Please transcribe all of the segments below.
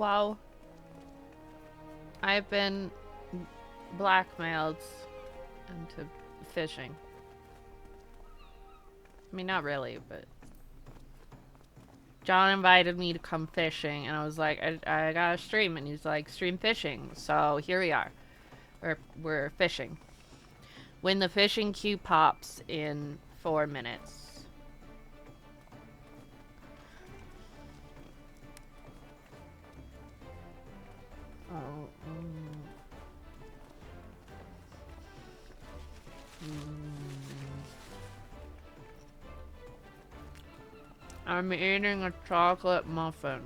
Wow. I've been blackmailed into fishing. I mean, not really, but John invited me to come fishing, and I was like, I gotta stream, and he's like, stream fishing. So here we are. We're fishing. When the fishing queue pops in 4 minutes. Oh, I'm eating a chocolate muffin.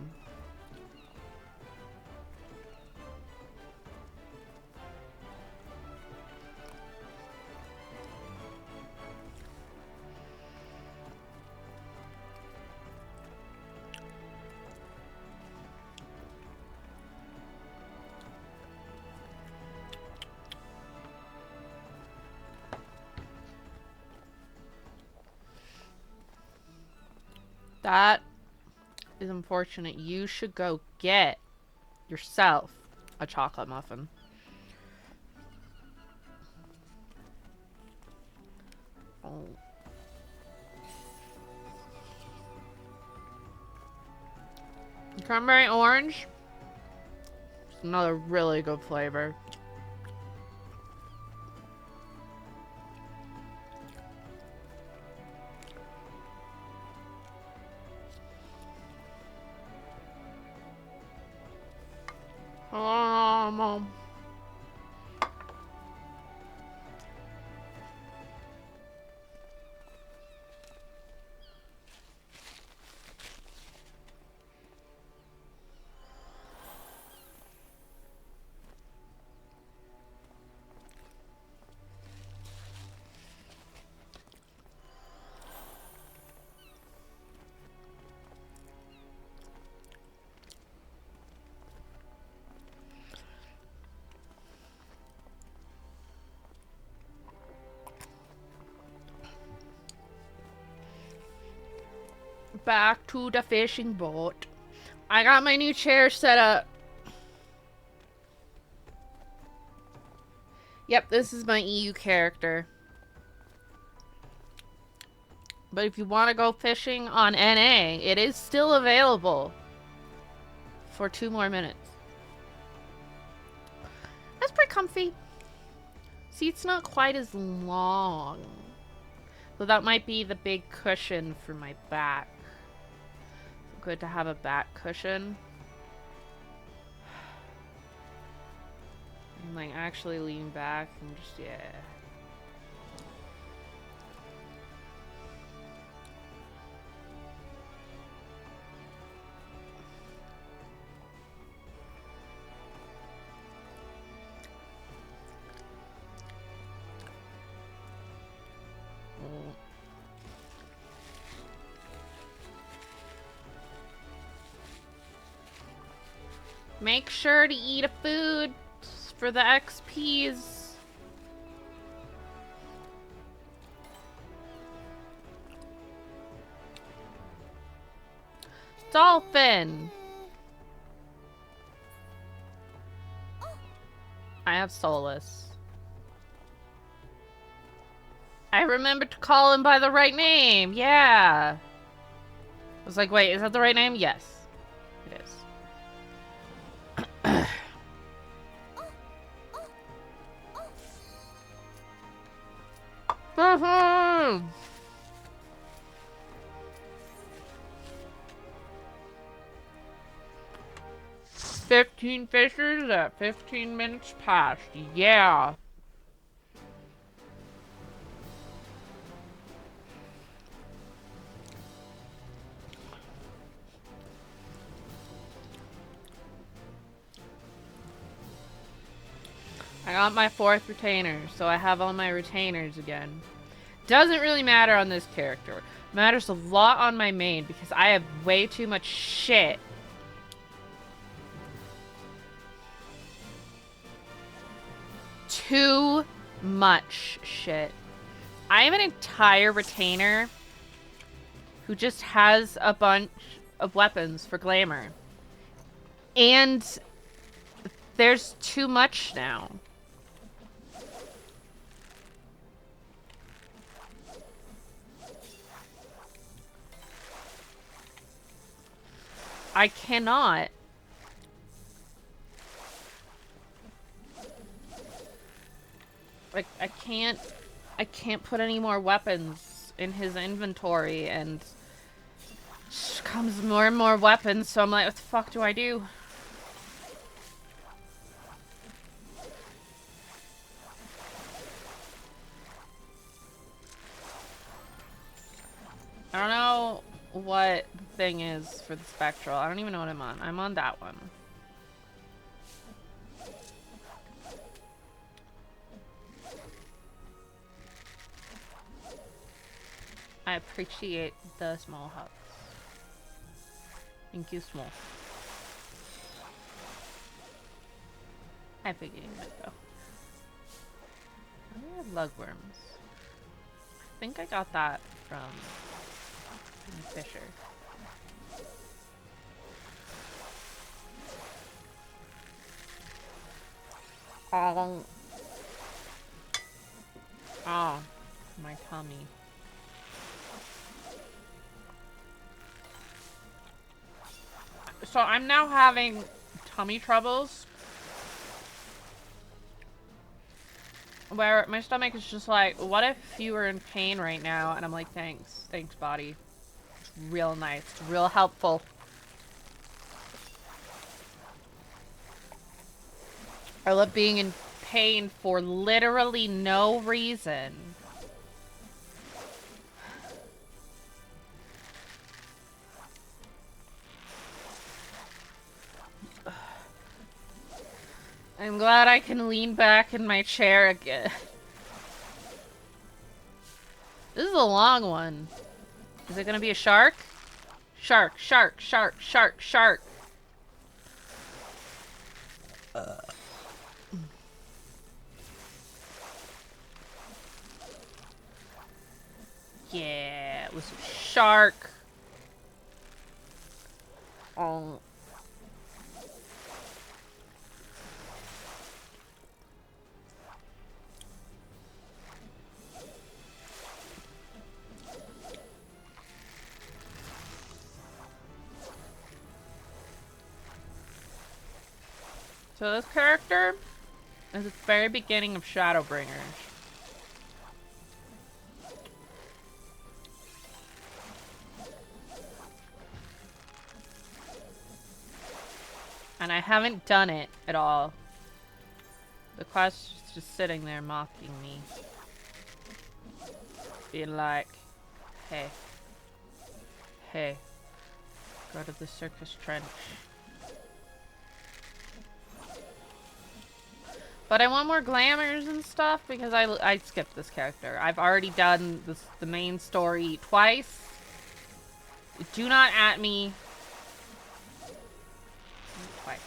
That is unfortunate. You should go get yourself a chocolate muffin. Oh. Cranberry orange. It's another really good flavor. Mom. Back to the fishing boat. I got my new chair set up. Yep, this is my EU character. But if you want to go fishing on NA, it is still available for 2 more minutes. That's pretty comfy. See, it's not quite as long. So that might be the big cushion for my back. Good to have a back cushion. And like actually lean back and just, yeah. Make sure to eat a food for the XPs. Dolphin! I have Solus. I remembered to call him by the right name. Yeah. I was like, wait, is that the right name? Yes, it is. 15 fishers at 15 minutes past. Yeah. I got my 4th retainer, so I have all my retainers again. Doesn't really matter on this character. Matters a lot on my main because I have way too much shit. Too much shit. I have an entire retainer who just has a bunch of weapons for glamour. And there's too much now. I cannot. Like, I can't put any more weapons in his inventory, and comes more and more weapons, so I'm like, what the fuck do I do? I don't know what the thing is for the spectral. I don't even know what I'm on. I'm on that one. I appreciate the small huts. Thank you, small. I figured it though. I have lugworms. I think I got that from Fisher. Oh, my tummy. So I'm now having tummy troubles where my stomach is just like, what if you were in pain right now? And I'm like, thanks, body. It's real nice, it's real helpful. I love being in pain for literally no reason. I'm glad I can lean back in my chair again. This is a long one. Is it gonna be a shark? Shark, shark, shark, shark, shark. Yeah, it was a shark. Oh. So this character is the very beginning of Shadowbringers. And I haven't done it at all. The quest is just sitting there mocking me. Being like, hey. Hey. Go to the circus trench. But I want more glamours and stuff because I skipped this character. I've already done the main story twice. Do not at me. Twice.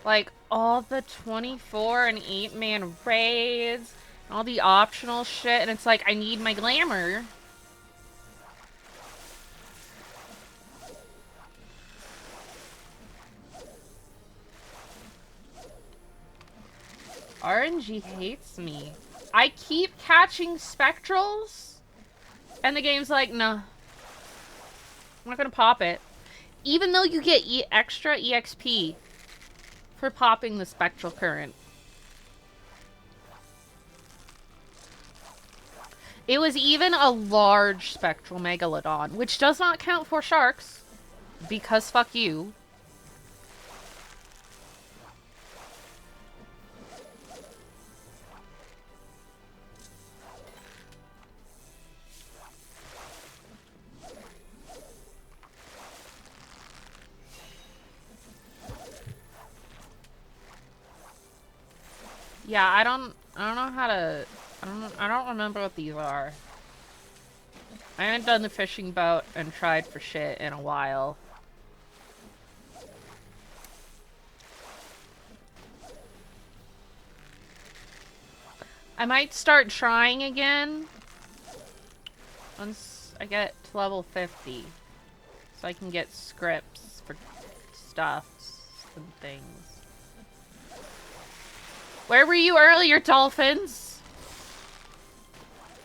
Like, all the 24 and 8-man raids, all the optional shit, and it's like, I need my glamour. RNG hates me. I keep catching spectrals, and the game's like, nah. I'm not gonna pop it. Even though you get extra EXP for popping the spectral current. It was even a large spectral megalodon, which does not count for sharks, because fuck you. Yeah, I don't know how to, I don't remember what these are. I haven't done the fishing boat and tried for shit in a while. I might start trying again once I get to level 50. So I can get scripts for stuffs and things. Where were you earlier, dolphins?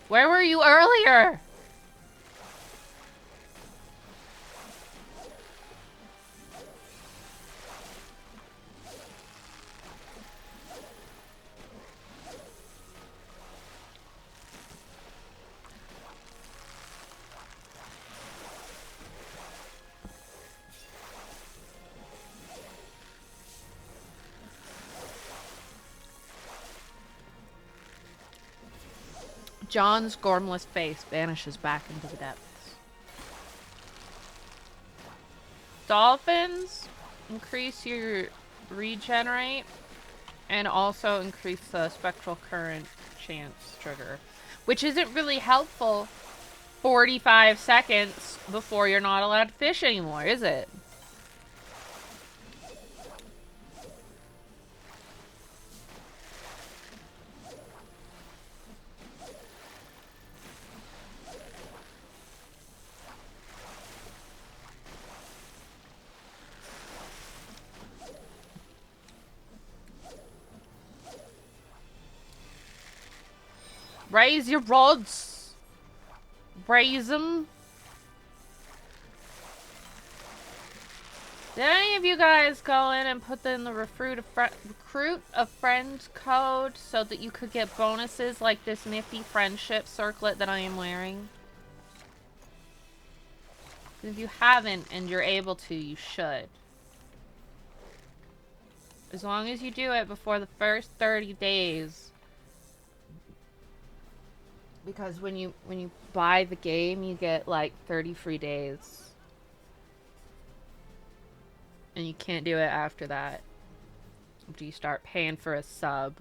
Where were you earlier? John's gormless face vanishes back into the depths. Dolphins increase your regenerate and also increase the spectral current chance trigger, which isn't really helpful 45 seconds before you're not allowed to fish anymore, is it? Raise your rods. Raise them. Did any of you guys go in and put in the recruit a friend code so that you could get bonuses like this nifty friendship circlet that I am wearing? If you haven't and you're able to, you should. As long as you do it before the first 30 days. Because when you buy the game, you get like 30 free days. And you can't do it after that. After you start paying for a sub.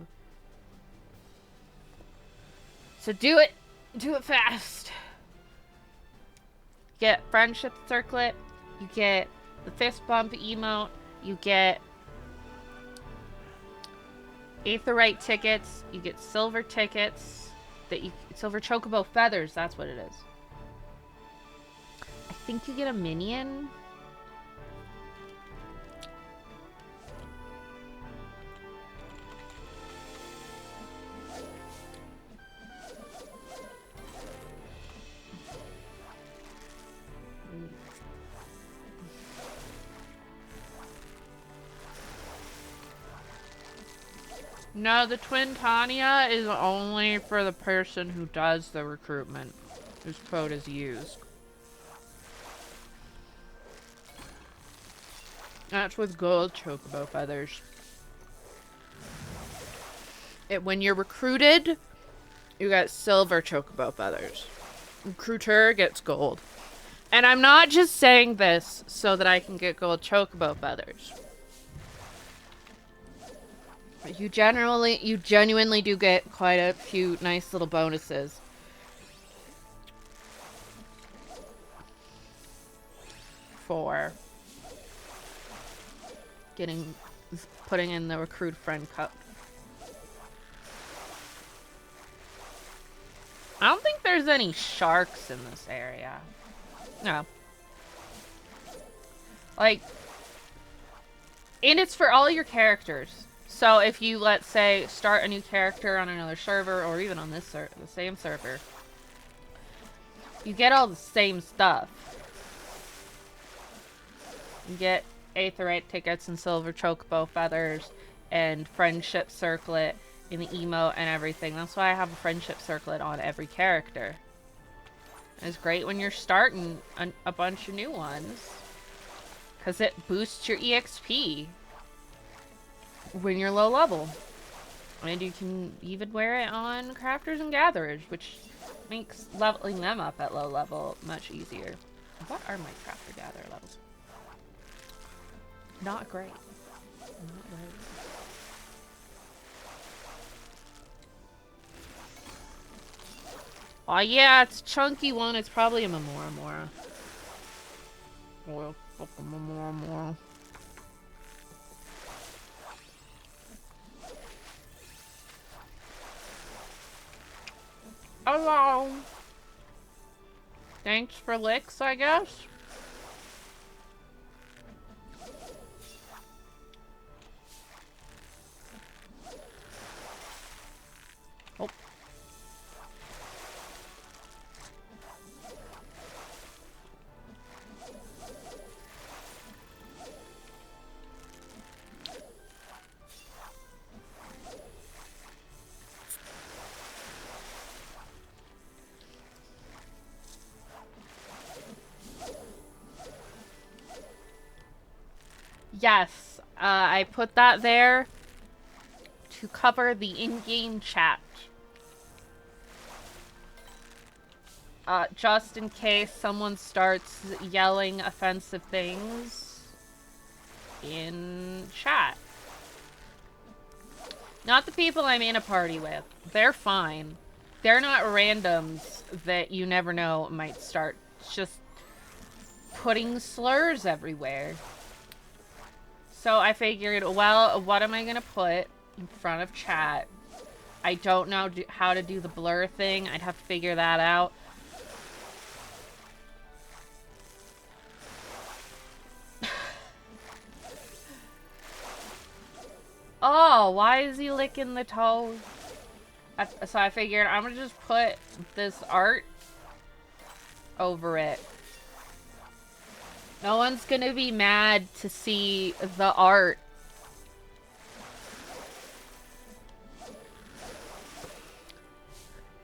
So do it! Do it fast! You get friendship circlet, you get the fist bump emote, you get aetherite tickets, you get silver tickets. Silver chocobo feathers, that's what it is. I think you get a minion. No, the Twin Tanya is only for the person who does the recruitment, whose code is used. That's with gold chocobo feathers. When you're recruited, you get silver chocobo feathers. Recruiter gets gold. And I'm not just saying this so that I can get gold chocobo feathers. You genuinely do get quite a few nice little bonuses. For putting in the recruit friend cup. I don't think there's any sharks in this area. No. Like, and it's for all your characters. So if you, let's say, start a new character on another server, or even on this the same server, you get all the same stuff. You get aetherite tickets and silver chocobo feathers and friendship circlet in the emote and everything. That's why I have a friendship circlet on every character. And it's great when you're starting a bunch of new ones, because it boosts your EXP when you're low level. And you can even wear it on crafters and gatherers, which makes leveling them up at low level much easier. What are my crafter gatherer levels? Not great. Not great. Oh yeah, it's a chunky one. It's probably a Memora. Oh, fucking Memora. Hello. Thanks for licks, I guess. Oh. Yes, I put that there to cover the in-game chat. Just in case someone starts yelling offensive things in chat. Not the people I'm in a party with. They're fine. They're not randoms that you never know might start just putting slurs everywhere. So I figured, well, what am I gonna put in front of chat? I don't know how to do the blur thing. I'd have to figure that out. Oh, why is he licking the toes? So I figured I'm gonna just put this art over it. No one's gonna be mad to see the art.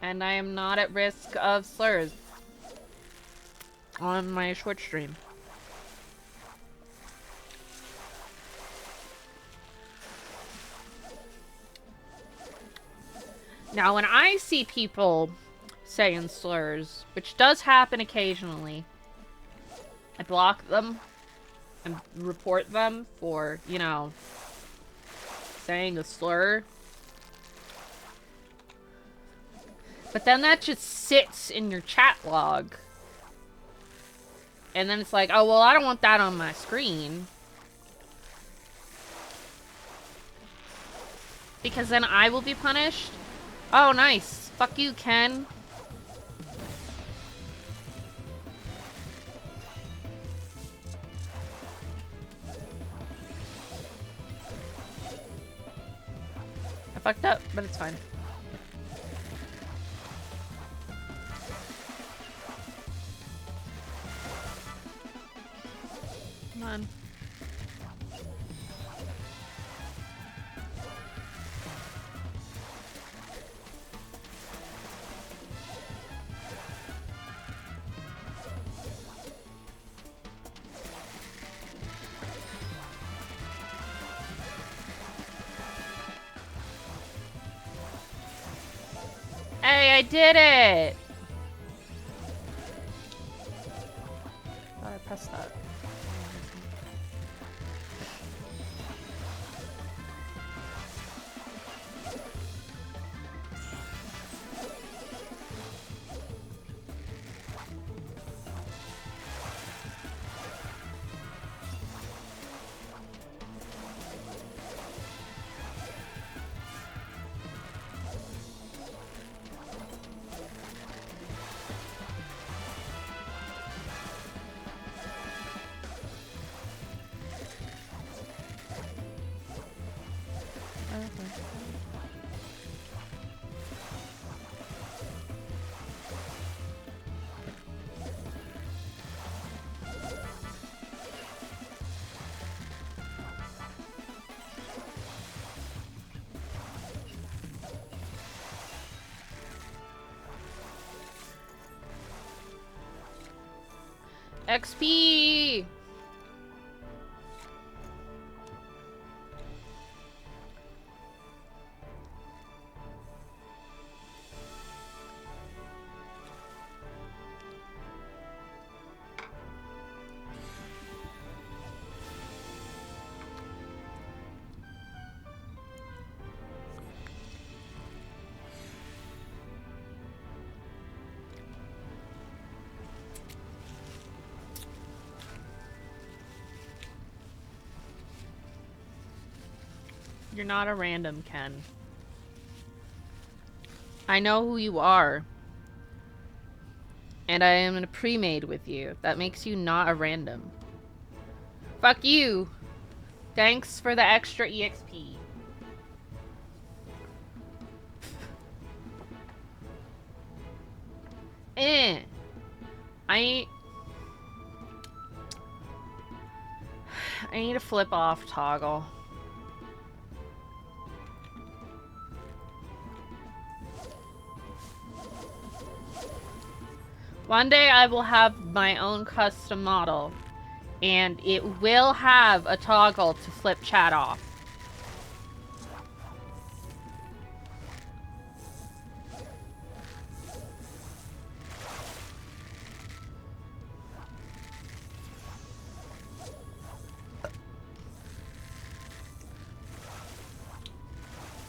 And I am not at risk of slurs on my Twitch stream. Now, when I see people saying slurs, which does happen occasionally, I block them and report them for, you know, saying a slur. But then that just sits in your chat log. And then it's like, oh, well, I don't want that on my screen. Because then I will be punished. Oh, nice. Fuck you, Ken. I fucked up, but it's fine. Come on. Hey, I did it! Thought I pressed that. XP! You're not a random, Ken. I know who you are. And I am in a pre-made with you. That makes you not a random. Fuck you! Thanks for the extra EXP. I need to flip off toggle. One day I will have my own custom model, and it will have a toggle to flip chat off.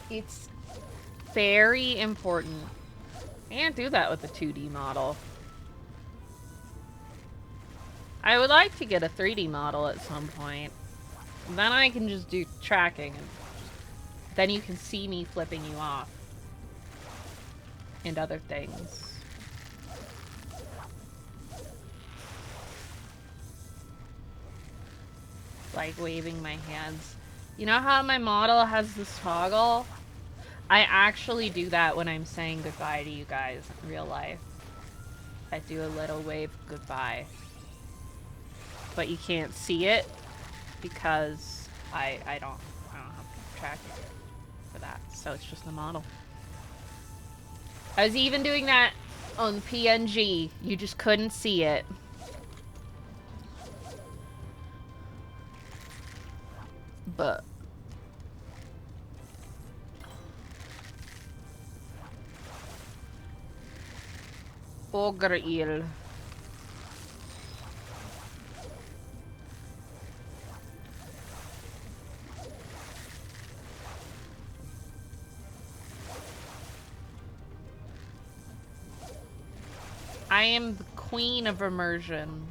It's very important. I can't do that with a 2D model. I would like to get a 3D model at some point. Then I can just do tracking, and then you can see me flipping you off. And other things. Like waving my hands. You know how my model has this toggle? I actually do that when I'm saying goodbye to you guys in real life. I do a little wave goodbye. But you can't see it because I don't have tracking for that. So it's just the model. I was even doing that on PNG. You just couldn't see it. But ogre eel. I am the queen of immersion.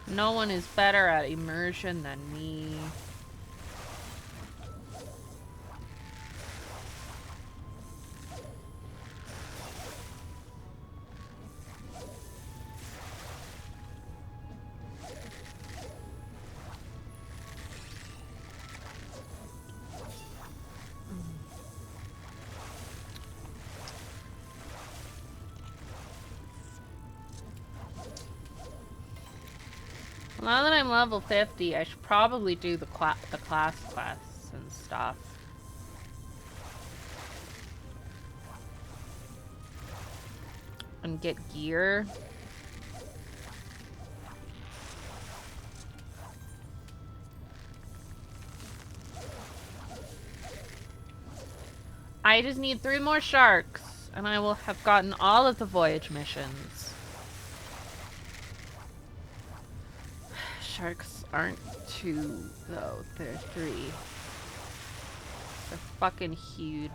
No one is better at immersion than me. Now that I'm level 50, I should probably do the class quests and stuff. And get gear. I just need 3 more sharks, and I will have gotten all of the voyage missions. Sharks aren't 2, though. They're 3. They're fucking huge.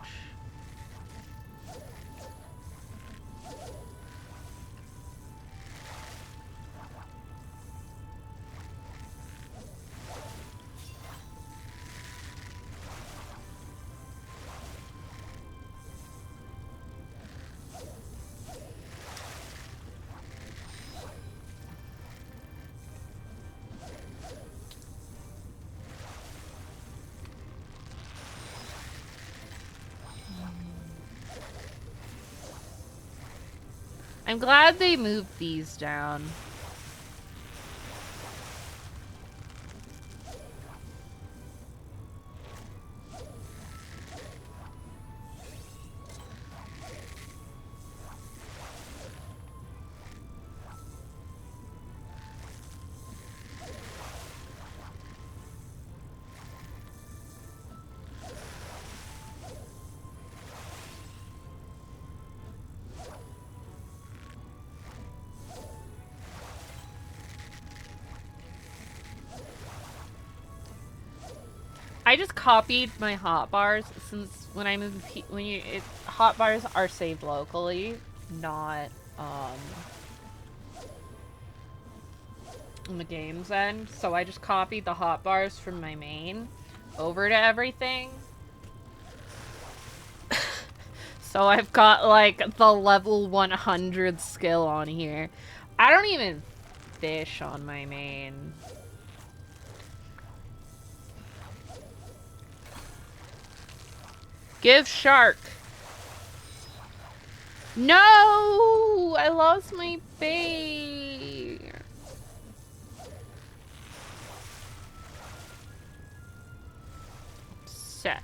I'm glad they moved these down. I just copied my hotbars since when I moved hotbars are saved locally, not on the game's end, so I just copied the hotbars from my main over to everything. So I've got, like, the level 100 skill on here. I don't even fish on my main. Give shark. No! I lost my bait. Set.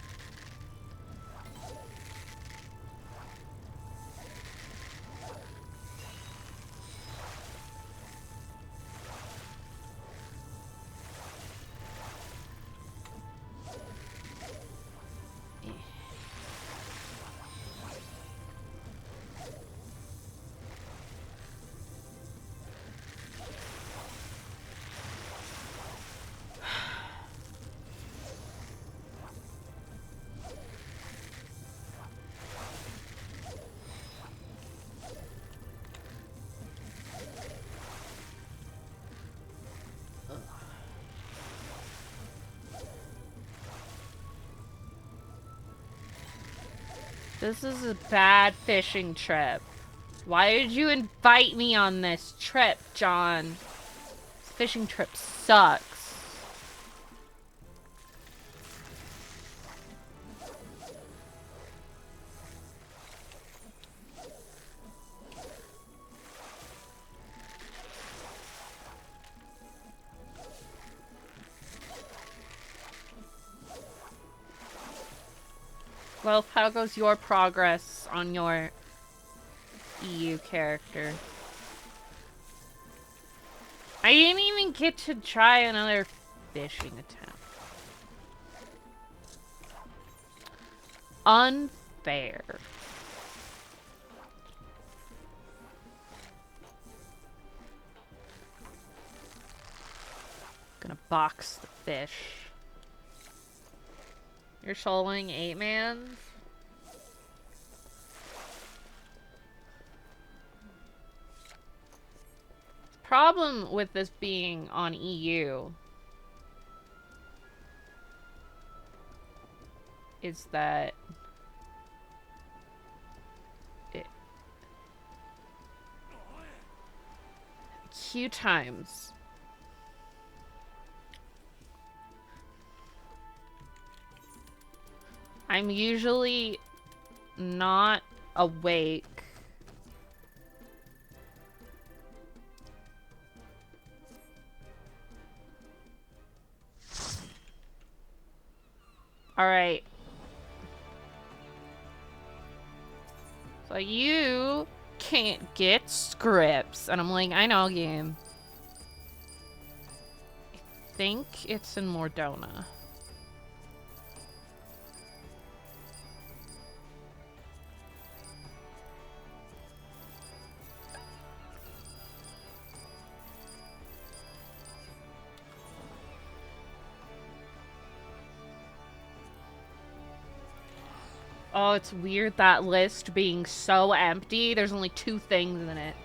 This is a bad fishing trip. Why did you invite me on this trip, John? This fishing trip sucks. Well, how goes your progress on your EU character? I didn't even get to try another fishing attempt. Unfair. Gonna box the fish. You're soloing 8-man? Problem with this being on EU is that queue times. I'm usually not awake. Alright. So you can't get scripts. And I'm like, I know, game. I think it's in Mordona. Oh, it's weird that list being so empty. There's only 2 things in it.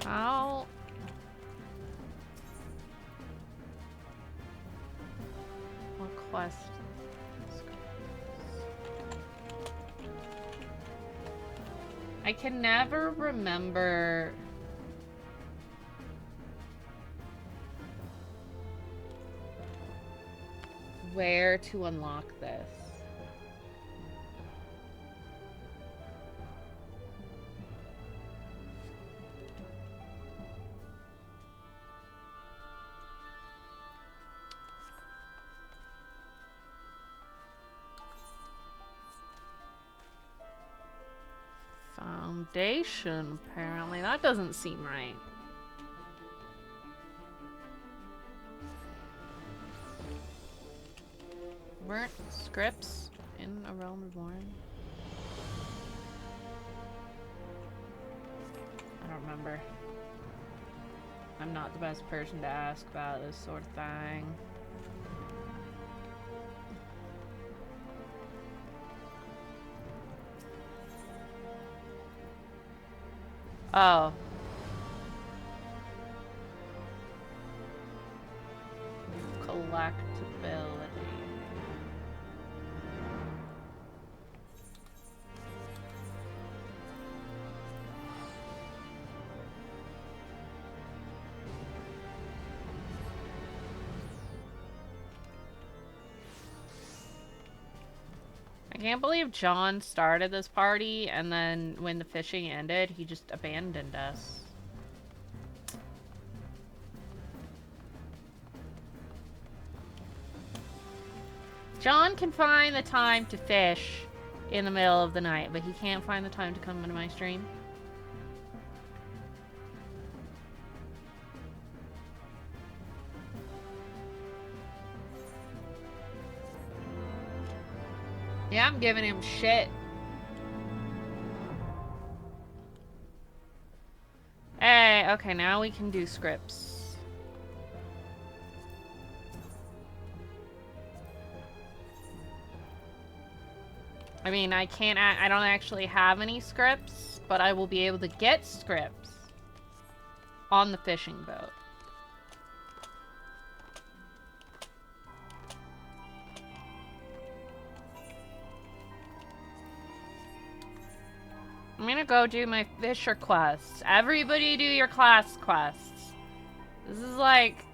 How? What quest? I can never remember where to unlock this. Foundation, apparently. That doesn't seem right. Weren't scripts in A Realm Reborn? I don't remember. I'm not the best person to ask about this sort of thing. Oh. Collectability. I can't believe John started this party and then when the fishing ended, he just abandoned us. John can find the time to fish in the middle of the night, but he can't find the time to come into my stream. Yeah, I'm giving him shit. Hey, okay, now we can do scripts. I mean, I don't actually have any scripts, but I will be able to get scripts on the fishing boat. I'm gonna go do my fisher quests. Everybody do your class quests. This is like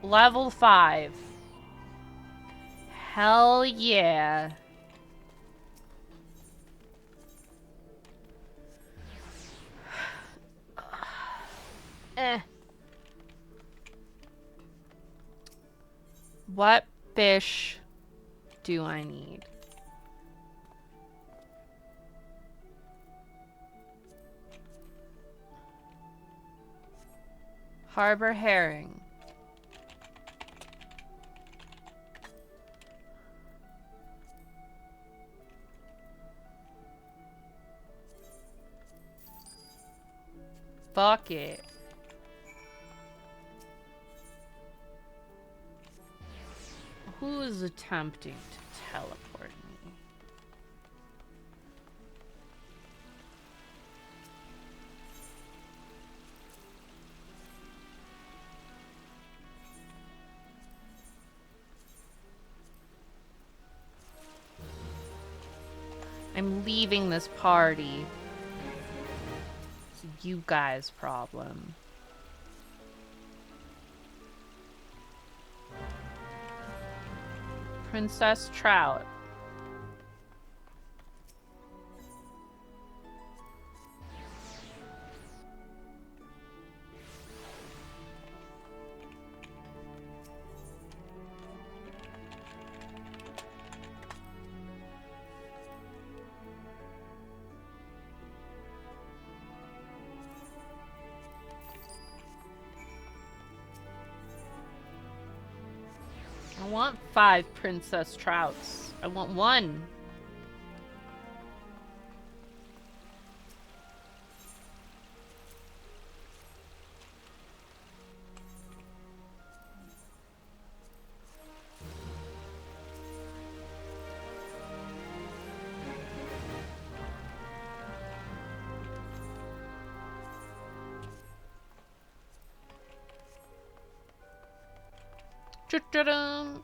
level 5. Hell yeah. What fish do I need? Harbor herring. Fuck it. Who is attempting to teleport me? I'm leaving this party. It's you guys' problem. Princess Trout. I want 5 Princess Trouts. I want 1. Choo-choo-dum.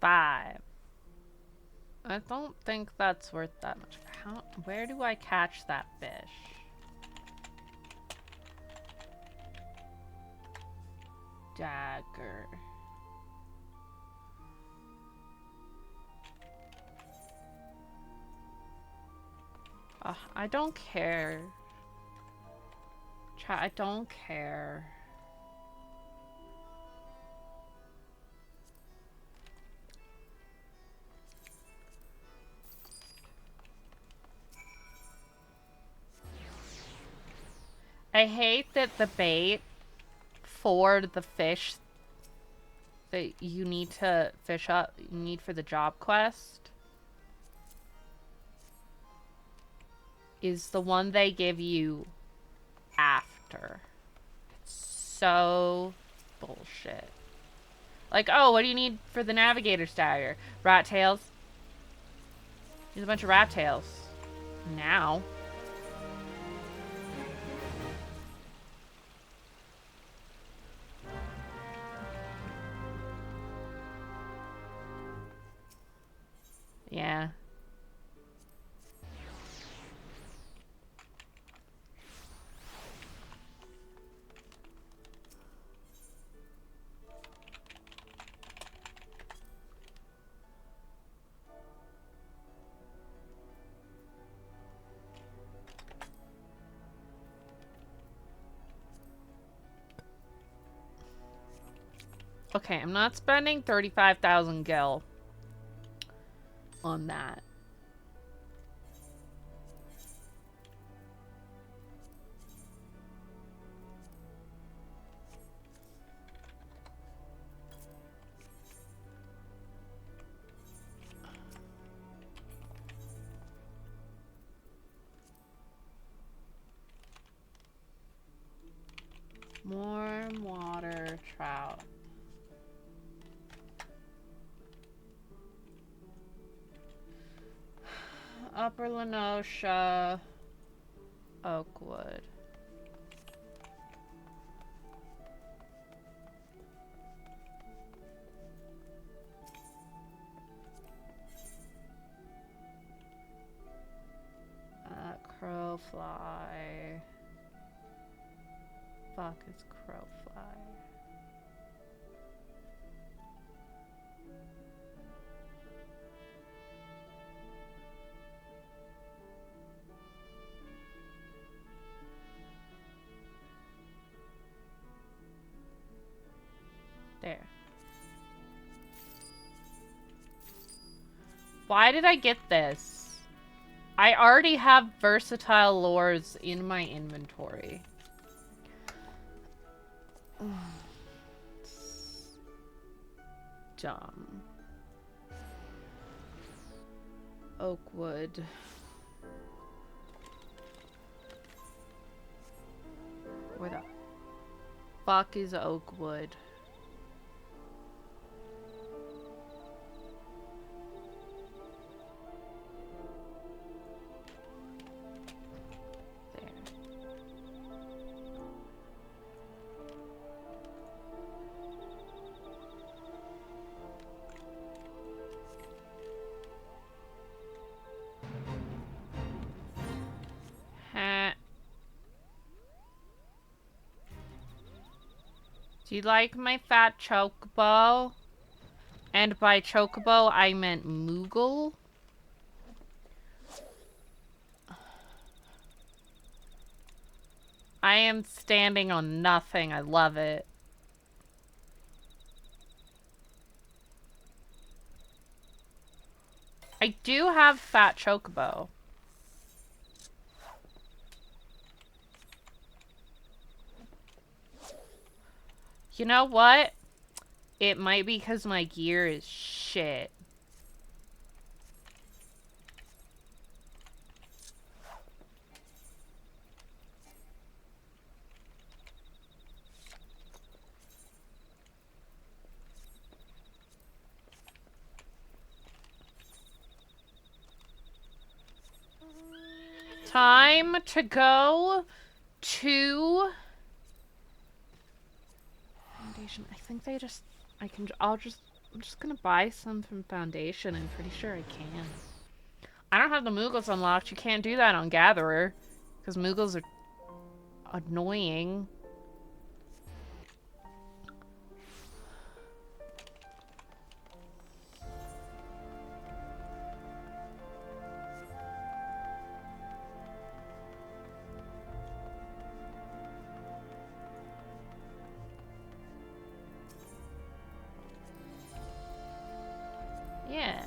5. I don't think that's worth that much. Where do I catch that fish? Dagger. I don't care. I don't care. I hate that the bait for the fish that you need to fish up, you need for the job quest, is the one they give you after. It's so bullshit. Like, oh, what do you need for the navigator's dagger? Rat tails. There's a bunch of rat tails. Now. Yeah. Okay, I'm not spending 35,000 gil on that. More water trout. Upper Lenosha, Oakwood. Crowfly. Fuck is crowfly? There. Why did I get this? I already have versatile lures in my inventory. Dumb. Oakwood. Where the fuck is Oakwood? Do you like my fat chocobo? And by chocobo, I meant Moogle. I am standing on nothing. I love it. I do have fat chocobo. You know what? It might be because my gear is shit. Time to go to Foundation. I think they just... I'll just I'm just gonna buy some from Foundation. I'm pretty sure I can. I don't have the Moogles unlocked. You can't do that on Gatherer. Because Moogles are annoying. Yeah.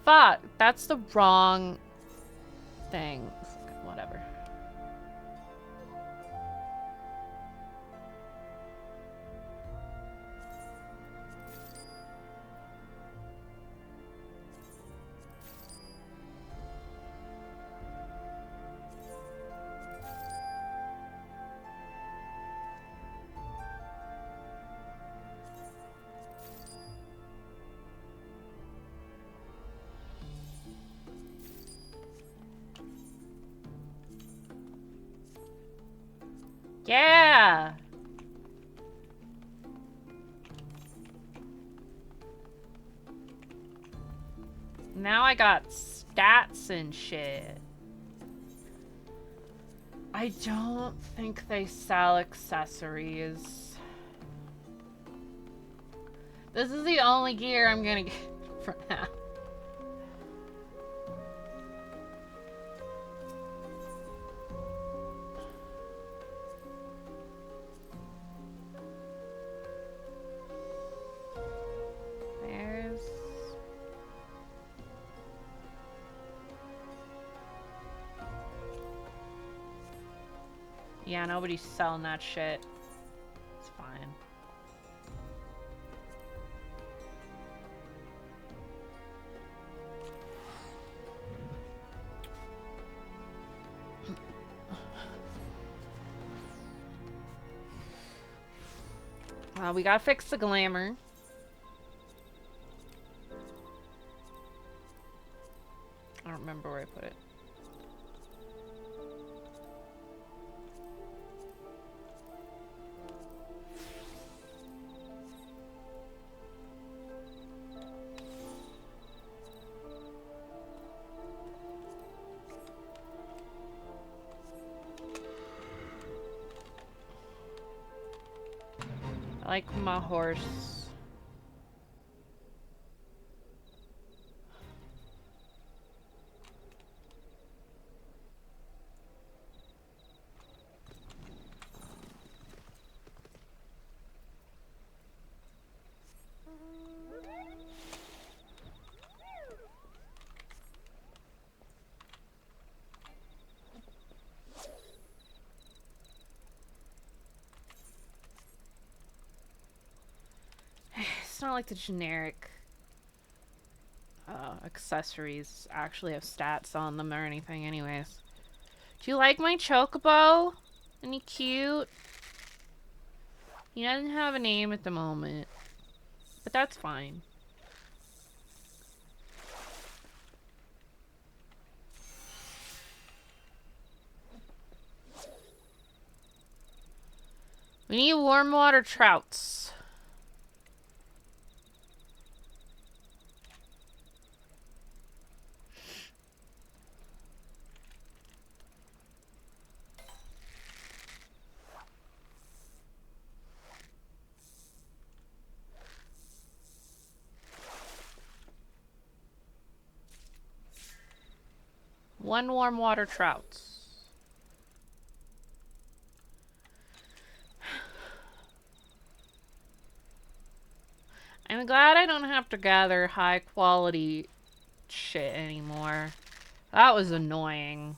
Fuck, that's the wrong thing. Whatever. Yeah! Now I got stats and shit. I don't think they sell accessories. This is the only gear I'm gonna get for now. There's... Yeah, nobody's selling that shit. It's fine. We gotta fix the glamour. I don't remember where I put it. I like my horse. It's not like the generic accessories actually have stats on them or anything anyways. Do you like my chocobo? Isn't he cute? He doesn't have a name at the moment, but that's fine. We need warm water trouts. One warm water trouts. I'm glad I don't have to gather high quality shit anymore. That was annoying.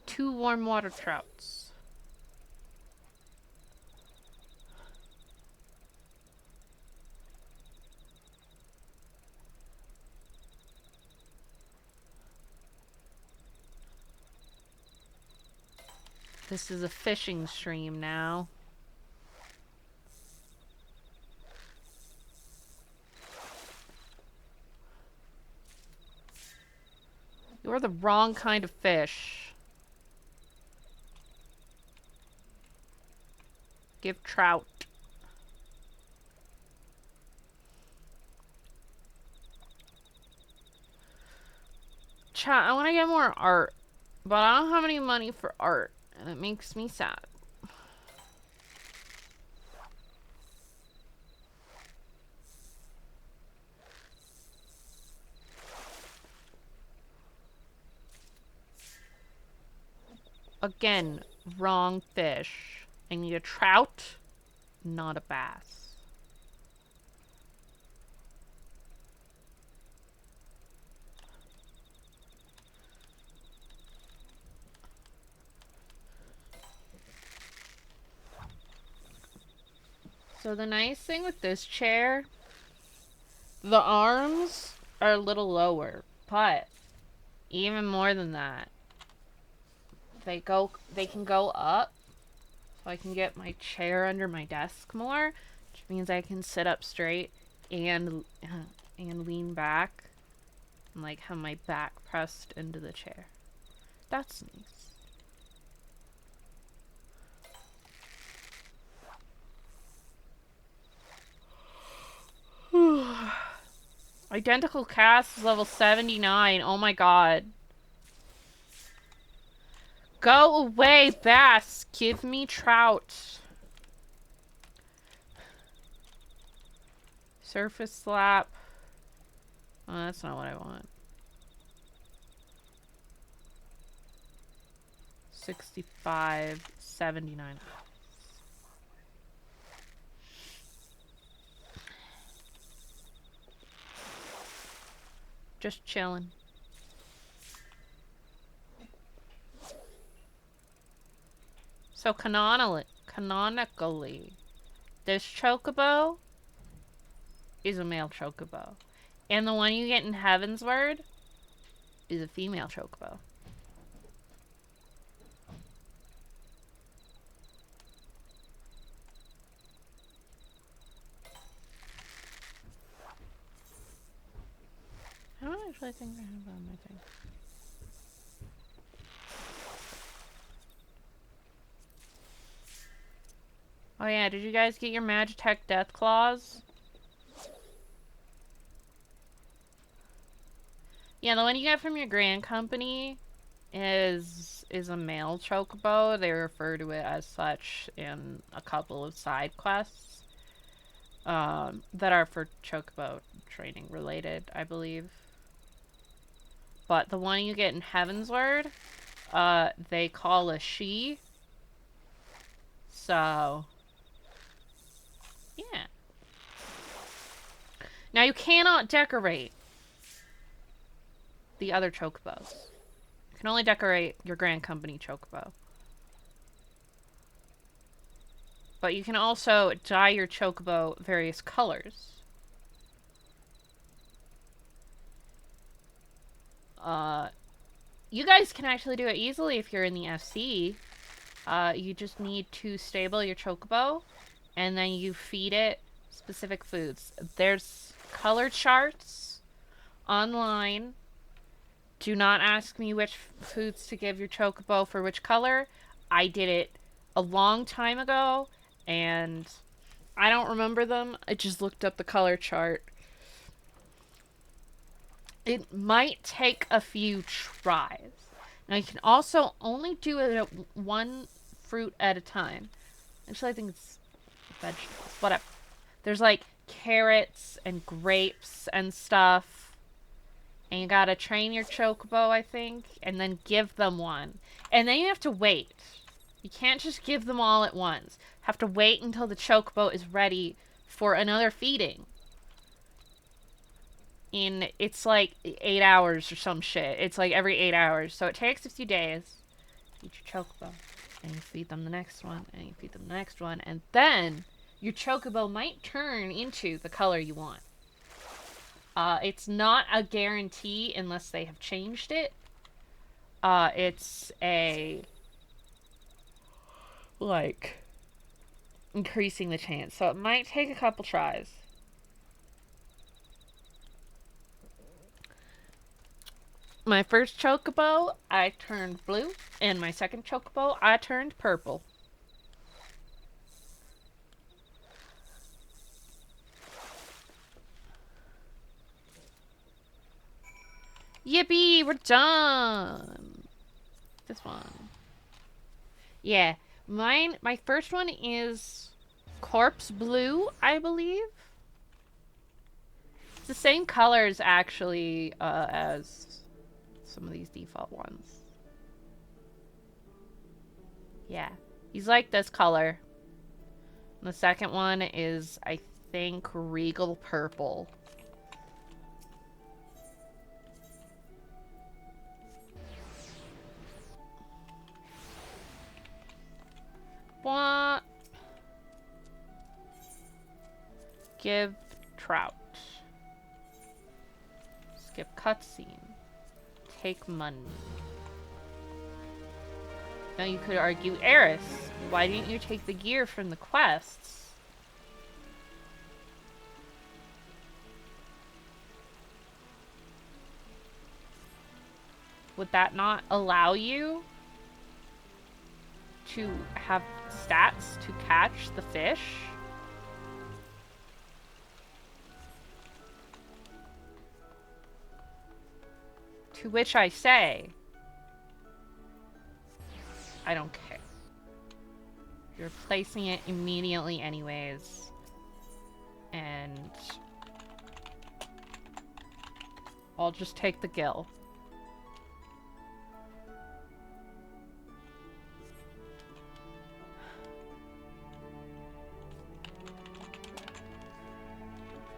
Two warm water trouts. This is a fishing stream now. You're the wrong kind of fish. Give trout. Chat, I want to get more art, but I don't have any money for art, and it makes me sad. Again, wrong fish. I need a trout, not a bass. So the nice thing with this chair, the arms are a little lower, but even more than that, they can go up, so I can get my chair under my desk more, which means I can sit up straight and lean back and like have my back pressed into the chair. That's nice. Identical cast is level 79. Oh my god. Go away, bass. Give me trout. Surface slap. Oh, that's not what I want. 65, 79. Just chilling. So canonically, this chocobo is a male chocobo. And the one you get in Heaven's Word is a female chocobo. I don't actually think I have on my thing. Oh yeah, did you guys get your Magitech Death Claws? Yeah, the one you get from your grand company is a male chocobo. They refer to it as such in a couple of side quests that are for chocobo training related, I believe. But the one you get in Heaven's Word, they call a she. So, yeah. Now you cannot decorate the other chocobos. You can only decorate your Grand Company chocobo. But you can also dye your chocobo various colors. You guys can actually do it easily if you're in the FC. You just need to stable your chocobo, and then you feed it specific foods. There's color charts online. Do not ask me which foods to give your chocobo for which color. I did it a long time ago, and I don't remember them. I just looked up the color chart. It might take a few tries. Now, you can also only do it at one fruit at a time. Actually, I think it's vegetables. Whatever. There's like carrots and grapes and stuff. And you gotta train your chocobo, I think, and then give them one. And then you have to wait. You can't just give them all at once. You have to wait until the chocobo is ready for another feeding. It's like 8 hours or some shit. It's like every 8 hours. So it takes a few days. Feed your chocobo. And you feed them the next one. And you feed them the next one. And then your chocobo might turn into the color you want. It's not a guarantee unless they have changed it. It's a like increasing the chance. So it might take a couple tries. My first chocobo, I turned blue, and my second chocobo, I turned purple. Yippee, we're done. This one. Yeah, my first one is corpse blue, I believe. It's the same colors, actually, as some of these default ones. Yeah, he's like this color. And the second one is, I think, regal purple. What? Give trout. Skip cutscene. Take money. Now you could argue, Eris, why didn't you take the gear from the quests? Would that not allow you to have stats to catch the fish? To which I say, I don't care. You're placing it immediately anyways. And I'll just take the gill.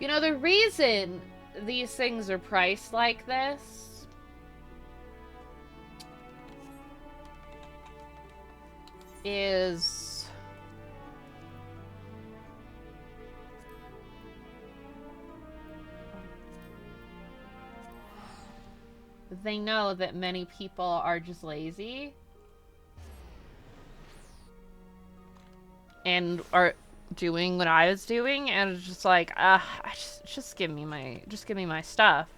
You know, the reason these things are priced like this is they know that many people are just lazy and are doing what I was doing, and it's just like, just give me my stuff.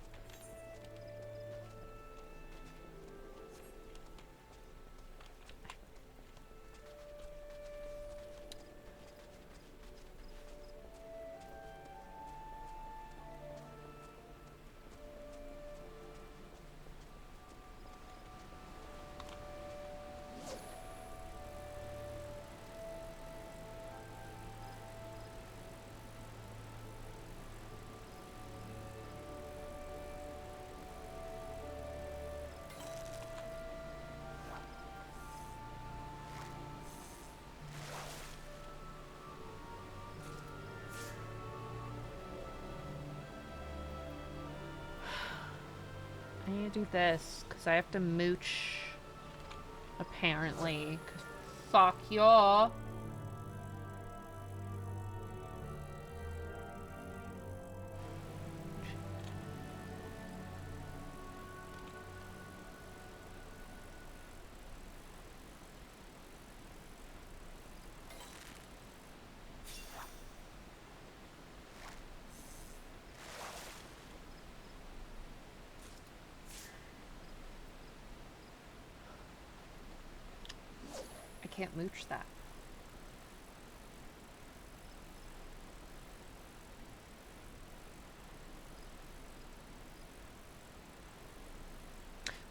I need to do this, because I have to mooch, apparently. Fuck y'all. I can't mooch that.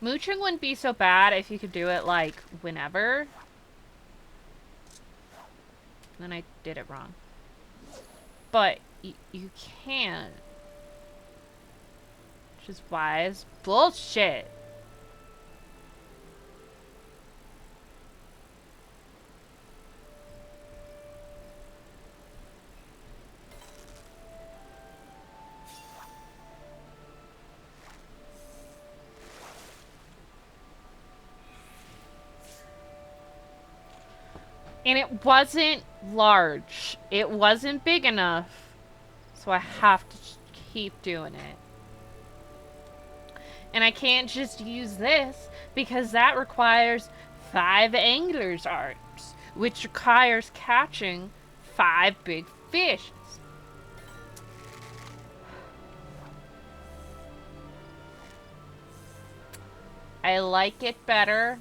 Mooching wouldn't be so bad if you could do it, like, whenever. Then I did it wrong. But you can't. Which is why it's bullshit. And it wasn't large. It wasn't big enough. So I have to keep doing it. And I can't just use this, because that requires 5 angler's arms, which requires catching 5 big fish. I like it better.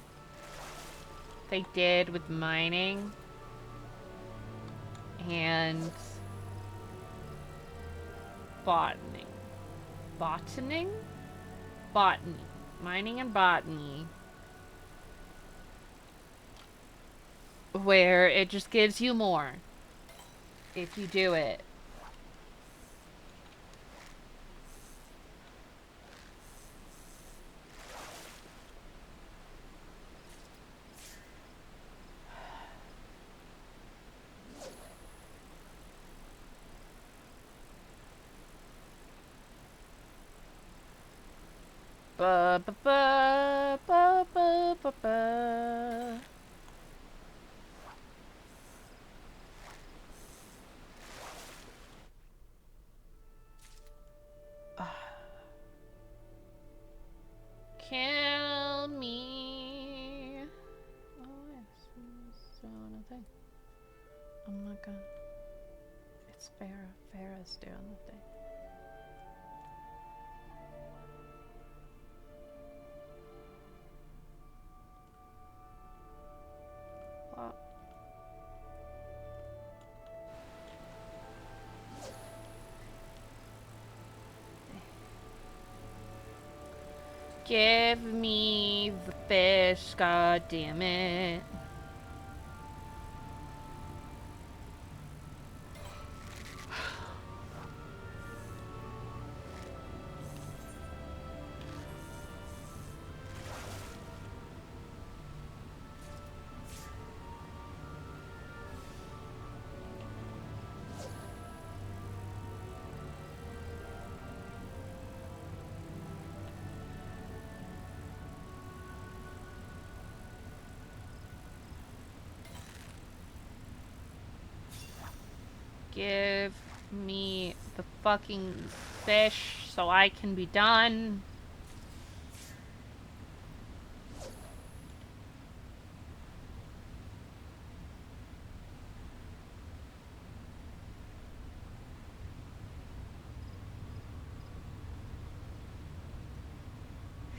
They did with mining. And botany. Botany? Botany. Mining and botany. Where it just gives you more if you do it. Ba ba ba ba ba ba ba. Kill me. Oh, it's doing a thing. I'm not gonna. It's Farah. Farah's doing the thing. What? Give me the fish, god damn it. Give me the fucking fish so I can be done.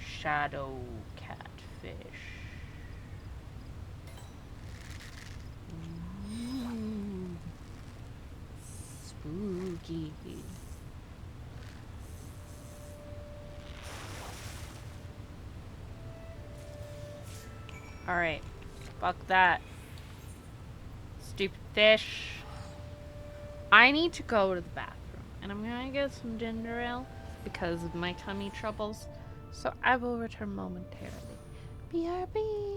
Shadow catfish. Ooh. Spooky. Alright. Fuck that. Stupid fish. I need to go to the bathroom. And I'm gonna get some ginger ale because of my tummy troubles. So I will return momentarily. BRB.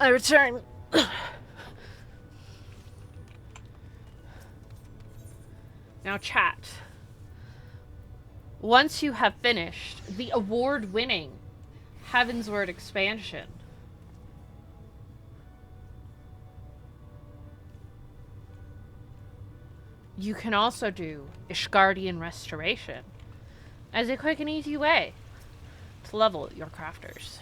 I return. Now chat. Once you have finished the award-winning Heavensward expansion, you can also do Ishgardian Restoration as a quick and easy way to level your crafters.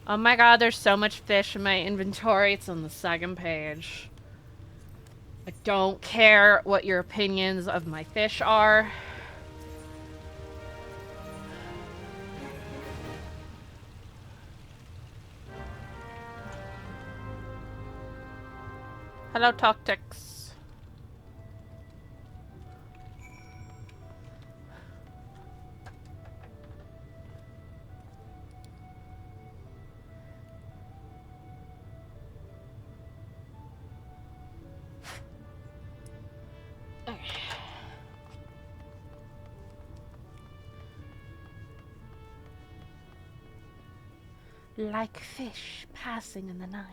Oh my god, there's so much fish in my inventory. It's on the second page. I don't care what your opinions of my fish are. Hello, Toctics. Okay. Like fish passing in the night.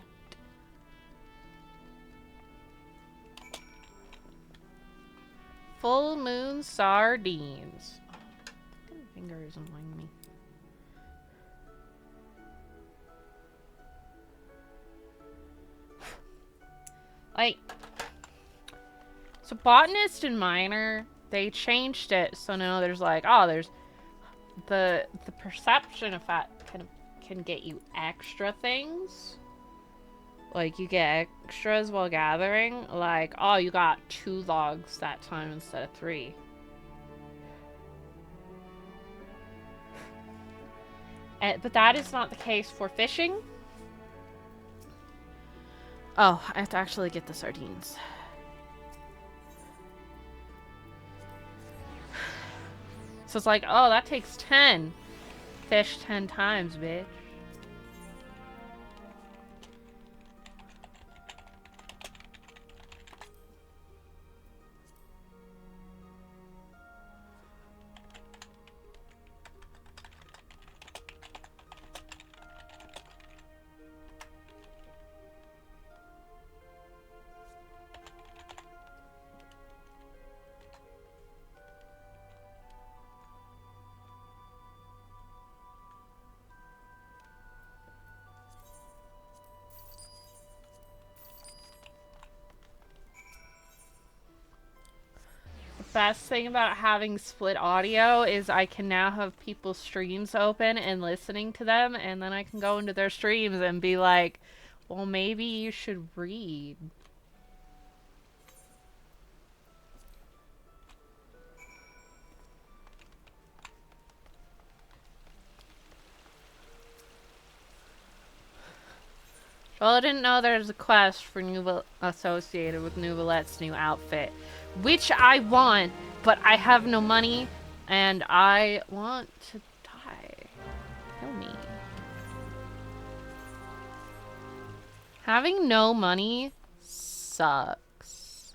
Full moon sardines. My finger isn't annoying me. Like, so botanist and miner, they changed it so now there's like, oh, there's the perception of that can get you extra things. Like, you get extras while gathering. Like, oh, you got 2 logs that time instead of 3. But that is not the case for fishing. Oh, I have to actually get the sardines. So it's like, oh, that takes 10. Fish 10 times, bitch. Best thing about having split audio is I can now have people's streams open and listening to them, and then I can go into their streams and be like, well, maybe you should read. Well, I didn't know there's a quest for associated with Nouvelette's new outfit, which I want, but I have no money, and I want to die. Kill me. Having no money sucks.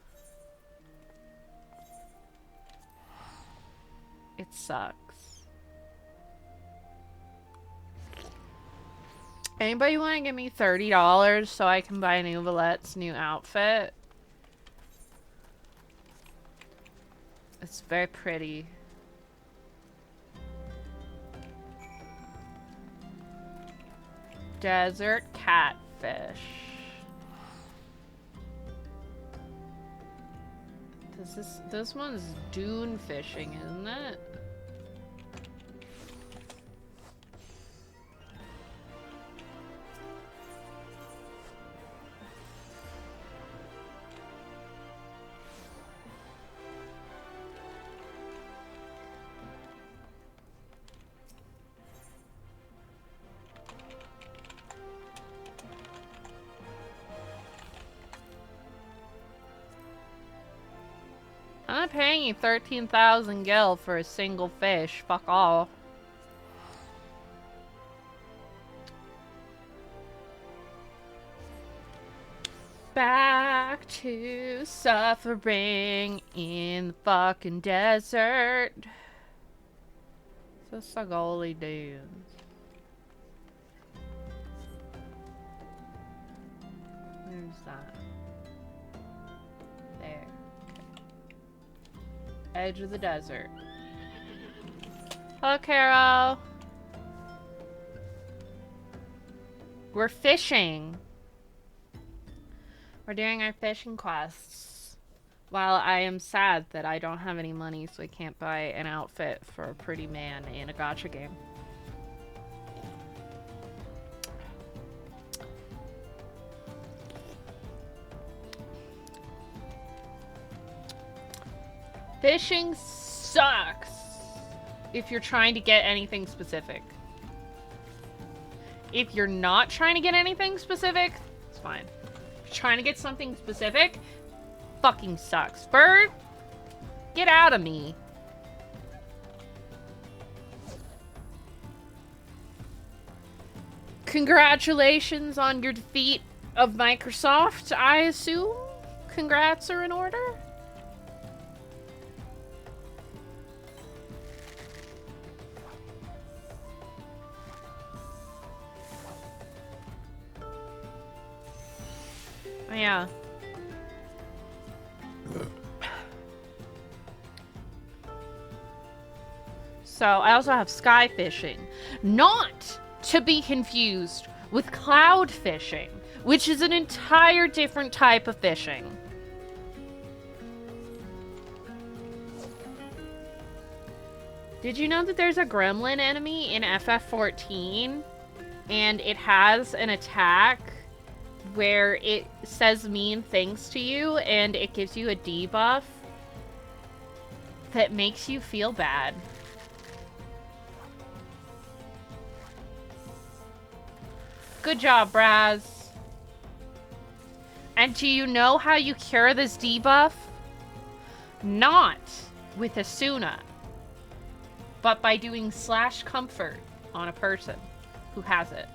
It sucks. Anybody want to give me $30 so I can buy Nouvelette's new outfit? It's very pretty. Desert catfish. This one's dune fishing, isn't it? I'm not paying you 13,000 gil for a single fish. Fuck all. Back to suffering in the fucking desert. The Sagoli Dunes. Where's that? There. Okay. Edge of the desert. Hello, Carol. We're fishing. We're doing our fishing quests. While I am sad that I don't have any money, so I can't buy an outfit for a pretty man in a gacha game. Fishing sucks if you're trying to get anything specific. If you're not trying to get anything specific, it's fine. If you're trying to get something specific, fucking sucks. Bird, get out of me. Congratulations on your defeat of Microsoft, I assume? Congrats are in order? Yeah. So, I also have sky fishing. Not to be confused with cloud fishing, which is an entire different type of fishing. Did you know that there's a gremlin enemy in FF14? And it has an attack where it says mean things to you and it gives you a debuff that makes you feel bad. Good job, Braz. And do you know how you cure this debuff? Not with Asuna, but by doing /comfort on a person who has it.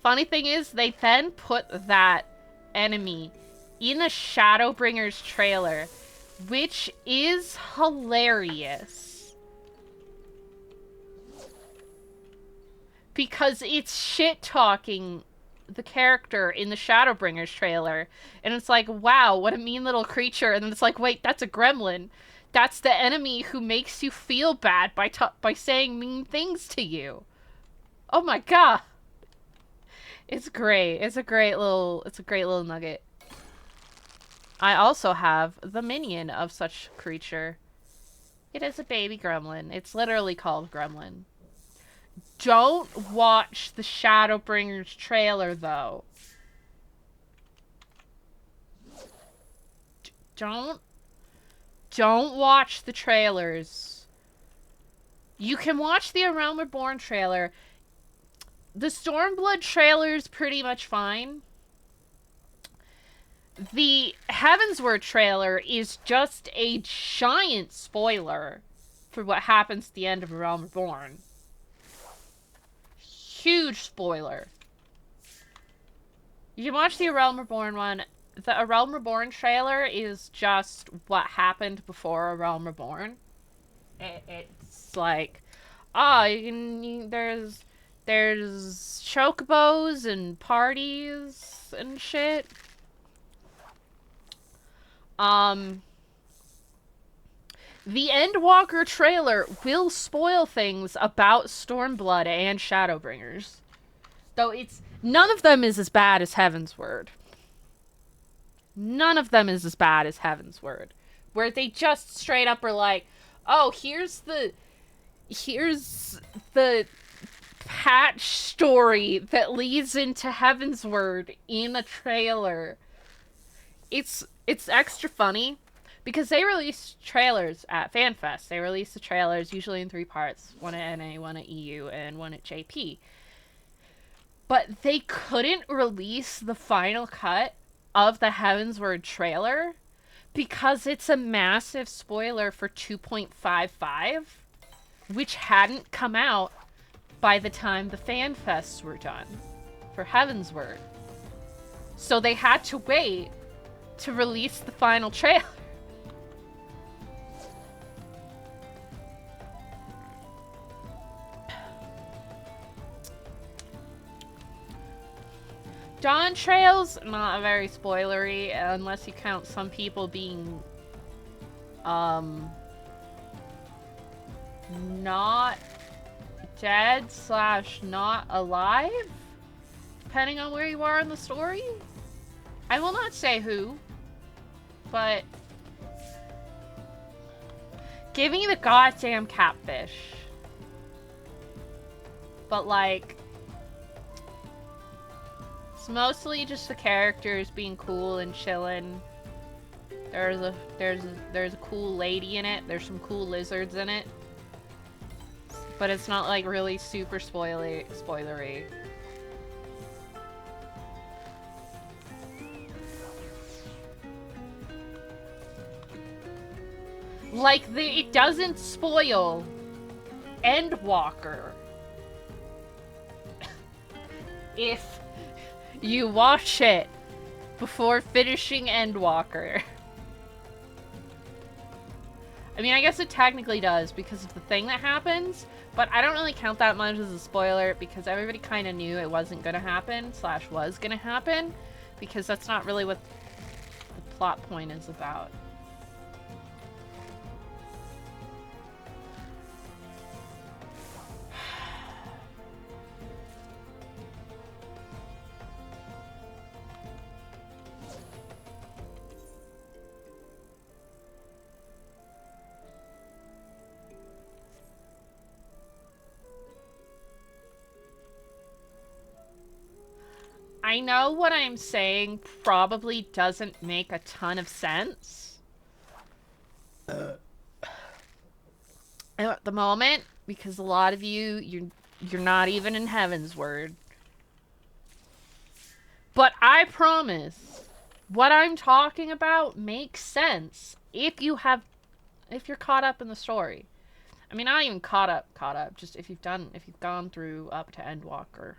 Funny thing is, they then put that enemy in a Shadowbringers trailer, which is hilarious. Because it's shit-talking the character in the Shadowbringers trailer. And it's like, wow, what a mean little creature. And then it's like, wait, that's a gremlin. That's the enemy who makes you feel bad by saying mean things to you. Oh my god. It's great. It's a great little nugget. I also have the minion of such creature. It is a baby gremlin. It's literally called Gremlin. Don't watch the Shadowbringers trailer, though. Don't watch the trailers. You can watch the A Realm Reborn trailer. The Stormblood trailer is pretty much fine. The Heavensward trailer is just a giant spoiler for what happens at the end of A Realm Reborn. Huge spoiler. You can watch the A Realm Reborn one. The A Realm Reborn trailer is just what happened before A Realm Reborn. It's like, there's chocobos and parties and shit. The Endwalker trailer will spoil things about Stormblood and Shadowbringers. Though none of them is as bad as Heavensward. None of them is as bad as Heavensward. Where they just straight up are like, oh, here's the patch story that leads into Heavensward in a trailer. It's extra funny because they release trailers at FanFest. They release the trailers usually in 3 parts, one at NA, one at EU, and one at JP. But they couldn't release the final cut of the Heavensward trailer because it's a massive spoiler for 2.55, which hadn't come out by the time the FanFests were done for Heavensward. So they had to wait to release the final trailer. Dawn Trail's not very spoilery, unless you count some people being, not dead / not alive, depending on where you are in the story. I will not say who, but give me the goddamn catfish. But like, it's mostly just the characters being cool and chilling. There's a cool lady in it. There's some cool lizards in it. But it's not like really super spoilery. Like, it doesn't spoil Endwalker if you watch it before finishing Endwalker. I mean, I guess it technically does because of the thing that happens, but I don't really count that much as a spoiler because everybody kind of knew it wasn't going to happen / was going to happen, because that's not really what the plot point is about. I know what I'm saying probably doesn't make a ton of sense at the moment, because a lot of you're not even in Heaven's Word. But I promise, what I'm talking about makes sense if you're caught up in the story. I mean, not even caught up, just if you've gone through up to Endwalker.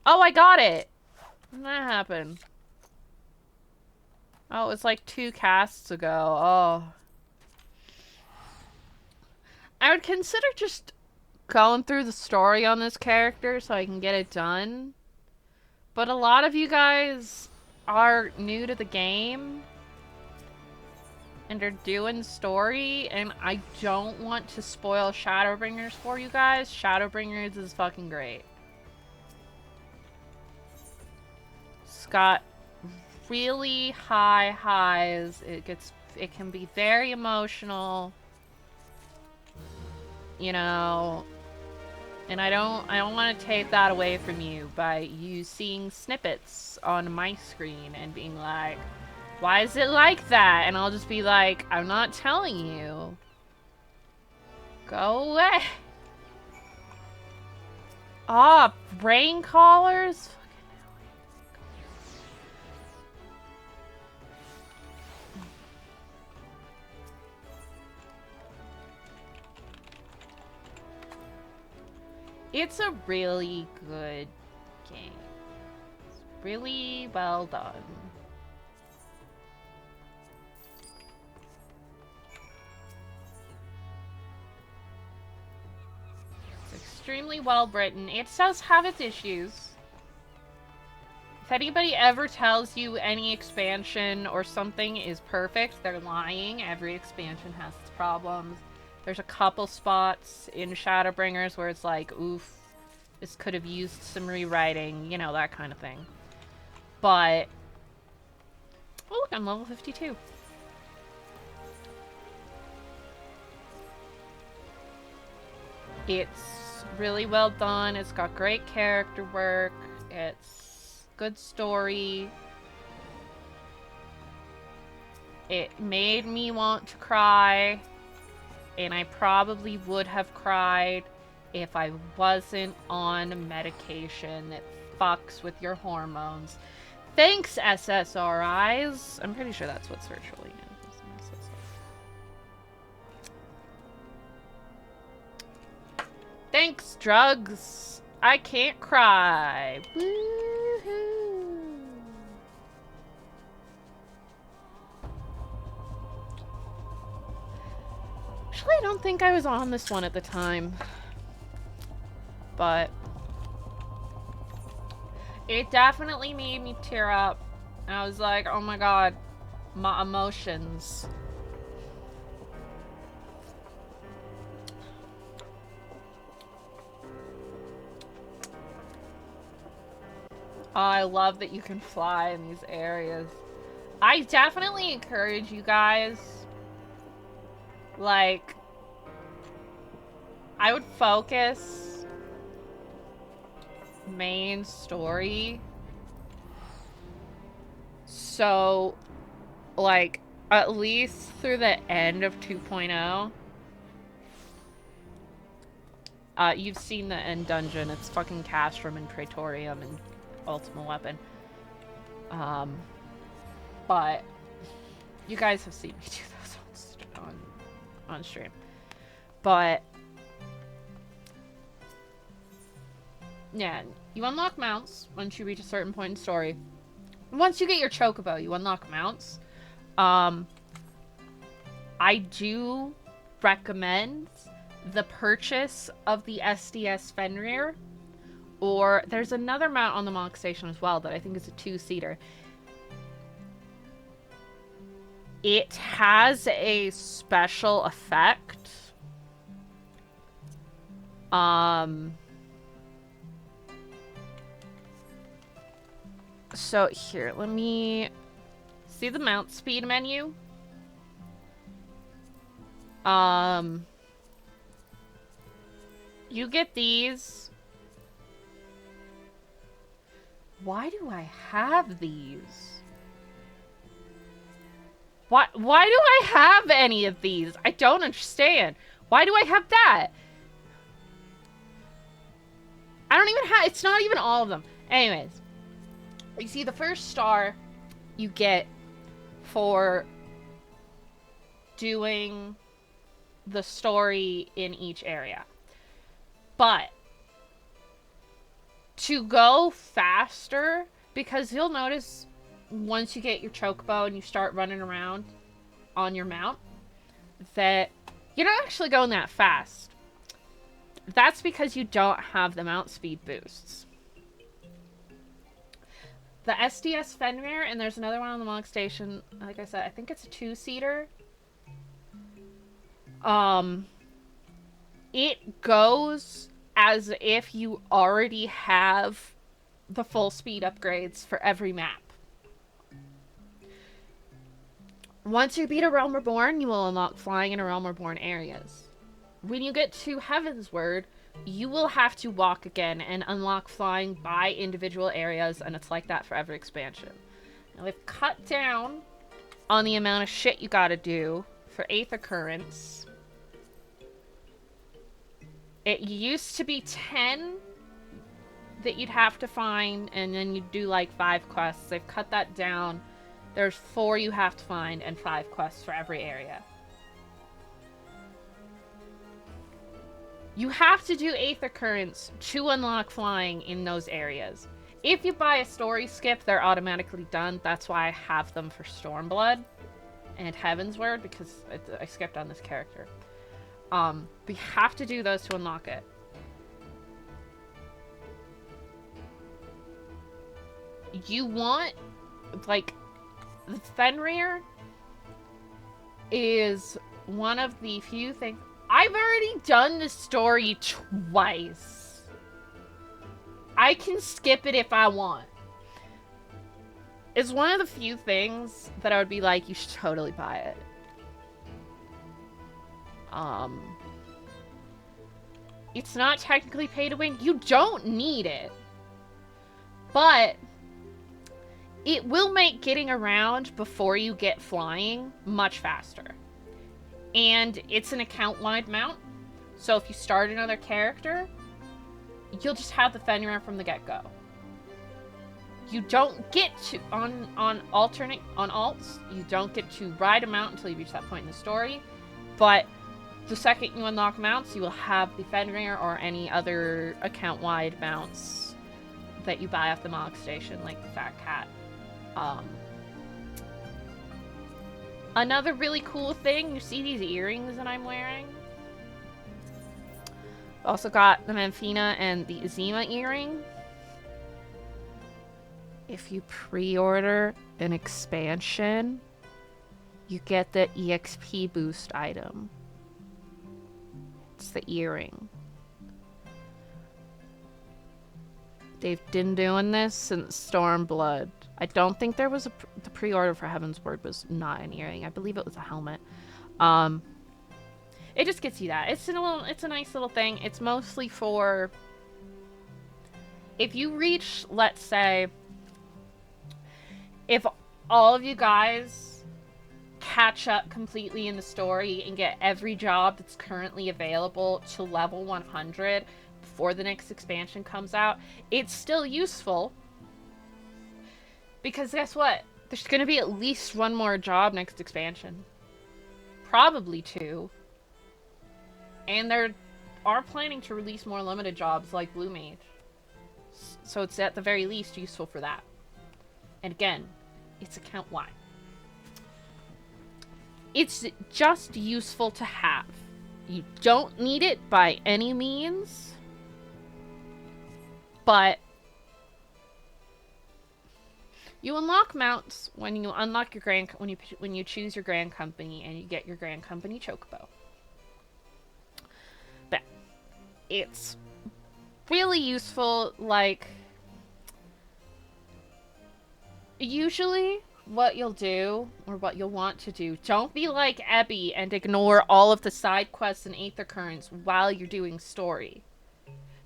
Oh, I got it! When did that happen? Oh, it was like 2 casts ago. Oh. I would consider just going through the story on this character so I can get it done. But a lot of you guys are new to the game and are doing story, and I don't want to spoil Shadowbringers for you guys. Shadowbringers is fucking great. It's got really high highs. It can be very emotional, you know, and I don't want to take that away from you by you seeing snippets on my screen and being like, why is it like that? And I'll just be like, I'm not telling you. Go away. Ah, brain collars? It's a really good game. It's really well done. It's extremely well written. It does have its issues. If anybody ever tells you any expansion or something is perfect, they're lying. Every expansion has its problems. There's a couple spots in Shadowbringers where it's like, oof, this could have used some rewriting, you know, that kind of thing. But, oh look, I'm level 52. It's really well done. It's got great character work. It's good story. It made me want to cry. And I probably would have cried if I wasn't on medication that fucks with your hormones. Thanks, SSRIs. I'm pretty sure that's what virtually is. Thanks, drugs. I can't cry. Woohoo. Actually, I don't think I was on this one at the time. but it definitely made me tear up. And I was like, oh my god, my emotions. Oh, I love that you can fly in these areas. I definitely encourage you guys, like, I would focus main story. So, like, at least through the end of 2.0. You've seen the end dungeon. It's fucking Castrum and Praetorium and Ultimate Weapon. But you guys have seen me do those on stream. But yeah, you unlock mounts once you reach a certain point in story. Once you get your chocobo, you unlock mounts. I do recommend the purchase of the SDS Fenrir, or there's another mount on the Monk Station as well that I think is a 2-seater. It has a special effect. So here, let me see the mount speed menu. You get these. Why do I have these? Why do I have any of these? I don't understand. Why do I have that? I don't even have... It's not even all of them. Anyways. You see, the first star you get for doing the story in each area. But to go faster, because you'll notice once you get your chocobo and you start running around on your mount, that you're not actually going that fast. That's because you don't have the mount speed boosts. The SDS Fenrir, and there's another one on the Monk Station, like I said, I think it's a 2-seater. It goes as if you already have the full speed upgrades for every map. Once you beat a Realm Reborn, you will unlock flying in a Realm Reborn areas. When you get to Heavensward, you will have to walk again and unlock flying by individual areas, and it's like that for every expansion. Now, they've cut down on the amount of shit you gotta do for 8th occurrence. It used to be 10 that you'd have to find, and then you'd do like 5 quests. They've cut that down. There's 4 you have to find and 5 quests for every area. You have to do 8th occurrence to unlock flying in those areas. If you buy a story skip, they're automatically done. That's why I have them for Stormblood and Heavensward, because I skipped on this character. We have to do those to unlock it. You want, like, the Fenrir is one of the few things... I've already done the story twice. I can skip it if I want. It's one of the few things that I would be like, you should totally buy it. It's not technically pay to win. You don't need it. But it will make getting around before you get flying much faster. And it's an account-wide mount. So if you start another character, you'll just have the Fenrir from the get-go. You don't get to, on alts, you don't get to ride a mount until you reach that point in the story. But the second you unlock mounts, you will have the Fenrir or any other account-wide mounts that you buy off the Monk Station, like the Fat Cat. Another really cool thing, you see these earrings that I'm wearing? Also got the Manfina and the Azima earring. If you pre-order an expansion, you get the EXP boost item. It's the earring. They've been doing this since Stormblood. I don't think there was the pre-order for Heaven's Word was not an earring. I believe it was a helmet. It just gets you that. It's a nice little thing. It's mostly for if you reach, let's say, if all of you guys catch up completely in the story and get every job that's currently available to level 100 before the next expansion comes out, it's still useful. Because guess what? There's going to be at least one more job next expansion. Probably two. And they are planning to release more limited jobs like Blue Mage. So it's at the very least useful for that. And again, it's account-wide. It's just useful to have. You don't need it by any means. But you unlock mounts when you unlock your when you choose your Grand Company and you get your Grand Company Chocobo. But it's really useful. Like, usually what you'll do, or what you'll want to do, don't be like Ebby and ignore all of the side quests and Aether Currents while you're doing story.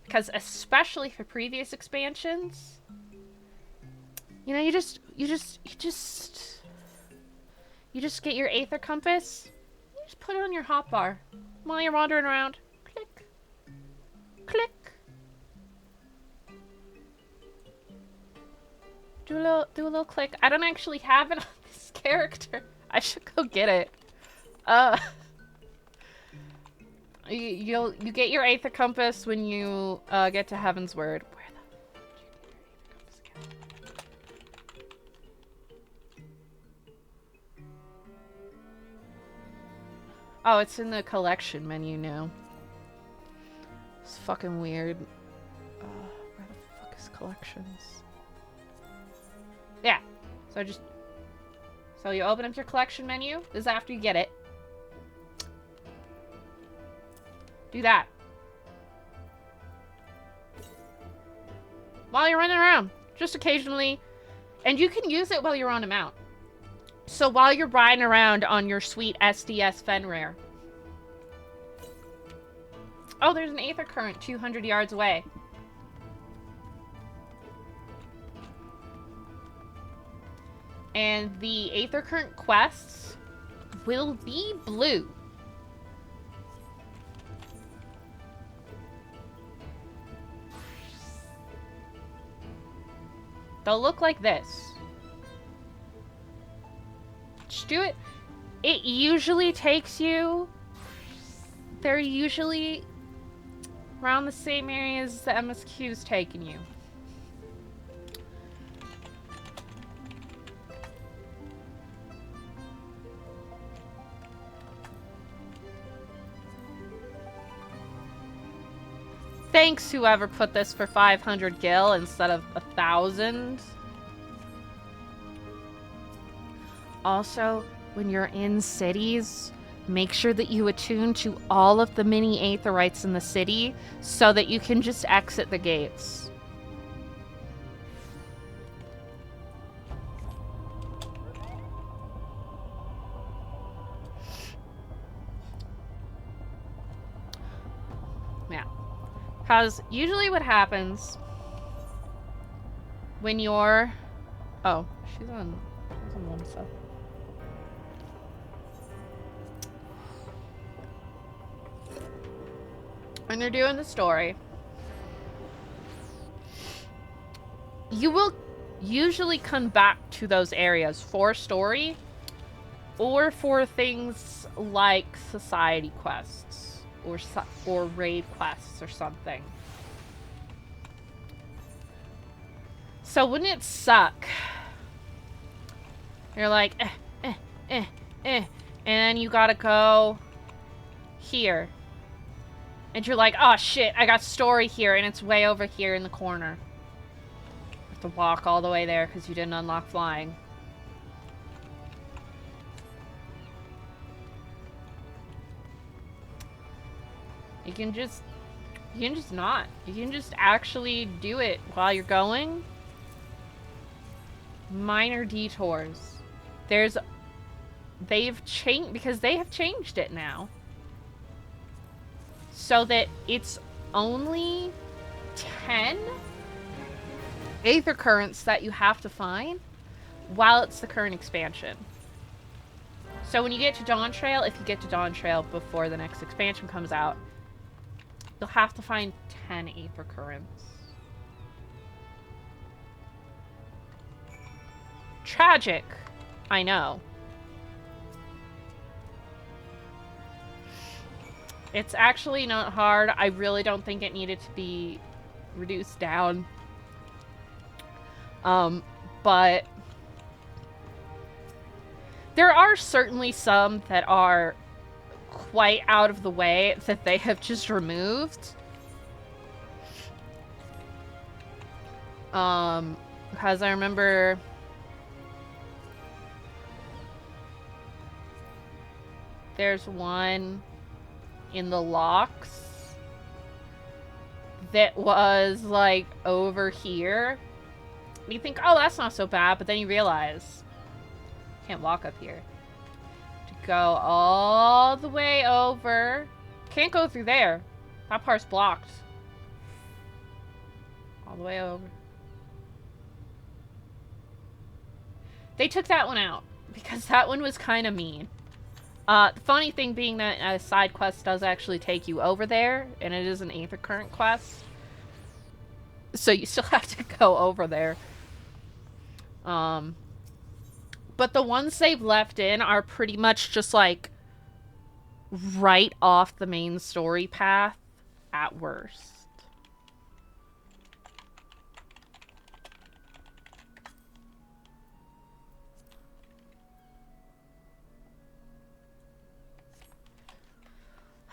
Because especially for previous expansions, you know, you just get your Aether Compass, you just put it on your hotbar while you're wandering around. Click. Click. Do a little click. I don't actually have it on this character. I should go get it. You get your Aether Compass when you get to Heaven's Word. Where the fuck did you get your Aether Compass again? Oh, it's in the collection menu now. It's fucking weird. Where the fuck is collections? Yeah. So you open up your collection menu. This is after you get it. Do that. While you're running around. Just occasionally. And you can use it while you're on a mount. So while you're riding around on your sweet SDS Fenrir. Oh, there's an Aether Current 200 yards away. And the Aether Current quests will be blue. They'll look like this. Just do it. It usually takes you... They're usually around the same areas the MSQ's taking you. Thanks, whoever put this for 500 gil instead of 1,000. Also, when you're in cities, make sure that you attune to all of the mini Aetherites in the city so that you can just exit the gates. Yeah. Because usually what happens when you're... Oh, she's on one side. When you're doing the story, you will usually come back to those areas for story or for things like society quests. Or raid quests or something. So wouldn't it suck? You're like, and then you gotta go here. And you're like, oh shit, I got story here, and it's way over here in the corner. You have to walk all the way there because you didn't unlock flying. You can just not. You can just actually do it while you're going. Minor detours. They've changed, because they have changed it now. So that it's only 10 Aether Currents that you have to find while it's the current expansion. So when you get to Dawn Trail, if you get to Dawn Trail before the next expansion comes out, you'll have to find 10 Aether Currents. Tragic. I know. It's actually not hard. I really don't think it needed to be reduced down. But there are certainly some that are quite out of the way that they have just removed. Because I remember there's one in the locks that was like over here. You think, oh, that's not so bad, but then you realize you can't walk up here. To go all the way over. Can't go through there. That part's blocked. All the way over. They took that one out because that one was kind of mean. The funny thing being that a side quest does actually take you over there, and it is an Aether Current quest. So you still have to go over there. But the ones they've left in are pretty much just like right off the main story path at worst.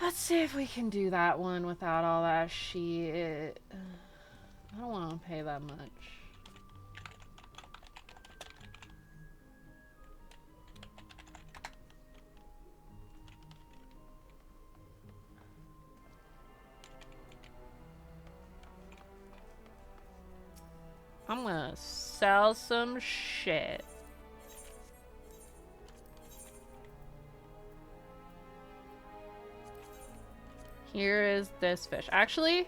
Let's see if we can do that one without all that shit. I don't want to pay that much. I'm gonna sell some shit. Here is this fish. Actually,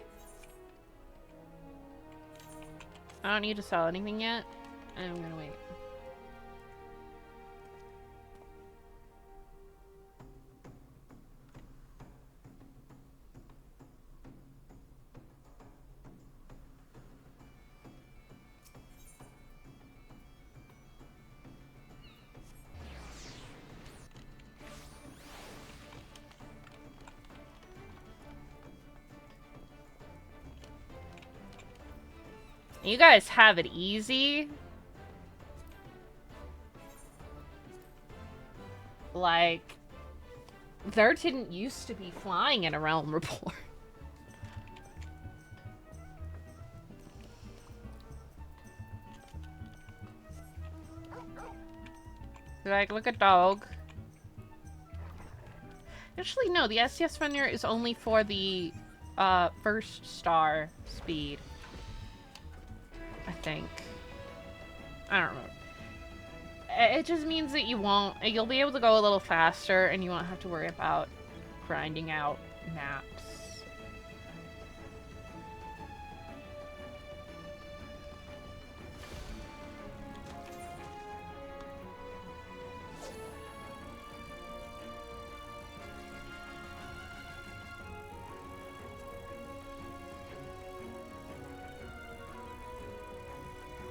I don't need to sell anything yet. I'm gonna wait. You guys have it easy. Like, there didn't used to be flying in a realm report. Like, look at dog. Actually, no, the STS Fenrir is only for the first star speed. I think. I don't remember. It just means that you'll be able to go a little faster and you won't have to worry about grinding out maps.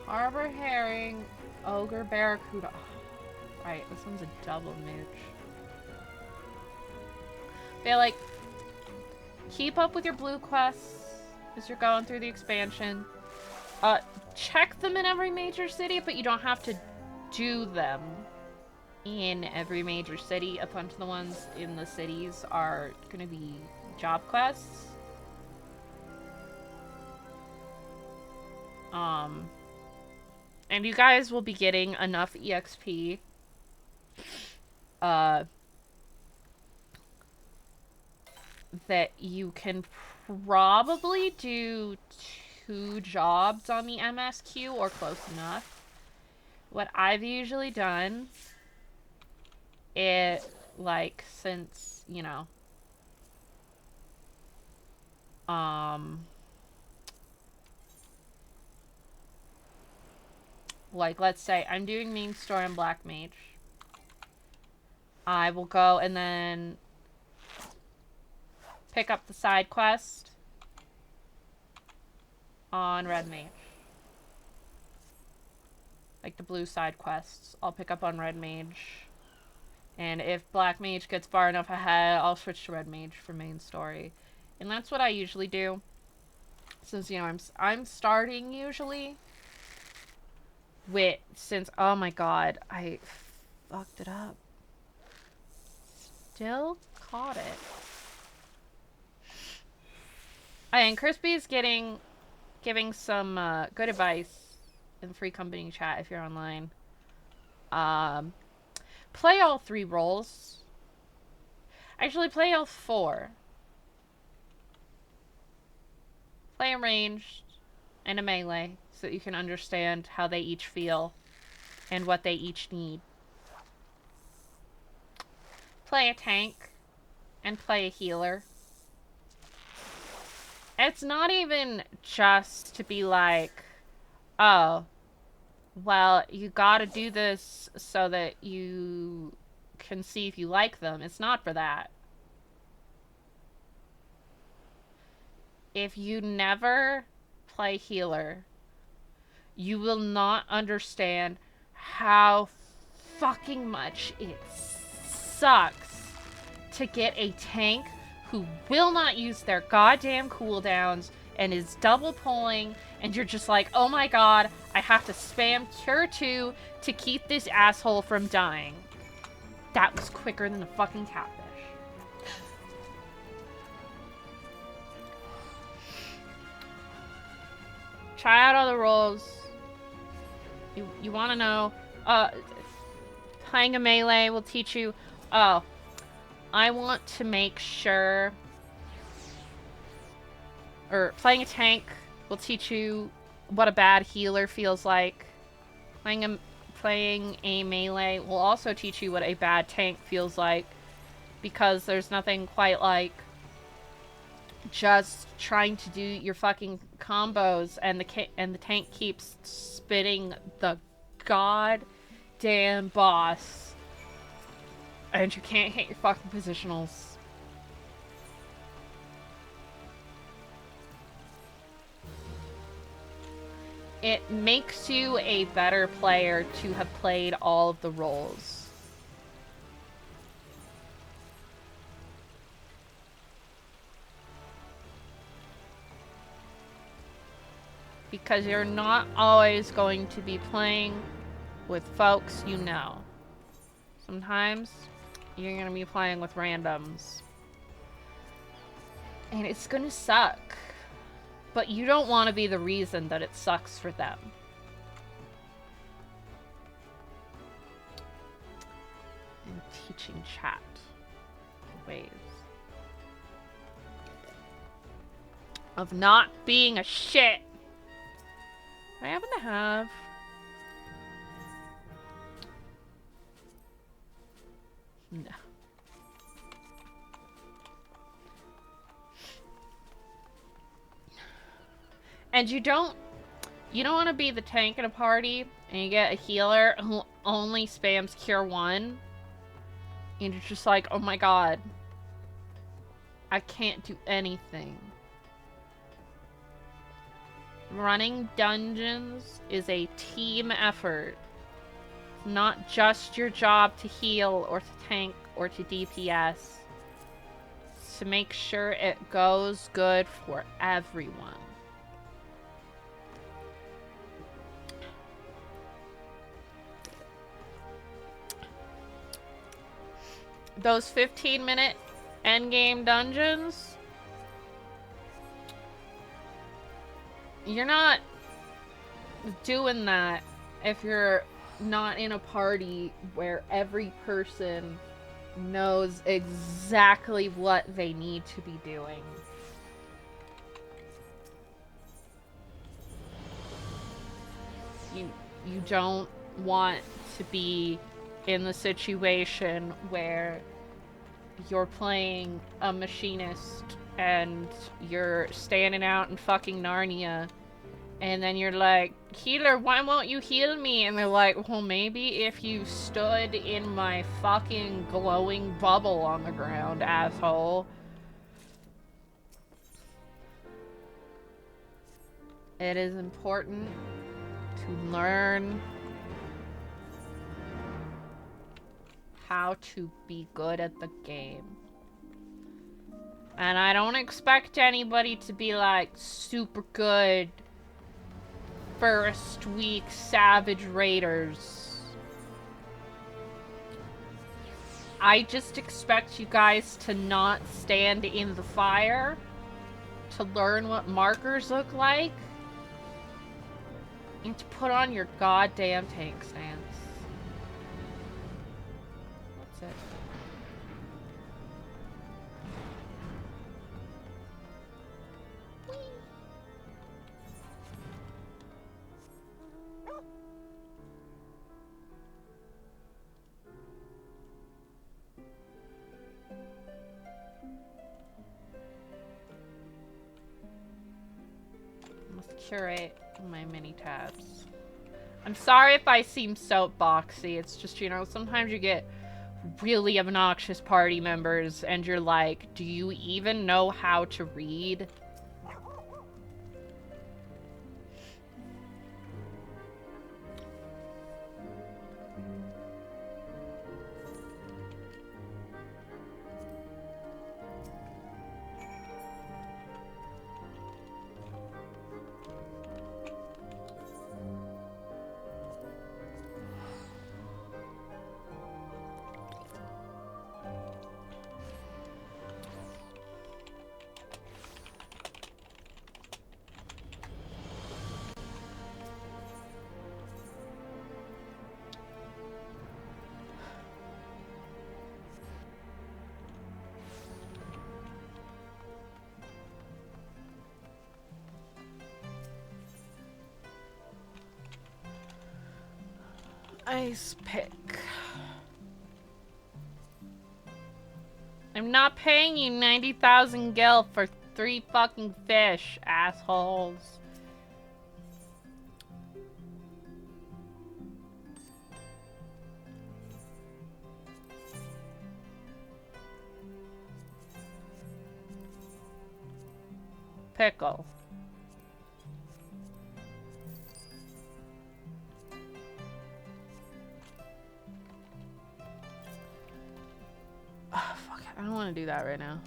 Harbor herring, ogre barracuda. Oh, right, this one's a double mooch. They like keep up with your blue quests as you're going through the expansion. Check them in every major city, but you don't have to do them in every major city. A bunch of the ones in the cities are gonna be job quests. And you guys will be getting enough EXP that you can probably do 2 jobs on the MSQ or close enough. What I've usually done, like, since, you know, like, let's say I'm doing main story and Black Mage. I will go and then pick up the side quest on Red Mage. Like the blue side quests, I'll pick up on Red Mage. And if Black Mage gets far enough ahead, I'll switch to Red Mage for main story. And that's what I usually do. Since, you know, I'm starting usually with, since, oh my god, I fucked it up. Still caught it. And Crispy's giving some good advice in the free company chat if you're online. Play all 3 roles. Actually, play all 4. Play a ranged and a melee so that you can understand how they each feel and what they each need. Play a tank and play a healer. It's not even just to be like, oh, well, you gotta do this so that you can see if you like them. It's not for that. If you never play healer, you will not understand how fucking much it sucks to get a tank who will not use their goddamn cooldowns and is double pulling, and you're just like, oh my god, I have to spam cure 2 to keep this asshole from dying. That was quicker than a fucking catfish. Try out all the roles. You want to know, playing a melee will teach you, oh, I want to make sure, or playing a tank will teach you what a bad healer feels like. Playing a melee will also teach you what a bad tank feels like, because there's nothing quite like just trying to do your fucking combos and the tank keeps spitting the goddamn boss and you can't hit your fucking positionals. It makes you a better player to have played all of the roles. Because you're not always going to be playing with folks you know. Sometimes you're going to be playing with randoms. And it's going to suck. But you don't want to be the reason that it sucks for them. And teaching chat ways of not being a shit. I happen to have no. And you don't want to be the tank in a party and you get a healer who only spams cure 1 and you're just like, oh my god, I can't do anything. Running dungeons is a team effort. It's not just your job to heal or to tank or to DPS. It's to make sure it goes good for everyone. Those 15-minute endgame dungeons You're not doing that if you're not in a party where every person knows exactly what they need to be doing. You don't want to be in the situation where you're playing a machinist and you're standing out in fucking Narnia and then you're like, healer, why won't you heal me? And they're like, well, maybe if you stood in my fucking glowing bubble on the ground, asshole. It is important to learn how to be good at the game. And I don't expect anybody to be like super good first week Savage Raiders. I just expect you guys to not stand in the fire, to learn what markers look like, and to put on your goddamn tank stance. That's it. Curate my mini tabs. I'm sorry if I seem soapboxy. It's just, you know, sometimes you get really obnoxious party members and you're like, do you even know how to read? Ice pick. I'm not paying you 90,000 gil for 3 fucking fish, assholes. Pickle. Oh, fuck. I don't want to do that right now.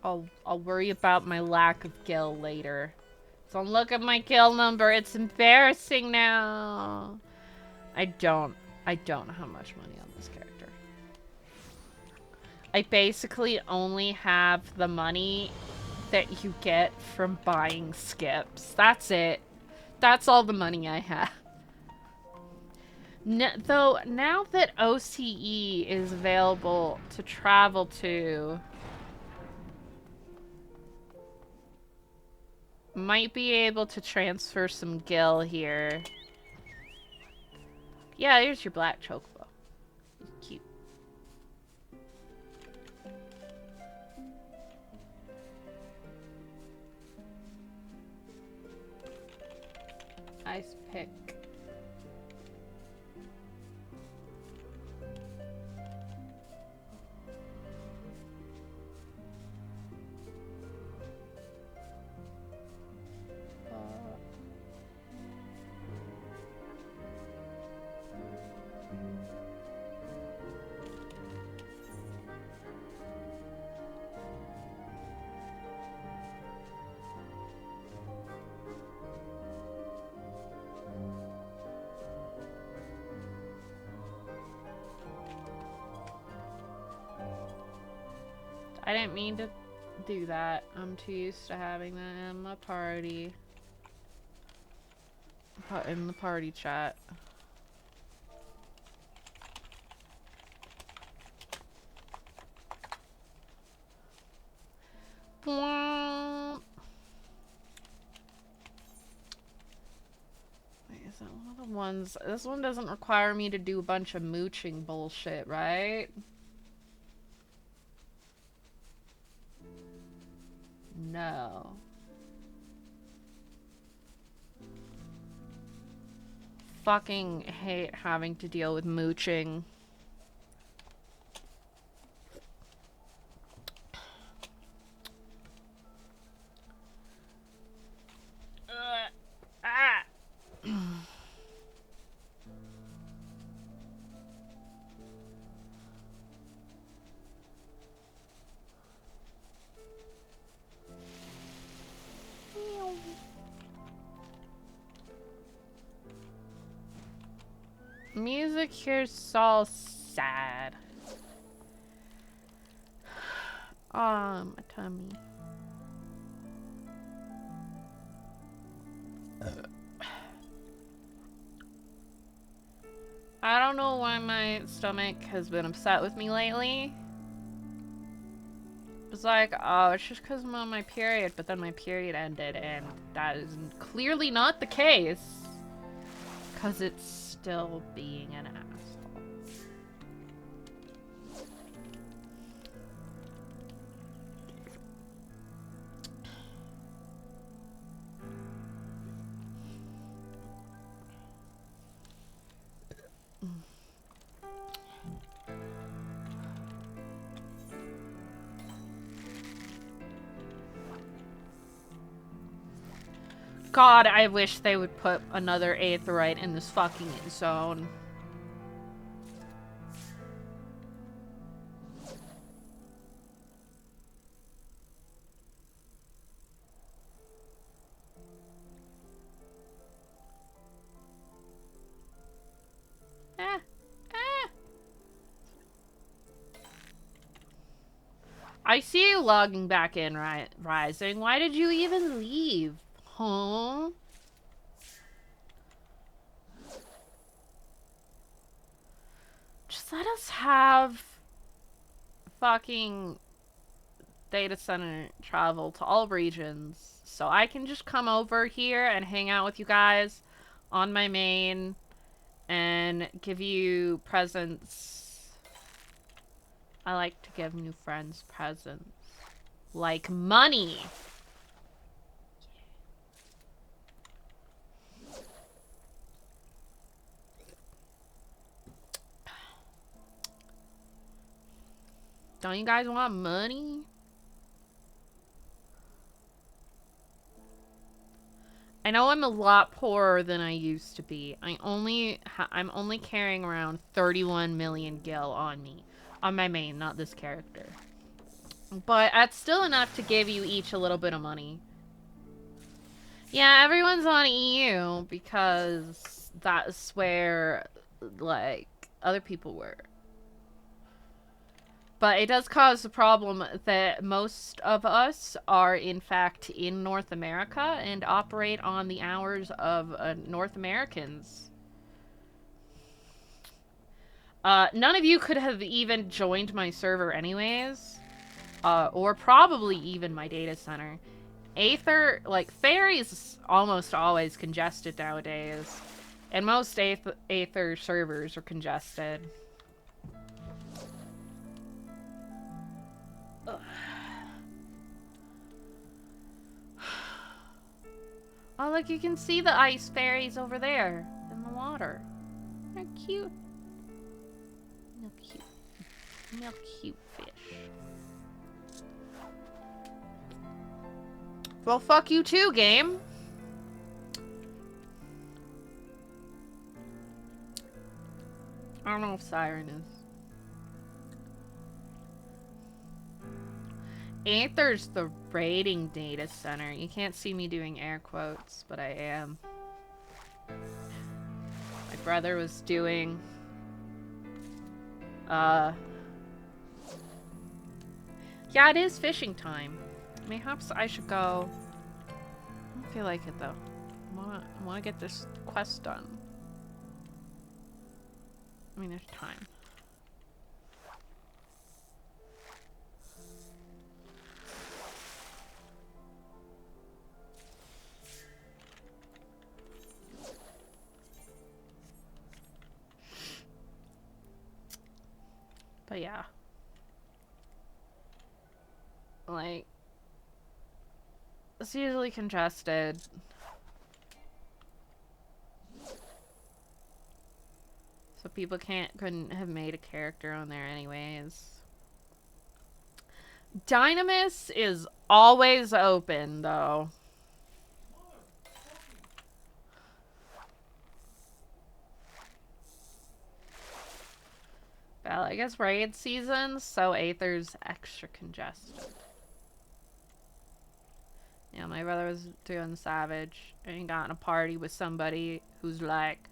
I'll worry about my lack of gil later. Don't look at my gil number. It's embarrassing now. I don't have much money on this character. I basically only have the money that you get from buying skips. That's it. That's all the money I have. Though, now that OCE is available to travel to, might be able to transfer some gil here. Yeah, here's your black chocobo. Cute. Ice pick. I didn't mean to do that. I'm too used to having that in my party. In the party chat. Wait, is that one of the ones? This one doesn't require me to do a bunch of mooching bullshit, right? No. Fucking hate having to deal with mooching. Music here's so sad. My tummy. I don't know why my stomach has been upset with me lately. It's like, oh, it's just because I'm on my period, but then my period ended, and that is clearly not the case. Because it's still being an asshole. God, I wish they would put another aetheryte in this fucking zone. I see you logging back in, Rising. Why did you even leave? Huh? Just let us have fucking data center travel to all regions so I can just come over here and hang out with you guys on my main and give you presents. I like to give new friends presents. Like money. Don't you guys want money? I know I'm a lot poorer than I used to be. I'm only carrying around 31 million gil on me. On my main, not this character. But that's still enough to give you each a little bit of money. Yeah, everyone's on EU because that's where, like, other people were. But it does cause the problem that most of us are, in fact, in North America and operate on the hours of North Americans. None of you could have even joined my server anyways. Or probably even my data center. Aether, like, Fairy's almost always congested nowadays. And most Aether servers are congested. Ugh. Oh, look, you can see the ice fairies over there in the water. They're cute. Real cute. Real cute fish. Well, fuck you too, game. I don't know if Siren is. Aether's the raiding data center. You can't see me doing air quotes, but I am. My brother was doing... Yeah, it is fishing time. Mayhaps I should go. I don't feel like it though. I wanna get this quest done. I mean, there's time. But yeah. Like, it's usually congested. So people couldn't have made a character on there anyways. Dynamis is always open though. Well, I guess raid season, so Aether's extra congested. Yeah, my brother was doing Savage, and he got in a party with somebody who's like,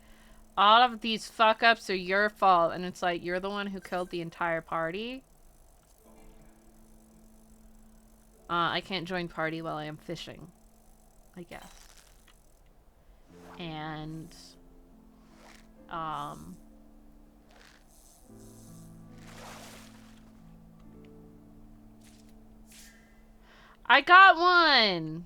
all of these fuck-ups are your fault, and it's like, you're the one who killed the entire party? I can't join party while I am fishing, I guess. And, I got one!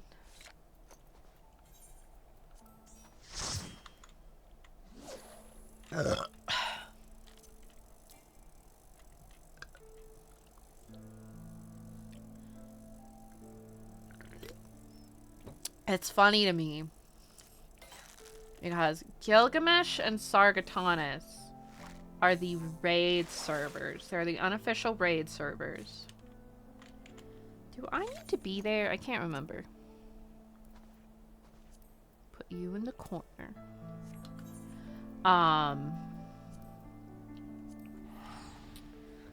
It's funny to me because Gilgamesh and Sargatanas are the raid servers. They're the unofficial raid servers. Do I need to be there? I can't remember. Put you in the corner.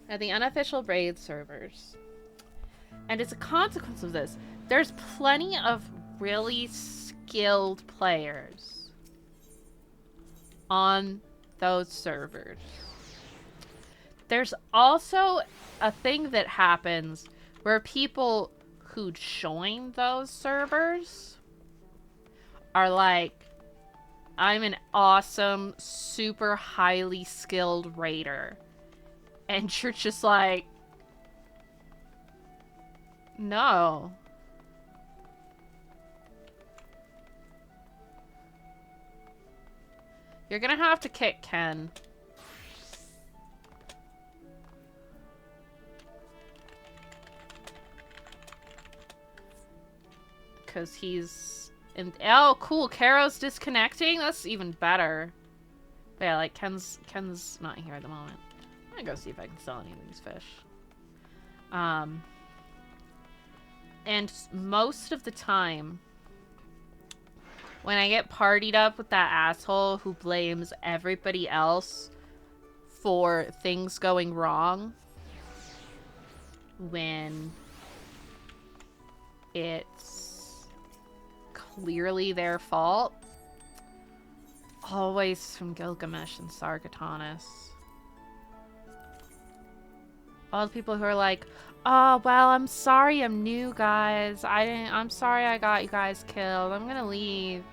They're the unofficial raid servers. And as a consequence of this, there's plenty of really skilled players on those servers. There's also a thing that happens where people who join those servers are like, I'm an awesome, super highly skilled raider. And you're just like, no. You're gonna have to kick Ken. Because he's... oh, cool. Caro's disconnecting? That's even better. But yeah, like, Ken's not here at the moment. I'm gonna go see if I can sell any of these fish. And most of the time, when I get partied up with that asshole who blames everybody else for things going wrong, when it's clearly their fault, always from Gilgamesh and Sargatanas. All the people who are like, oh, well, I'm sorry I'm new, guys. I'm sorry I got you guys killed. I'm gonna leave.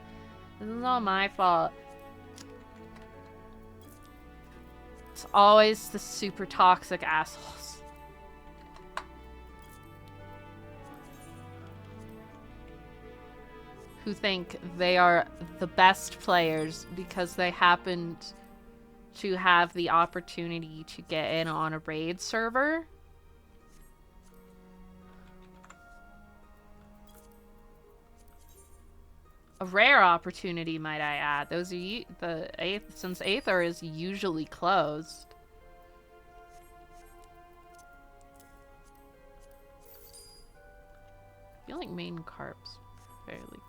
This is all my fault. It's always the super toxic assholes. Who think they are the best players because they happened to have the opportunity to get in on a raid server. A rare opportunity, might I add. Those are since Aether is usually closed. I feel like main carp's fairly.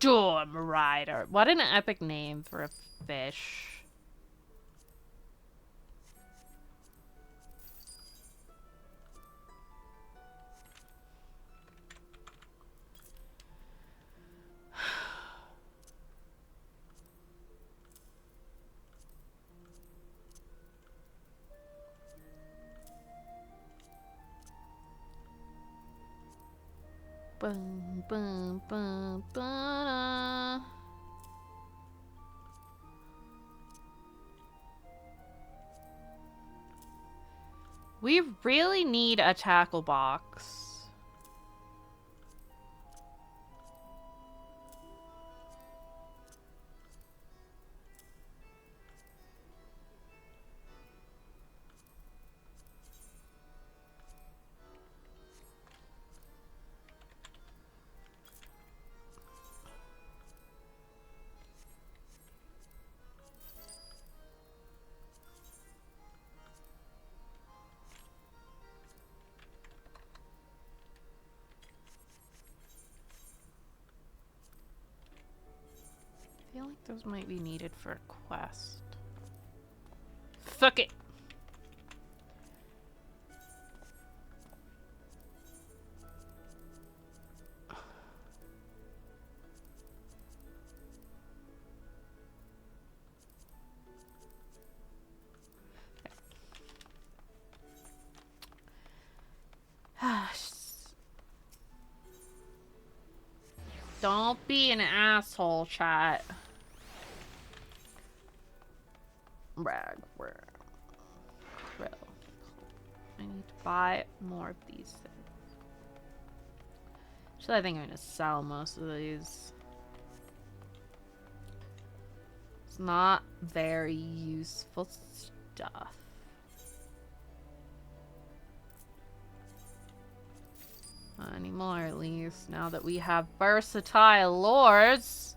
Storm Rider. What an epic name for a fish. Boom, boom, boom, ba-da. We really need a tackle box. I feel like those might be needed for a quest. Fuck it. Don't be an asshole, chat. Rag, krill. I need to buy more of these things. Actually, I think I'm gonna sell most of these. It's not very useful stuff. Not anymore, at least, now that we have versatile lords.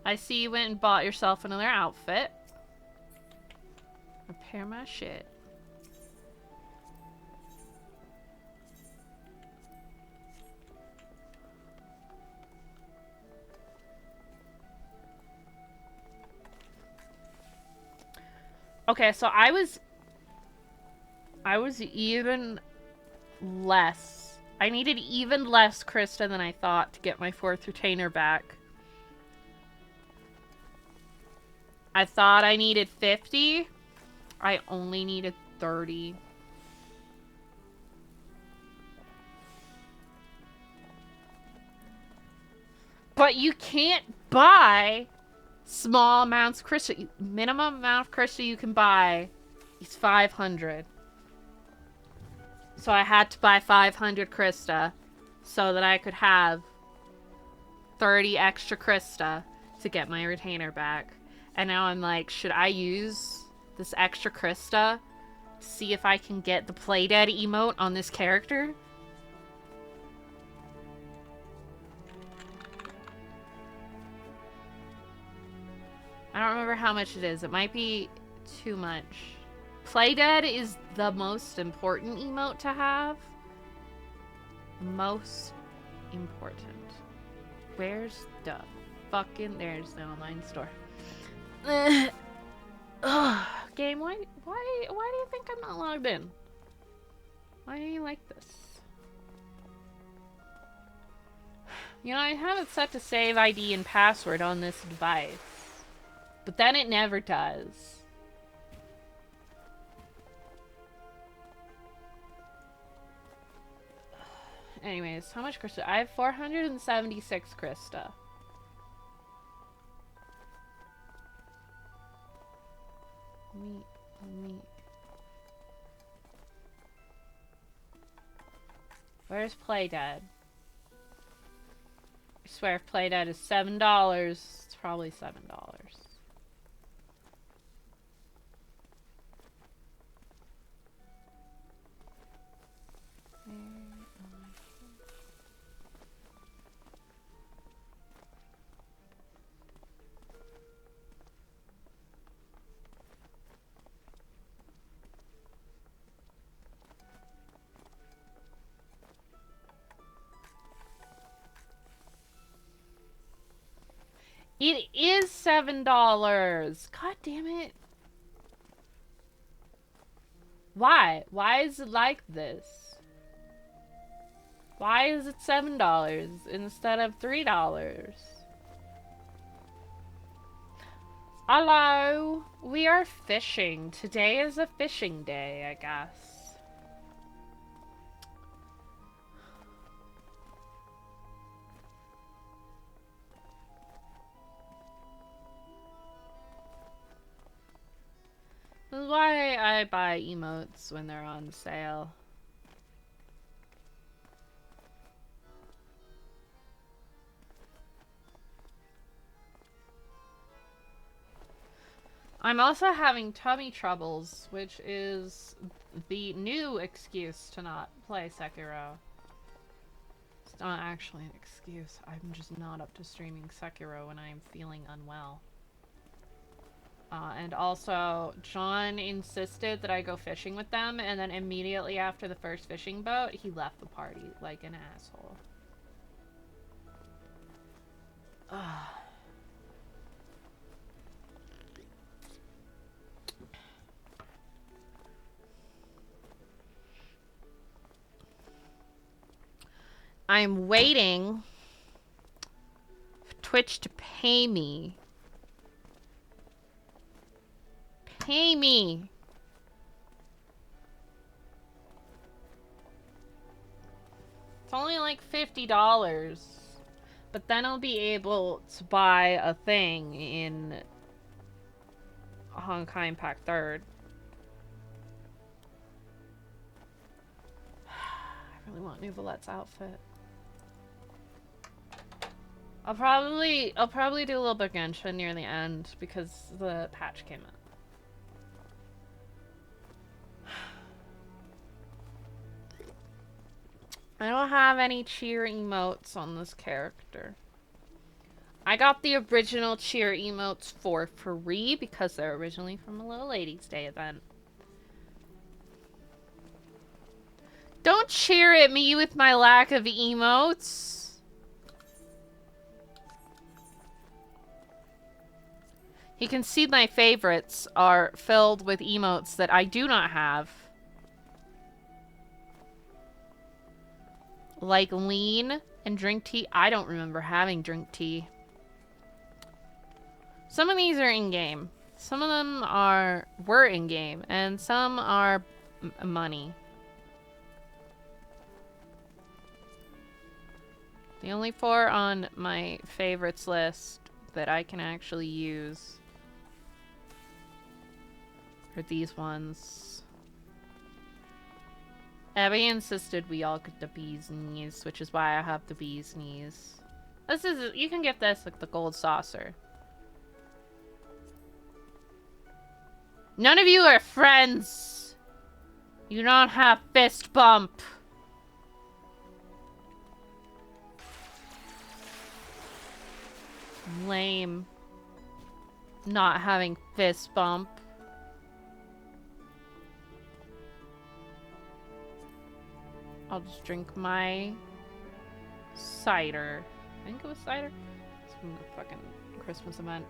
I see you went and bought yourself another outfit. Repair my shit. Okay, so I was even less. I needed even less Krista than I thought to get my 4th retainer back. I thought I needed 50. I only needed 30. But you can't buy small amounts of Krista. Minimum amount of Krista you can buy is 500. So I had to buy 500 Krista so that I could have 30 extra Krista to get my retainer back. And now I'm like, should I use this extra Krista to see if I can get the Playdead emote on this character? I don't remember how much it is. It might be too much. Playdead is the most important emote to have. Most important. Where's the fucking... There's the online store. Ugh. Game, why do you think I'm not logged in? Why do you like this? You know, I have it set to save ID and password on this device. But then it never does. Anyways, how much Krista? I have 476 Krista. Meat. Where's Playdead? I swear if Playdead is $7, it's probably $7. It is $7. God damn it. Why? Why is it like this? Why is it $7 instead of $3? Hello. We are fishing. Today is a fishing day, I guess. This is why I buy emotes when they're on sale. I'm also having tummy troubles, which is the new excuse to not play Sekiro. It's not actually an excuse. I'm just not up to streaming Sekiro when I am feeling unwell. And also, John insisted that I go fishing with them, and then immediately after the first fishing boat, he left the party like an asshole. Ugh. I'm waiting for Twitch to pay me. Pay me. It's only like $50. But then I'll be able to buy a thing in Honkai Impact 3rd. I really want New Valette's outfit. I'll probably do a little bit of Genshin near the end because the patch came out. I don't have any cheer emotes on this character. I got the original cheer emotes for free because they're originally from a Little Ladies Day event. Don't cheer at me with my lack of emotes. You can see my favorites are filled with emotes that I do not have. Like lean and drink tea. I don't remember having drink tea. Some of these are in-game. Some of them were in-game. And some are money. The only 4 on my favorites list that I can actually use are these ones. Abby insisted we all get the bee's knees, which is why I have the bee's knees. This is, you can get this like the gold saucer. None of you are friends. You don't have fist bump. Lame. Not having fist bump. I'll just drink my cider. I think it was cider. It's from the fucking Christmas event.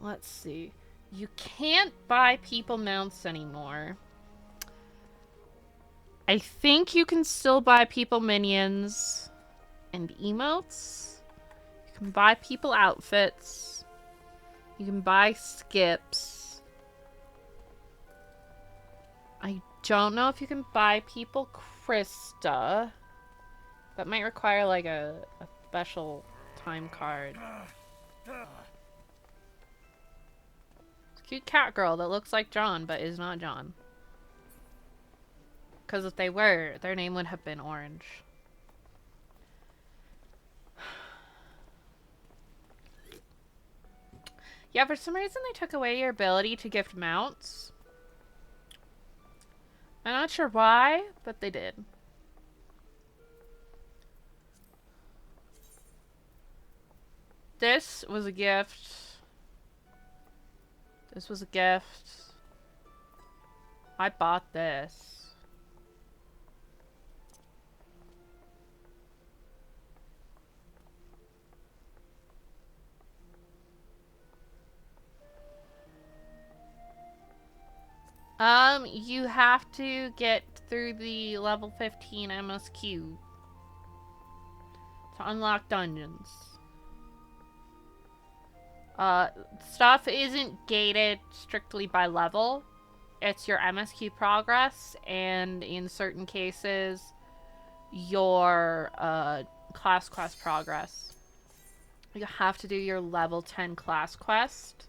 Let's see. You can't buy people mounts anymore. I think you can still buy people minions and emotes. You can buy people outfits. You can buy skips. I don't know if you can buy people Krista. That might require like a special time card. Cute cat girl that looks like John, but is not John. Because if they were, their name would have been Orange. Yeah, for some reason they took away your ability to gift mounts. I'm not sure why, but they did. This was a gift. This was a gift. I bought this. You have to get through the level 15 MSQ to unlock dungeons. Stuff isn't gated strictly by level. It's your MSQ progress, and in certain cases, your class progress. You have to do your level 10 class quest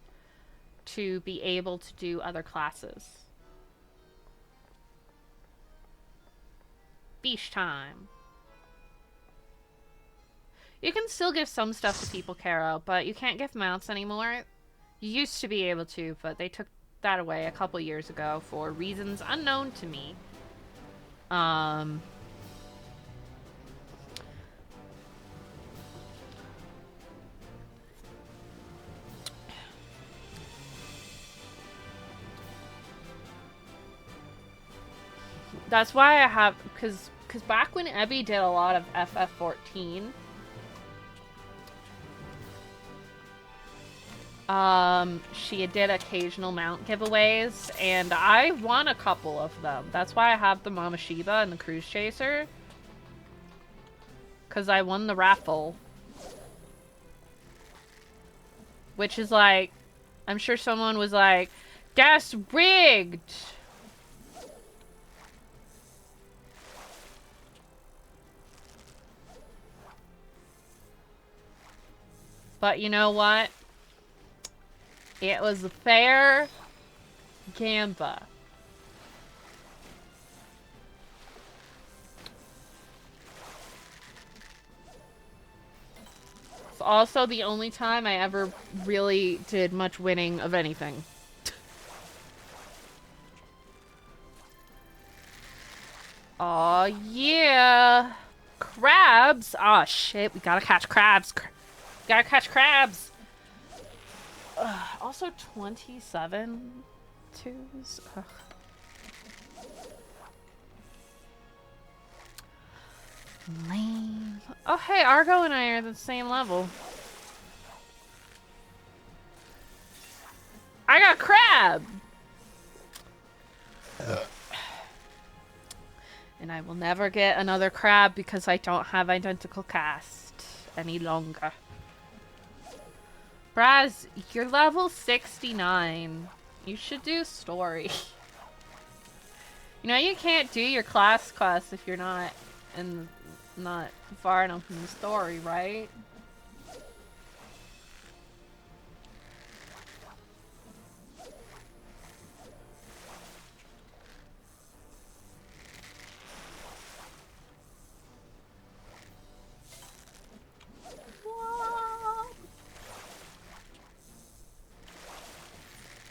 to be able to do other classes. Beach time. You can still give some stuff to people, Caro, but you can't give mounts anymore. You used to be able to, but they took that away a couple years ago for reasons unknown to me. That's why I have, because back when Ebby did a lot of FF14, she did occasional mount giveaways, and I won a couple of them. That's why I have the Mama Shiba and the Cruise Chaser. Because I won the raffle. Which is like, I'm sure someone was like, that's rigged! But you know what? It was a fair gamba. It's also the only time I ever really did much winning of anything. Aw, yeah. Crabs. Aw, shit. We gotta catch crabs. Gotta catch crabs. Also 27 twos. Ugh. Lame. Oh, hey, Argo and I are the same level. I got crab! And I will never get another crab because I don't have identical cast any longer. Braz, you're level 69. You should do story. You know, you can't do your class quest if you're not far enough in the story, right?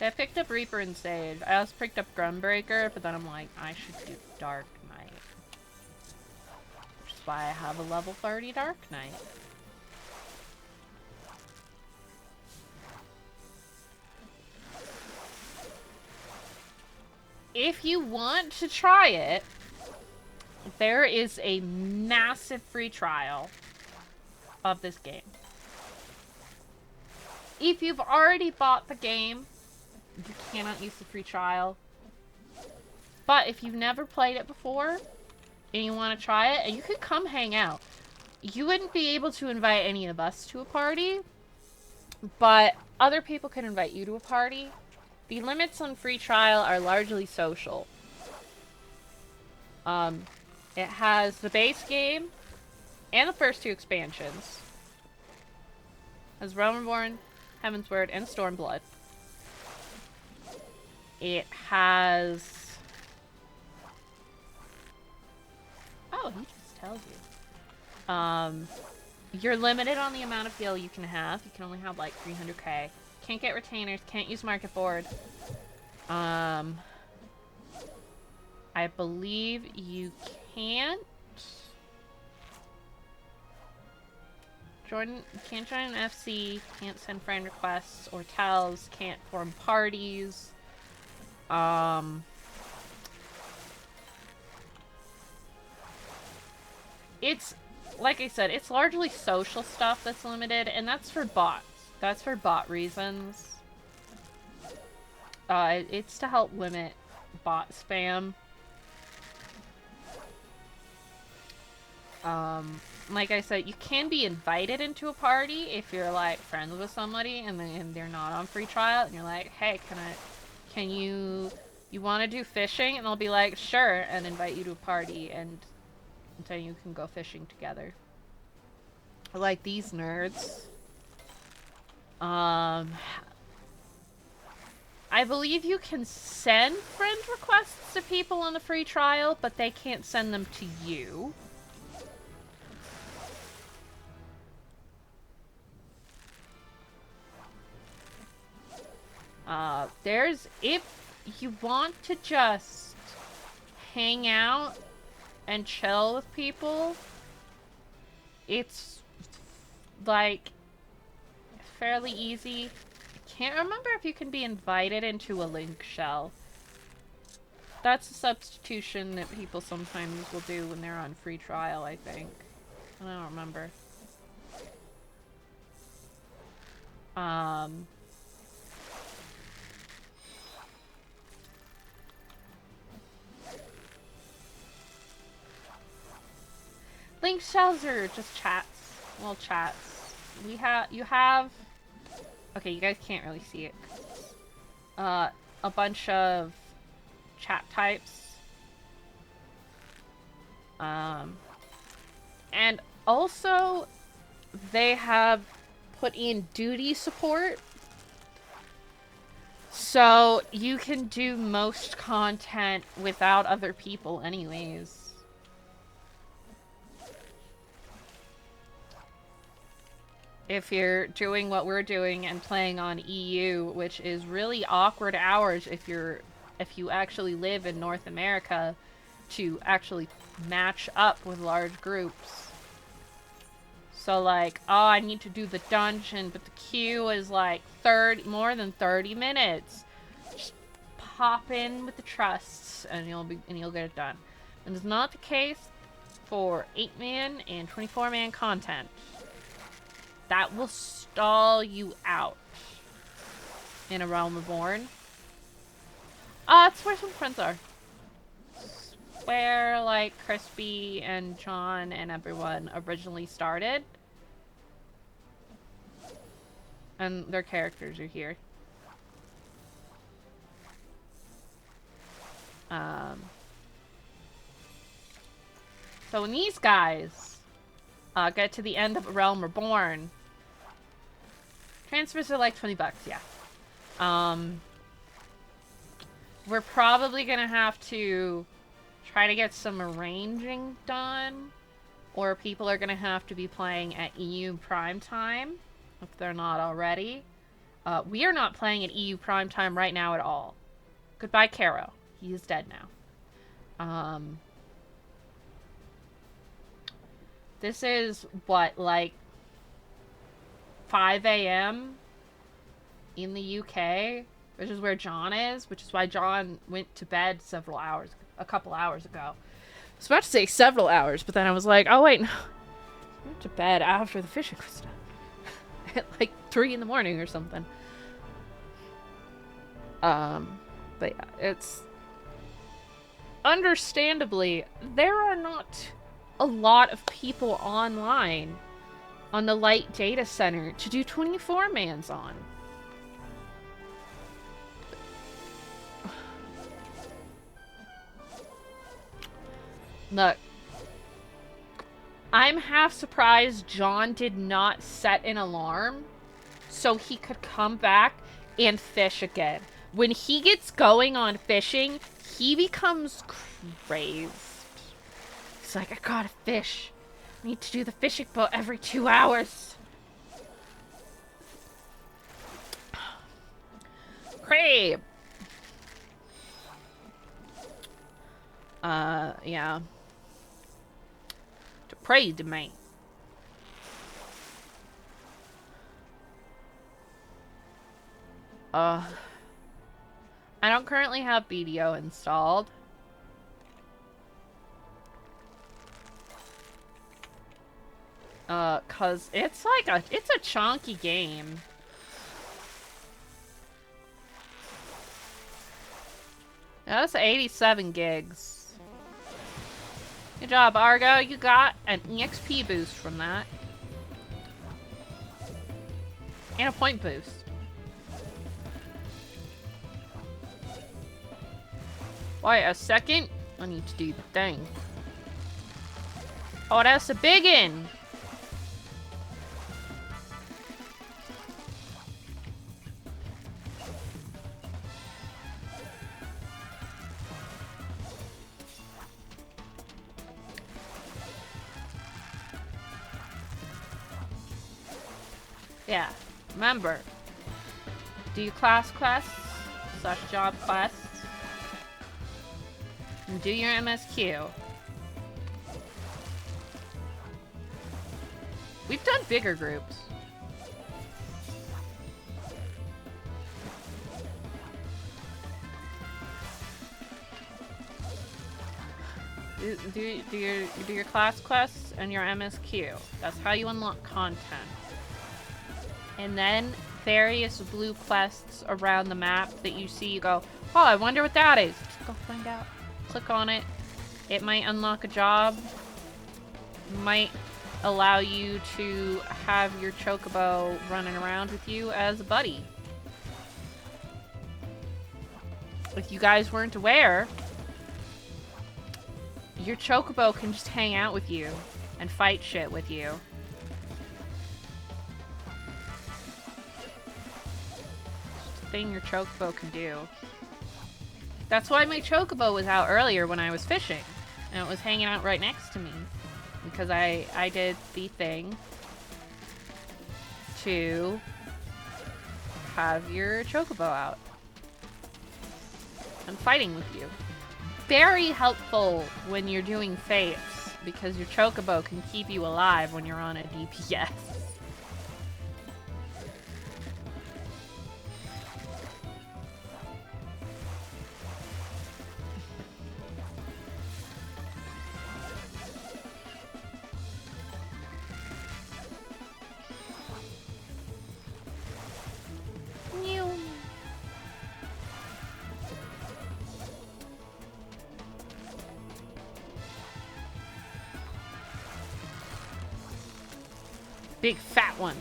I picked up Reaper and Sage. I also picked up Gunbreaker, but then I'm like, I should do Dark Knight. Which is why I have a level 30 Dark Knight. If you want to try it, there is a massive free trial of this game. If you've already bought the game, you cannot use the free trial. But if you've never played it before and you want to try it, and you could come hang out. You wouldn't be able to invite any of us to a party, but other people can invite you to a party. The limits on free trial are largely social. It has the base game and the first two expansions. It has Realmborn, Heaven's Word, and Stormblood. It has... Oh, he just tells you. You're limited on the amount of heal you can have. You can only have like 300k. Can't get retainers, can't use market board. I believe you can't can't join an FC, can't send friend requests or tells, can't form parties. It's, like I said, it's largely social stuff that's limited, and that's for bots. That's for bot reasons. It's to help limit bot spam. Like I said, you can be invited into a party if you're like friends with somebody and they're not on free trial, and you're like, hey, can you want to do fishing? And they'll be like, sure, and invite you to a party, and then you can go fishing together. Like these nerds. I believe you can send friend requests to people on the free trial, but they can't send them to you. If you want to just hang out and chill with people, it's like fairly easy. I can't remember if you can be invited into a link shell. That's a substitution that people sometimes will do when they're on free trial, I think. I don't remember. Link shells are just chats. Well, chats. You have... Okay, you guys can't really see it. A bunch of chat types. And also, they have put in duty support. So, you can do most content without other people anyways. If you're doing what we're doing and playing on EU, which is really awkward hours if you actually live in North America, to actually match up with large groups. So like, oh, I need to do the dungeon, but the queue is like more than 30 minutes. Just pop in with the trusts and you'll get it done. And it's not the case for 8-man and 24-man content. That will stall you out in A Realm Reborn. It's where some friends are. It's where, like, Crispy and John and everyone originally started. And their characters are here. So when these guys get to the end of A Realm Reborn, transfers are like 20 bucks, yeah. We're probably gonna have to try to get some arranging done, or people are gonna have to be playing at EU Prime Time, if they're not already. We are not playing at EU Prime Time right now at all. Goodbye, Caro. He is dead now. This is, what, like 5 a.m. in the UK, which is where John is, which is why John went to bed a couple hours ago. I was about to say several hours, but then I was like, oh wait, no. I went to bed after the fishing was done. At like 3 in the morning or something. But yeah, it's... Understandably, there are not a lot of people online on the Light Data Center to do 24-mans on. Look, I'm half surprised John did not set an alarm so he could come back and fish again. When he gets going on fishing, he becomes crazed. He's like, I gotta fish. I need to do the fishing boat every 2 hours. Crave. Yeah. To pray to me. I don't currently have BDO installed. Cause it's like it's a chunky game. That's 87 gigs. Good job, Argo. You got an EXP boost from that. And a point boost. Wait a second. I need to do the thing. Oh, that's a big one. Yeah, remember, do your class quests / job quests, and do your MSQ. We've done bigger groups. Do your class quests and your MSQ. That's how you unlock content. And then various blue quests around the map that you see, you go, oh, I wonder what that is. Just go find out. Click on it. It might unlock a job. Might allow you to have your chocobo running around with you as a buddy. If you guys weren't aware, your chocobo can just hang out with you and fight shit with you. Thing your chocobo can do. That's why my chocobo was out earlier when I was fishing, and it was hanging out right next to me, because I did the thing to have your chocobo out and fighting with you. Very helpful when you're doing fates, because your chocobo can keep you alive when you're on a DPS. Big fat one.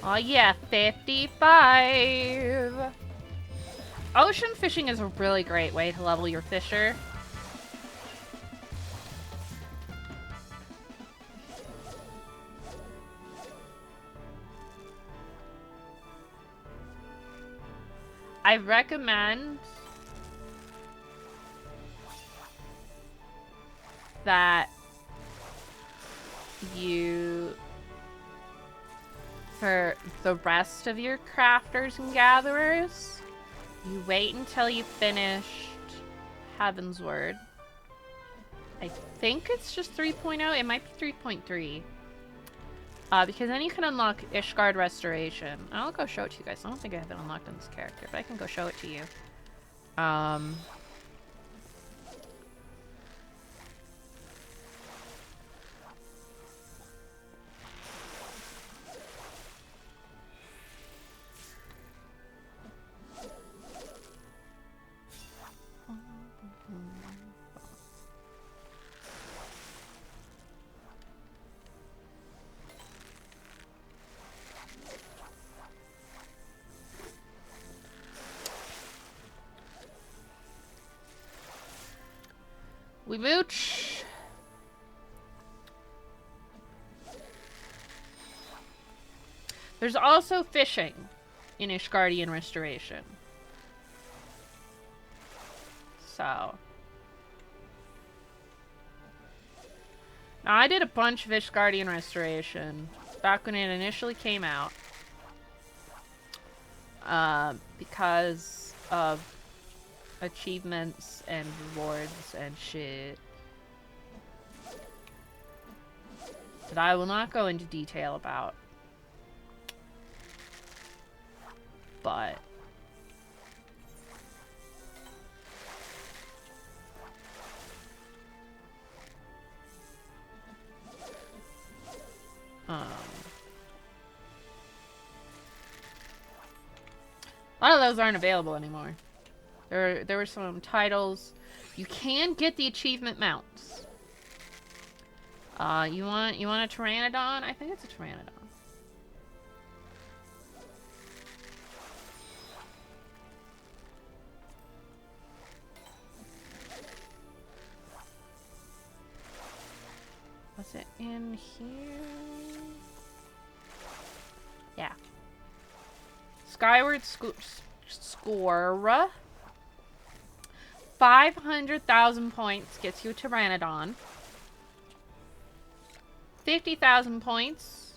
Oh yeah, 55. Ocean fishing is a really great way to level your fisher. I recommend that you, for the rest of your crafters and gatherers, you wait until you finished Heaven's Word. I think it's just 3.0. It might be 3.3. Because then you can unlock Ishgard Restoration. I'll go show it to you guys. I don't think I have it unlocked on this character, but I can go show it to you. We mooch. There's also fishing in Ishgardian Restoration. So. Now, I did a bunch of Ishgardian Restoration back when it initially came out. Because of achievements and rewards and shit that I will not go into detail about. But a lot of those aren't available anymore. There were some titles. You can get the achievement mounts. You want a Pteranodon? I think it's a Pteranodon. Was it in here? Yeah. Skyward score. 500,000 points gets you a Pteranodon. 50,000 points,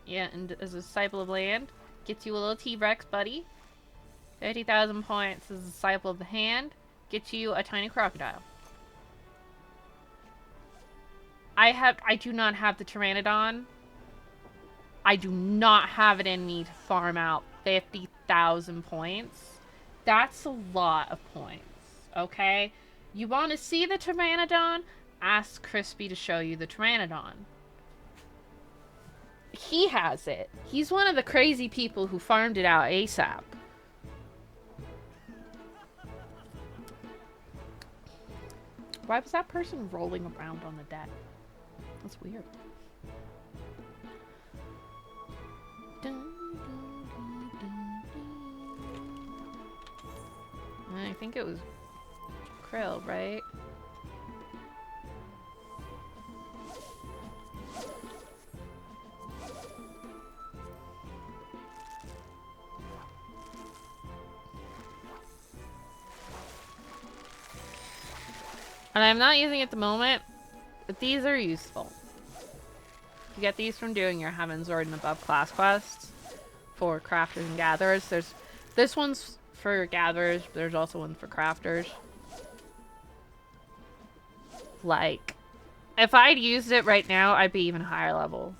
yeah, and as a disciple of land, gets you a little T-Rex buddy. 50,000 points as a disciple of the hand, gets you a tiny crocodile. I do not have the Pteranodon. I do not have it in me to farm out 50,000 points. That's a lot of points, okay? You want to see the Pteranodon? Ask Crispy to show you the Pteranodon. He has it. He's one of the crazy people who farmed it out ASAP. Why was that person rolling around on the deck? That's weird. I think it was Krill, right? And I'm not using it at the moment, but these are useful. You get these from doing your Heavensward and Above class quests for crafters and gatherers. There's this one's for gatherers, but there's also one for crafters. Like, if I'd used it right now, I'd be even higher level.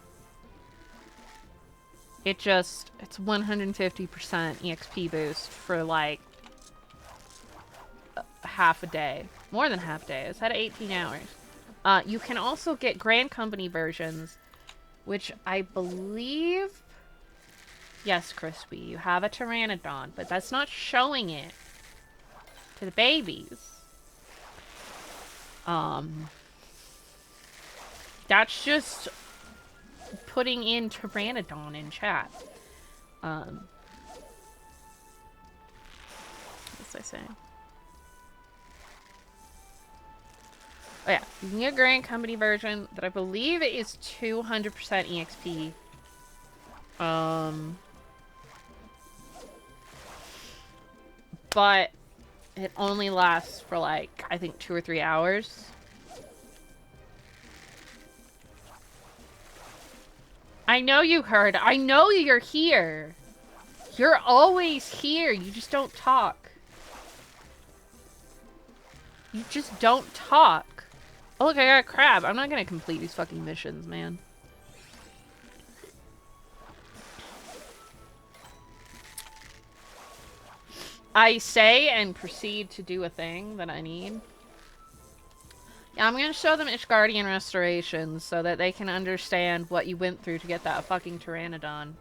It's 150% EXP boost for like half a day. More than half a day. It's had 18 hours. You can also get Grand Company versions, which I believe... Yes, Crispy, you have a Pteranodon, but that's not showing it to the babies. That's just putting in Pteranodon in chat. What was I saying? Oh yeah, you can get a Grand Company version that I believe is 200% EXP. But it only lasts for like, I think 2 or 3 hours. I know you heard. I know you're here. You're always here. You just don't talk. You just don't talk. Oh, look, I got a crab. I'm not gonna complete these fucking missions, man. I say and proceed to do a thing that I need. Yeah, I'm gonna show them Ishgardian restorations so that they can understand what you went through to get that fucking Pteranodon.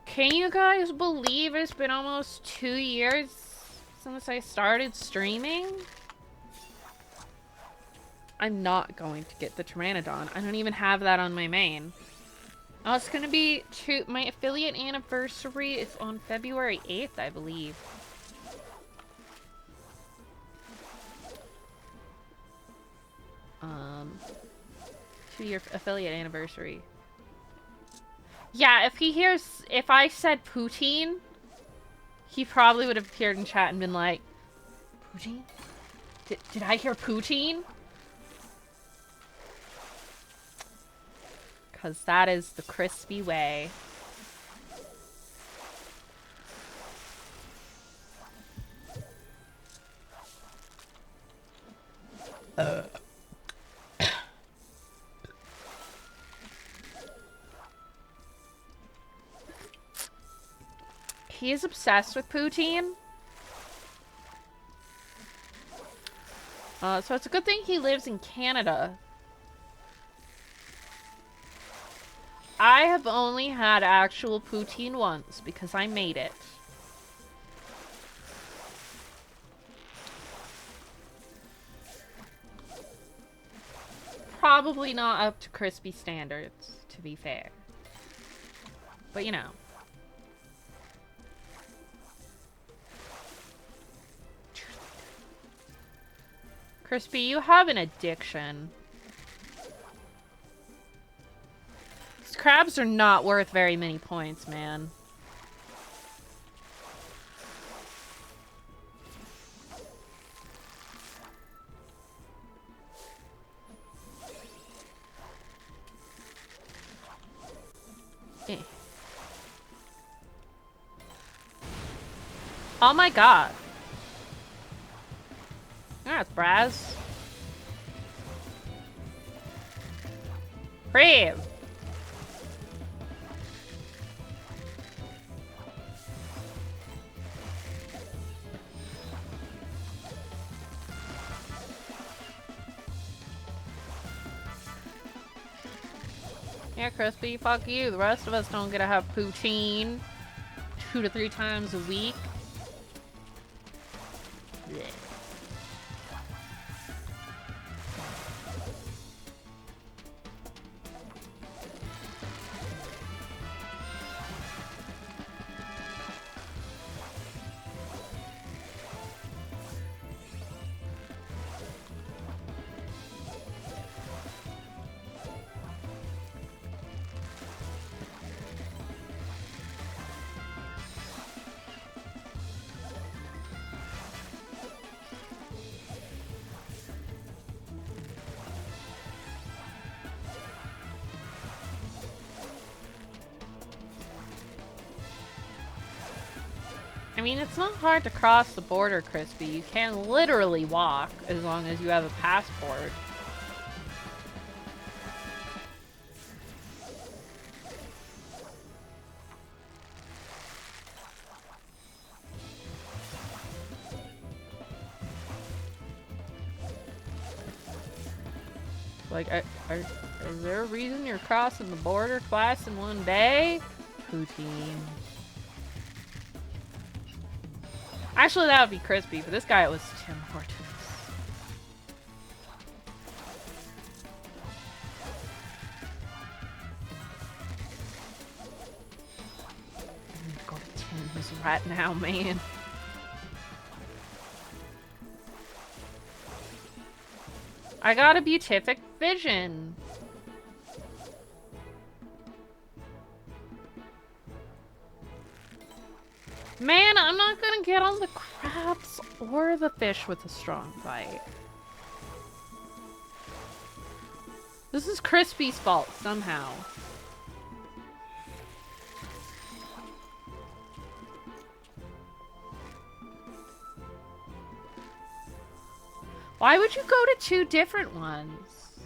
Can you guys believe it's been almost 2 years since I started streaming? I'm not going to get the Pteranodon. I don't even have that on my main. Oh, it's gonna be my affiliate anniversary is on February 8th, I believe. Two-year affiliate anniversary. Yeah, if I said poutine, he probably would have appeared in chat and been like, poutine? Did I hear poutine? Because that is the crispy way. He is obsessed with poutine. So it's a good thing he lives in Canada. I have only had actual poutine once because I made it. Probably not up to crispy standards, to be fair. But you know. Crispy, you have an addiction. These crabs are not worth very many points, man. Eh. Oh my god. That's Braz. Crave. Yeah, Crispy, fuck you. The rest of us don't get to have poutine 2 to 3 times a week. Blech. I mean, it's not hard to cross the border, Crispy. You can literally walk as long as you have a passport. Like, is there a reason you're crossing the border twice in one day? Poutine. Actually, that would be Crispy, but this guy was Tim Hortons. I need to go to Tim's right now, man. I got a beatific vision. Man, I'm not gonna get on the crabs or the fish with a strong bite. This is Crispy's fault, somehow. Why would you go to 2 different ones?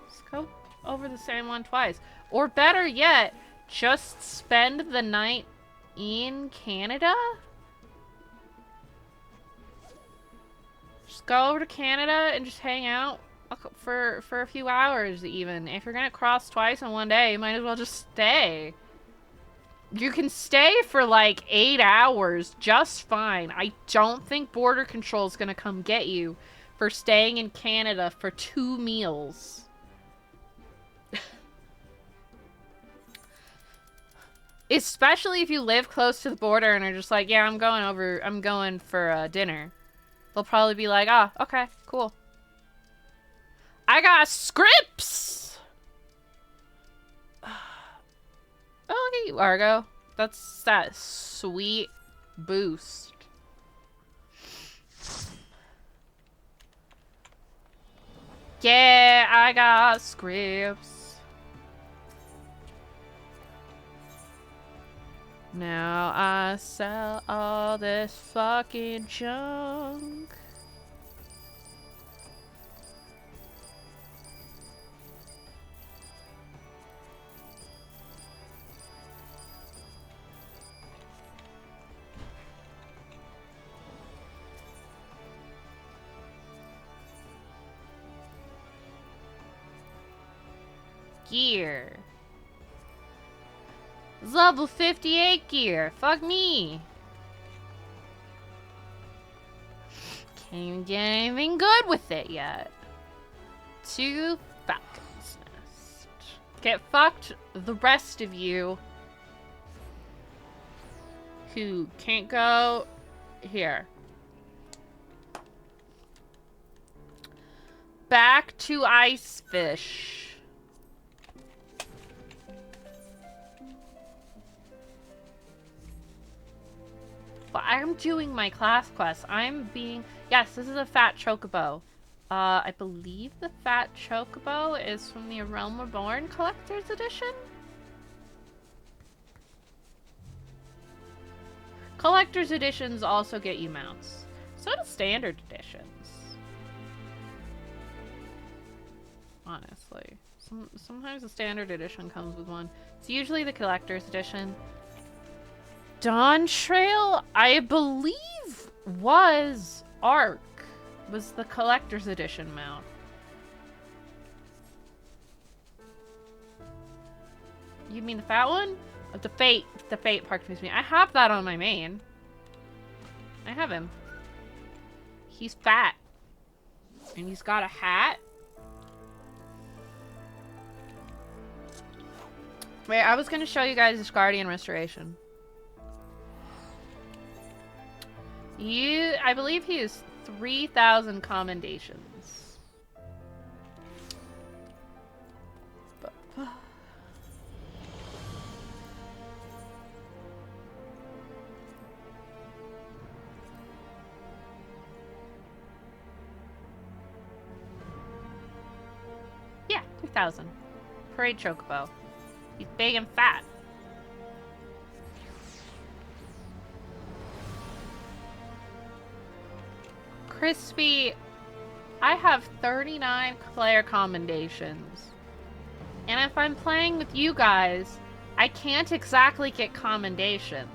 Just go over the same one twice. Or better yet, just spend the night in Canada? Just go over to Canada and just hang out for a few hours even. If you're gonna cross twice in one day, you might as well just stay. You can stay for like 8 hours just fine. I don't think Border Control is gonna come get you for staying in Canada for 2 meals. Especially if you live close to the border and are just like, yeah, I'm going for dinner. They'll probably be like, ah, oh, okay, cool. I got scripts! Oh, look at you, Argo. That's that sweet boost. Yeah, I got scripts. Now I sell all this fucking junk. gear. It's level 58 gear. Fuck me. Can't even get anything good with it yet. 2 Falcon's Nest. Get fucked, the rest of you who can't go here. Back to Ice Fish. But I'm doing my class quest. I'm being... Yes, this is a fat chocobo. I believe the fat chocobo is from the Realm Reborn Collector's Edition? Collector's Editions also get you mounts. So do Standard Editions. Honestly. Sometimes the Standard Edition comes with one. It's usually the Collector's Edition. Dawn Trail, I believe, was Arc. Was the Collector's Edition mount. You mean the fat one? The Fate part confused me. I have that on my main. I have him. He's fat. And he's got a hat. Wait, I was gonna show you guys this Guardian Restoration. I believe he is 3,000 commendations. Yeah, 3,000. Parade Chocobo. He's big and fat. Crispy, I have 39 player commendations. And if I'm playing with you guys, I can't exactly get commendations.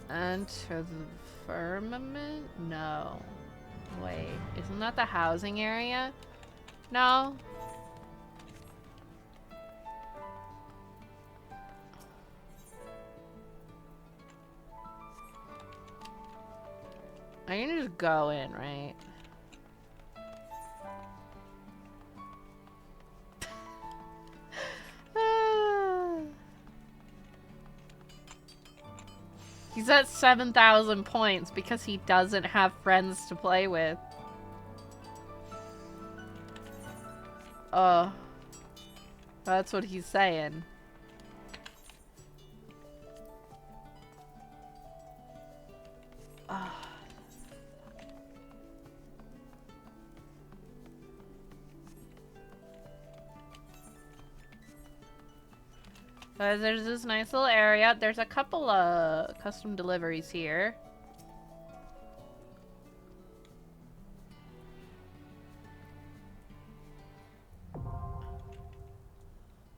Enter the firmament? No. Wait, isn't that the housing area? No. I can just go in, right? He's at 7,000 points because he doesn't have friends to play with. Oh. That's what he's saying. Oh. There's this nice little area. There's a couple of custom deliveries here.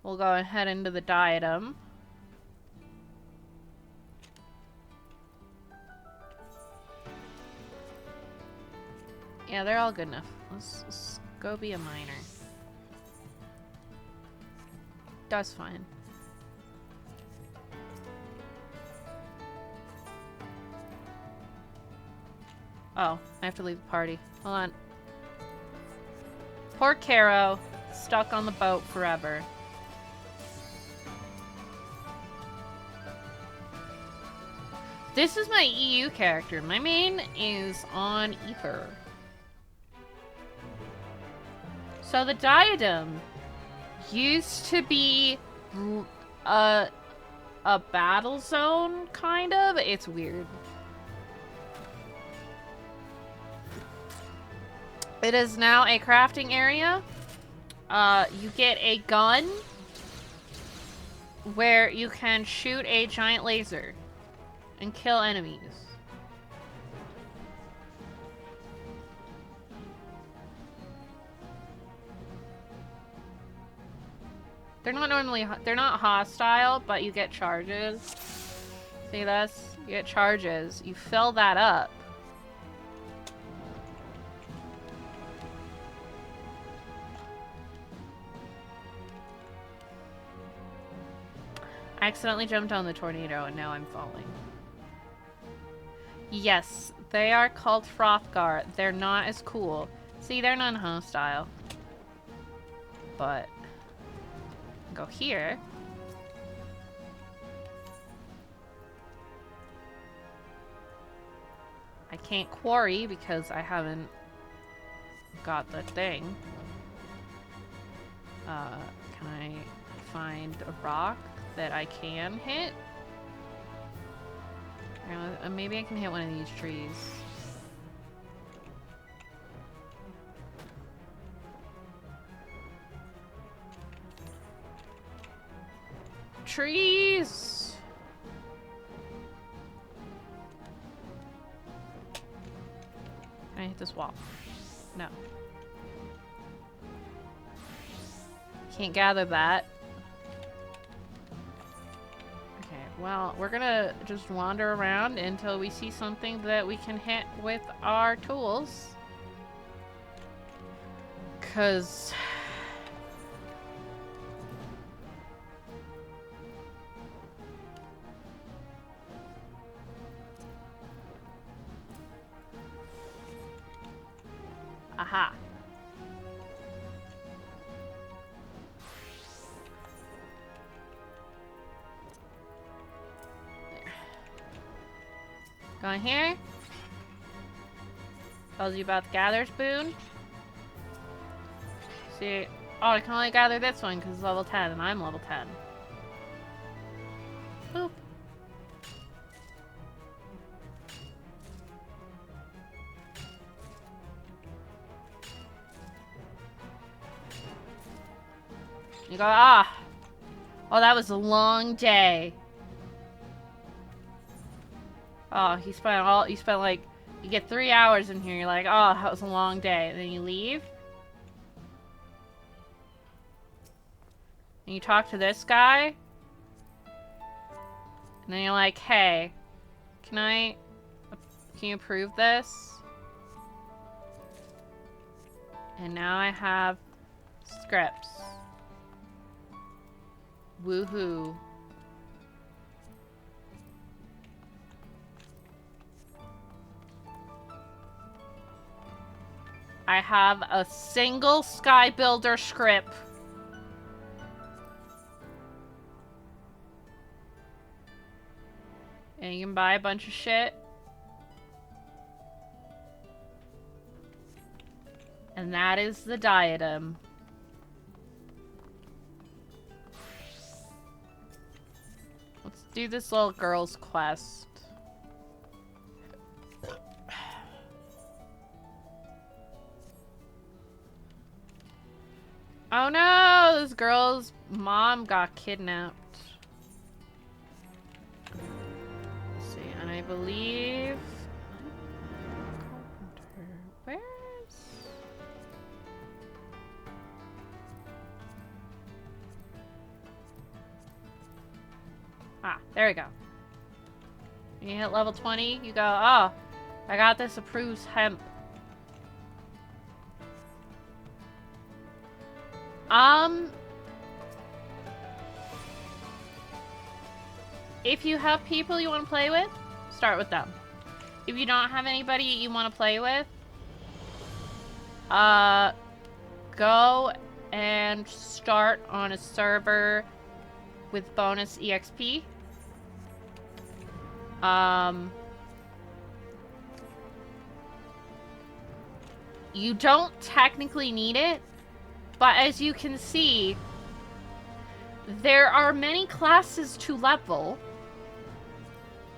We'll go ahead into the diadem. Yeah, they're all good enough. Let's go be a miner. That's fine. Oh, I have to leave the party. Hold on. Poor Caro, stuck on the boat forever. This is my EU character. My main is on Ether. So the diadem used to be a battle zone, kind of. It's weird. It is now a crafting area. You get a gun where you can shoot a giant laser and kill enemies. They're not hostile, but you get charges. See this? You get charges. You fill that up. I accidentally jumped on the tornado and now I'm falling. Yes, they are called Frothgar. They're not as cool. See, they're non-hostile. But go here. I can't quarry because I haven't got the thing. Can I find a rock that I can hit? Maybe I can hit one of these trees. Trees! Can I hit this wall? No. Can't gather that. Okay, well, we're gonna just wander around until we see something that we can hit with our tools. 'Cause... Aha. There. Go in here. Tells you about the Gather's Boon. See, oh, I can only gather this one because it's level 10 and I'm level 10. Boop. You go, ah. Oh, that was a long day. Oh, you spent like, you get 3 hours in here, you're like, oh, that was a long day. And then you leave. And you talk to this guy. And then you're like, hey, can you approve this? And now I have scripts. Woohoo. I have a single Sky Builder script. And you can buy a bunch of shit. And that is the diadem. Let's do this little girl's quest. Oh no! This girl's mom got kidnapped. Let's see, and I believe... Where's... Ah, there we go. You hit level 20, you go, oh, I got this approves hemp. If you have people you want to play with, start with them. If you don't have anybody you want to play with, go and start on a server with bonus EXP. You don't technically need it, but as you can see, there are many classes to level.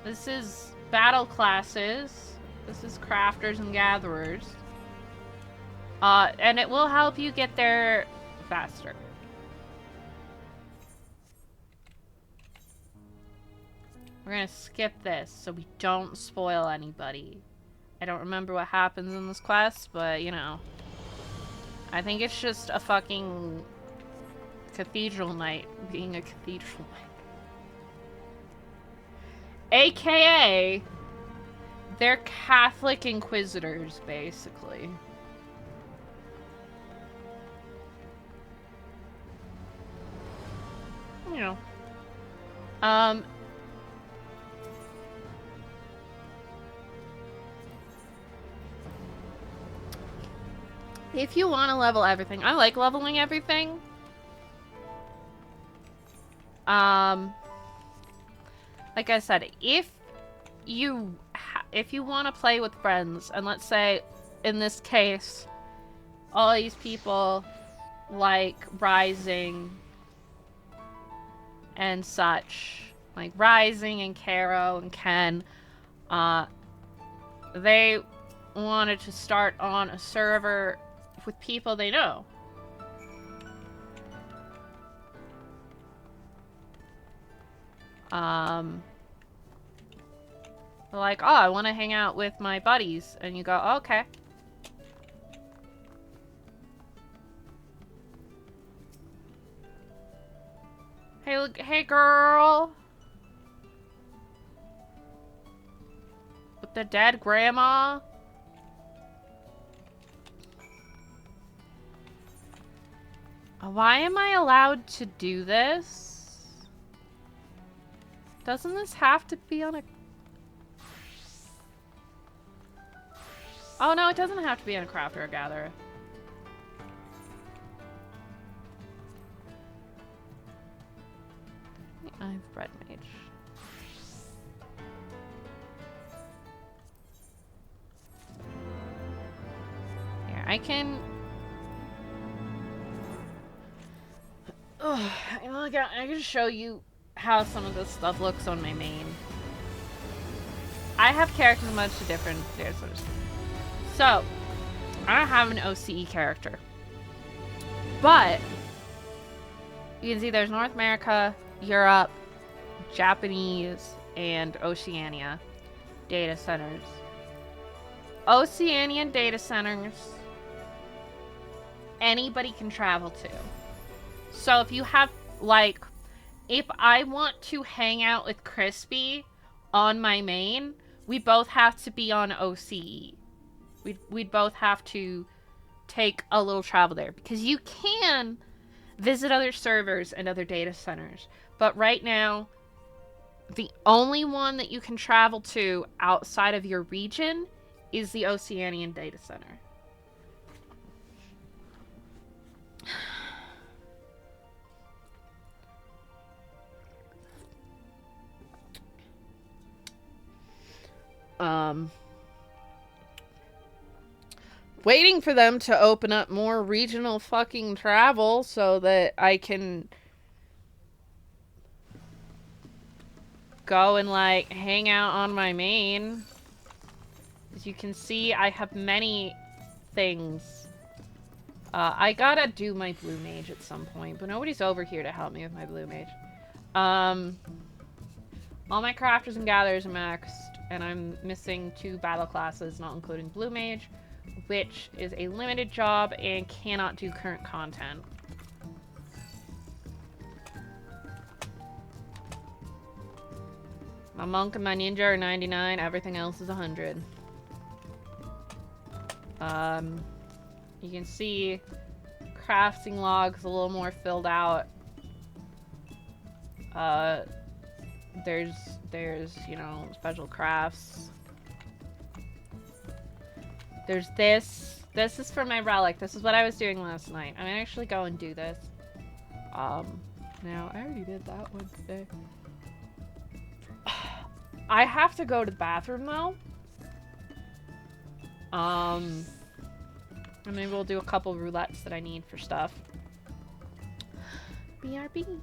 This is battle classes. This is crafters and gatherers. And it will help you get there faster. We're gonna skip this so we don't spoil anybody. I don't remember what happens in this quest, but you know. I think it's just a fucking cathedral knight being a cathedral knight. AKA, they're Catholic Inquisitors, basically. You know. If you want to level everything, I like leveling everything. Like I said, if you want to play with friends, and let's say, in this case, all these people like Rising and such, like Rising and Caro and Ken, they wanted to start on a server with people they know. Like, oh, I want to hang out with my buddies, and you go, oh, okay. Hey, look, hey, girl. With the dead grandma. Why am I allowed to do this? Doesn't this have to be on a... Oh, no, it doesn't have to be on a crafter or gatherer. I've bread mage. Here, I can... Ugh, I can show you how some of this stuff looks on my main. I have characters in much different dancers. So, I don't have an OCE character. But, you can see there's North America, Europe, Japanese, and Oceania data centers. Oceanian data centers, anybody can travel to. So if you have, like, if I want to hang out with Crispy on my main, we both have to be on OCE. We'd both have to take a little travel there. Because you can visit other servers and other data centers. But right now, the only one that you can travel to outside of your region is the Oceanian data center. Waiting for them to open up more regional fucking travel so that I can go and, like, hang out on my main. As you can see, I have many things. I gotta do my blue mage at some point, but nobody's over here to help me with my blue mage. All my crafters and gatherers are maxed, and I'm missing 2 battle classes, not including blue mage, which is a limited job and cannot do current content. My monk and my ninja are 99, everything else is 100. You can see crafting logs a little more filled out. There's, you know, special crafts. There's this. This is for my relic. This is what I was doing last night. I'm gonna actually go and do this. Now, I already did that one today. I have to go to the bathroom, though. And maybe we'll do a couple roulettes that I need for stuff. BRB.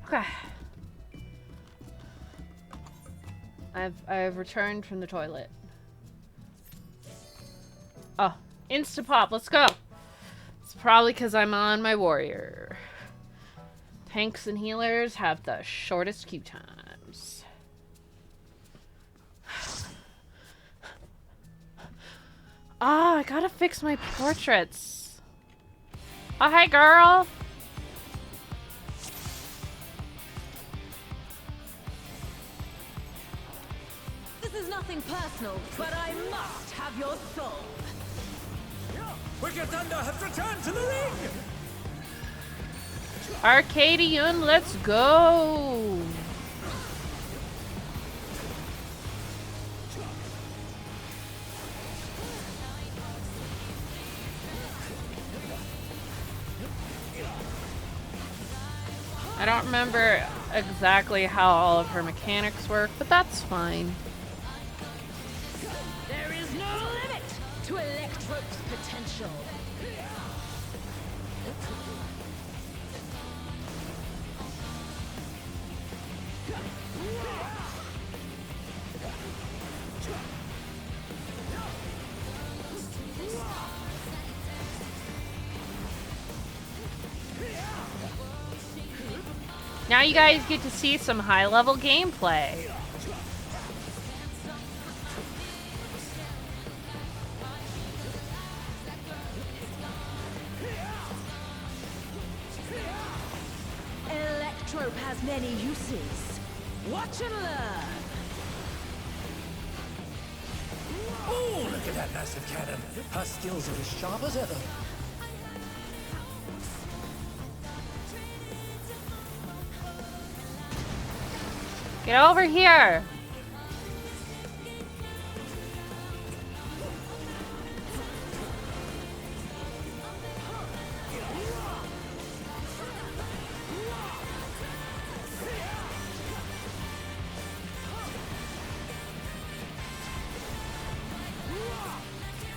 Okay. I've returned from the toilet. Oh, Instapop, let's go. It's probably because I'm on my warrior. Tanks and healers have the shortest queue times. Ah, I gotta fix my portraits. Oh, hey, girl. This is nothing personal, but I must have your soul. Wicked Thunder has returned to the ring! Arcadian, let's go. I don't remember exactly how all of her mechanics work, but that's fine. There is no limit to Electrope's potential. Now you guys get to see some high-level gameplay. Electrope has many uses. Watch and learn. Oh, look at that massive cannon. Her skills are as sharp as ever. Get over here.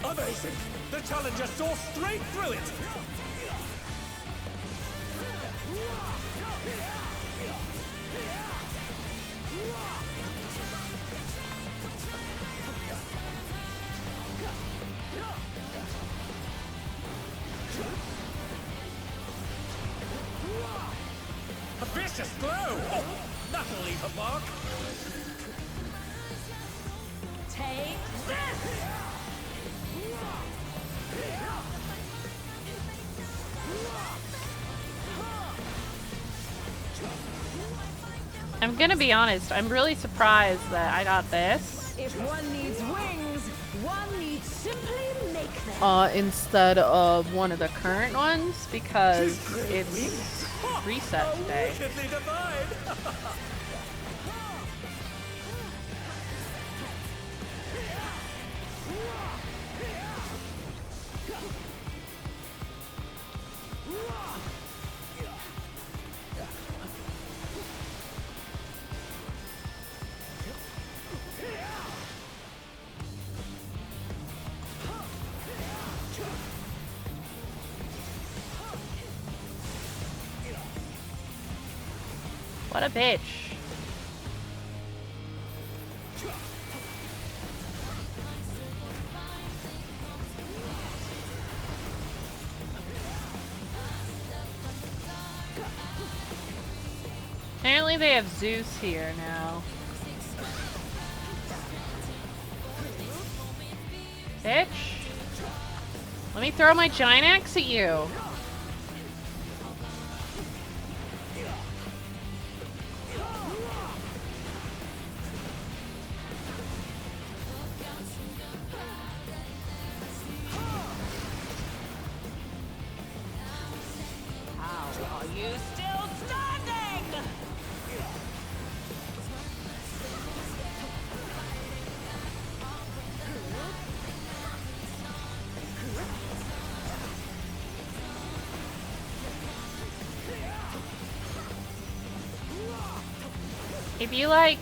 Amazing! The challenger saw straight through it! A vicious blow! Oh, that'll leave a mark! Take this! I'm gonna be honest, I'm really surprised that I got this. If one needs wings, one needs simply make them. Instead of one of the current ones, because it's reset today. Wickedly divine! What a bitch. Apparently they have Zeus here now. Bitch. Let me throw my giant axe at you. Are you still standing? If you like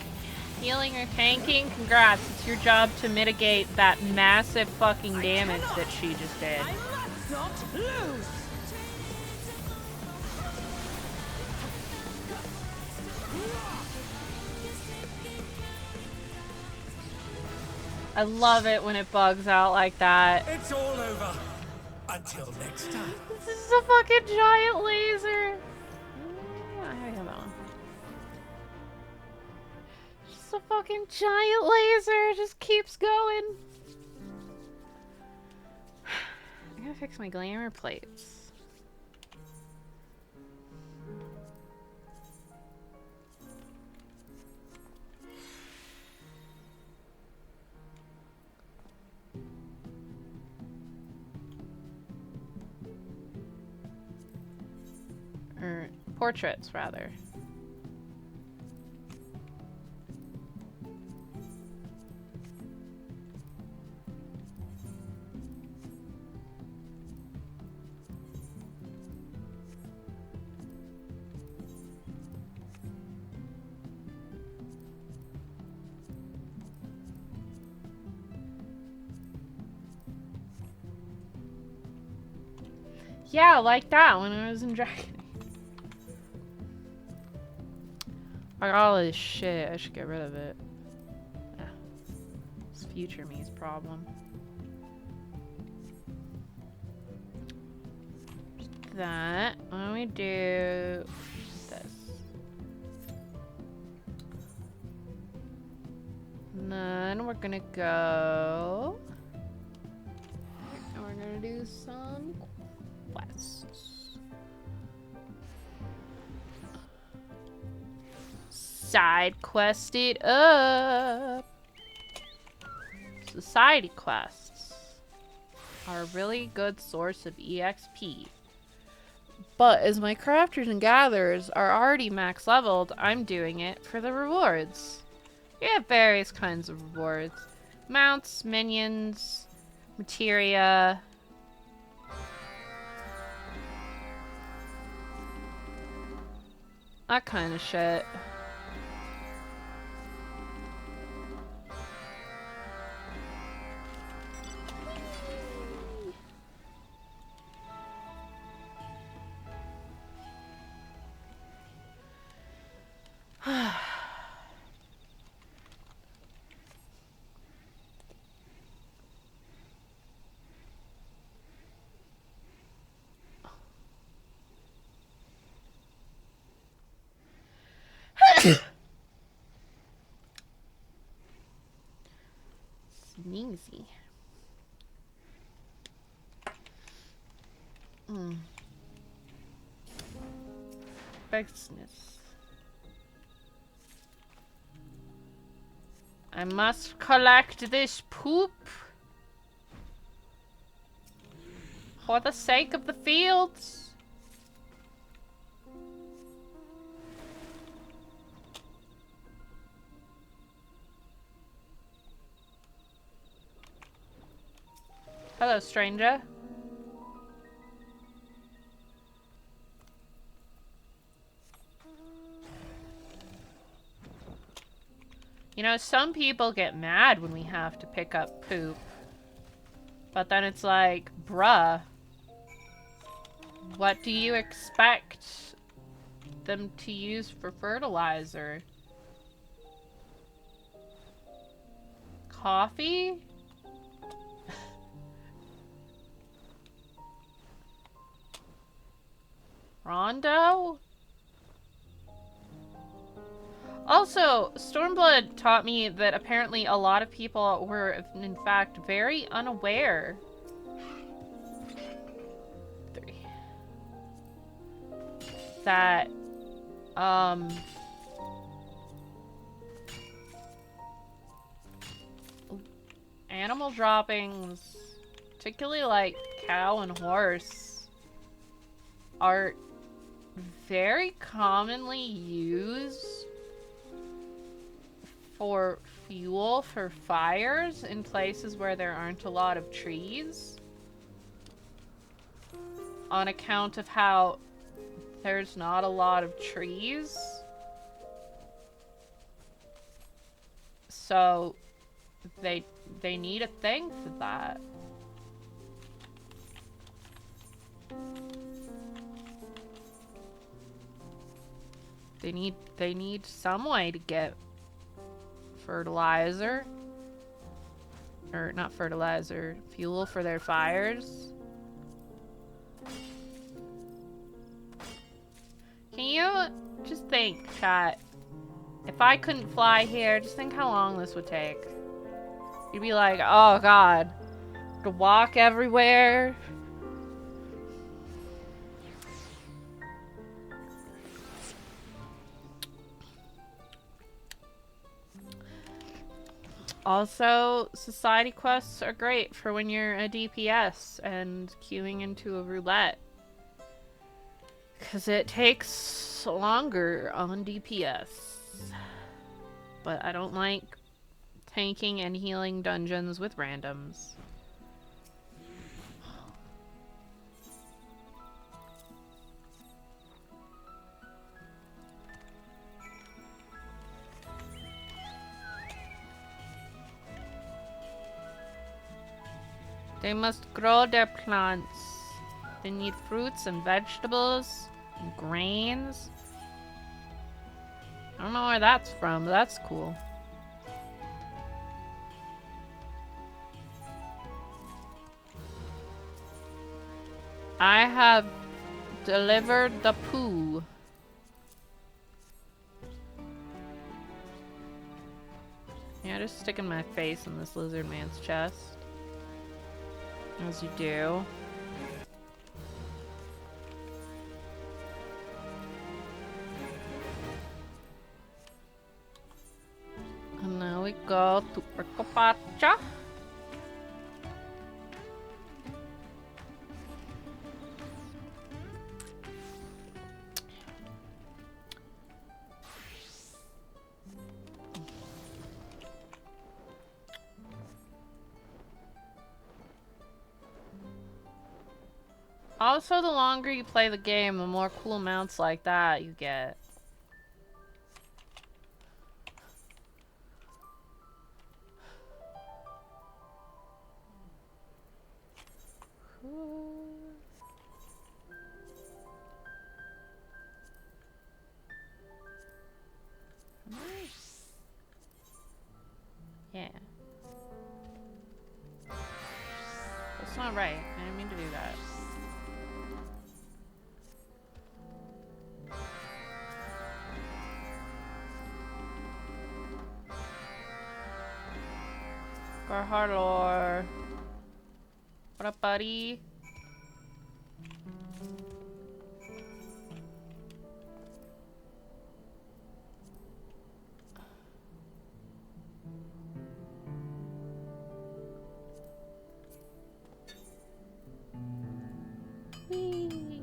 healing or tanking, congrats. It's your job to mitigate that massive fucking damage that she just did. I must not lose. I love it when it bugs out like that. It's all over. Until next time. This is a fucking giant laser. I have that one. Just a fucking giant laser. It just keeps going. I gotta fix my glamour plates. Or portraits, rather. Yeah, like that when I was in Dragon. I got all this shit. I should get rid of it. Yeah. It's future me's problem. That. Why don't we do this? And then we're gonna go. And we're gonna do some quests. Side quest it up. Society quests are a really good source of EXP. But as my crafters and gatherers are already max leveled, I'm doing it for the rewards. You have various kinds of rewards. Mounts, minions, materia. That kind of shit. Sneezy. Business. I must collect this poop for the sake of the fields. Hello, stranger. You know, some people get mad when we have to pick up poop. But then it's like, bruh, what do you expect them to use for fertilizer? Coffee? Rondo? Also, Stormblood taught me that apparently a lot of people were, in fact, very unaware. 3. That, animal droppings, particularly like cow and horse, are very commonly used for fuel for fires in places where there aren't a lot of trees, on account of how there's not a lot of trees. So they need a thing for that. They need some way to get fertilizer. or not fertilizer, fuel for their fires. Can you just think, chat? If I couldn't fly here, just think how long this would take. You'd be like, oh god, to walk everywhere. Also, society quests are great for when you're a DPS and queuing into a roulette. Because it takes longer on DPS. But I don't like tanking and healing dungeons with randoms. They must grow their plants. They need fruits and vegetables and grains. I don't know where that's from, but that's cool. I have delivered the poo. Yeah, just sticking my face in this lizard man's chest. As you do. And now we go to Ercopacha. Also, the longer you play the game, the more cool mounts like that you get. Yeah. That's not right. I didn't mean to do that. Garhardor. What up, buddy? Whee.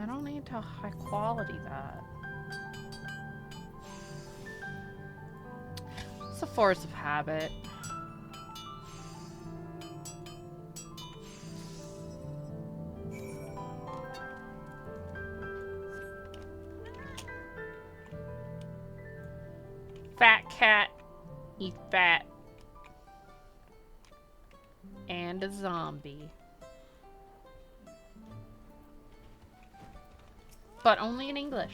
I don't need to high quality that. It's a force of habit. Fat cat, eat fat. And a zombie. But only in English.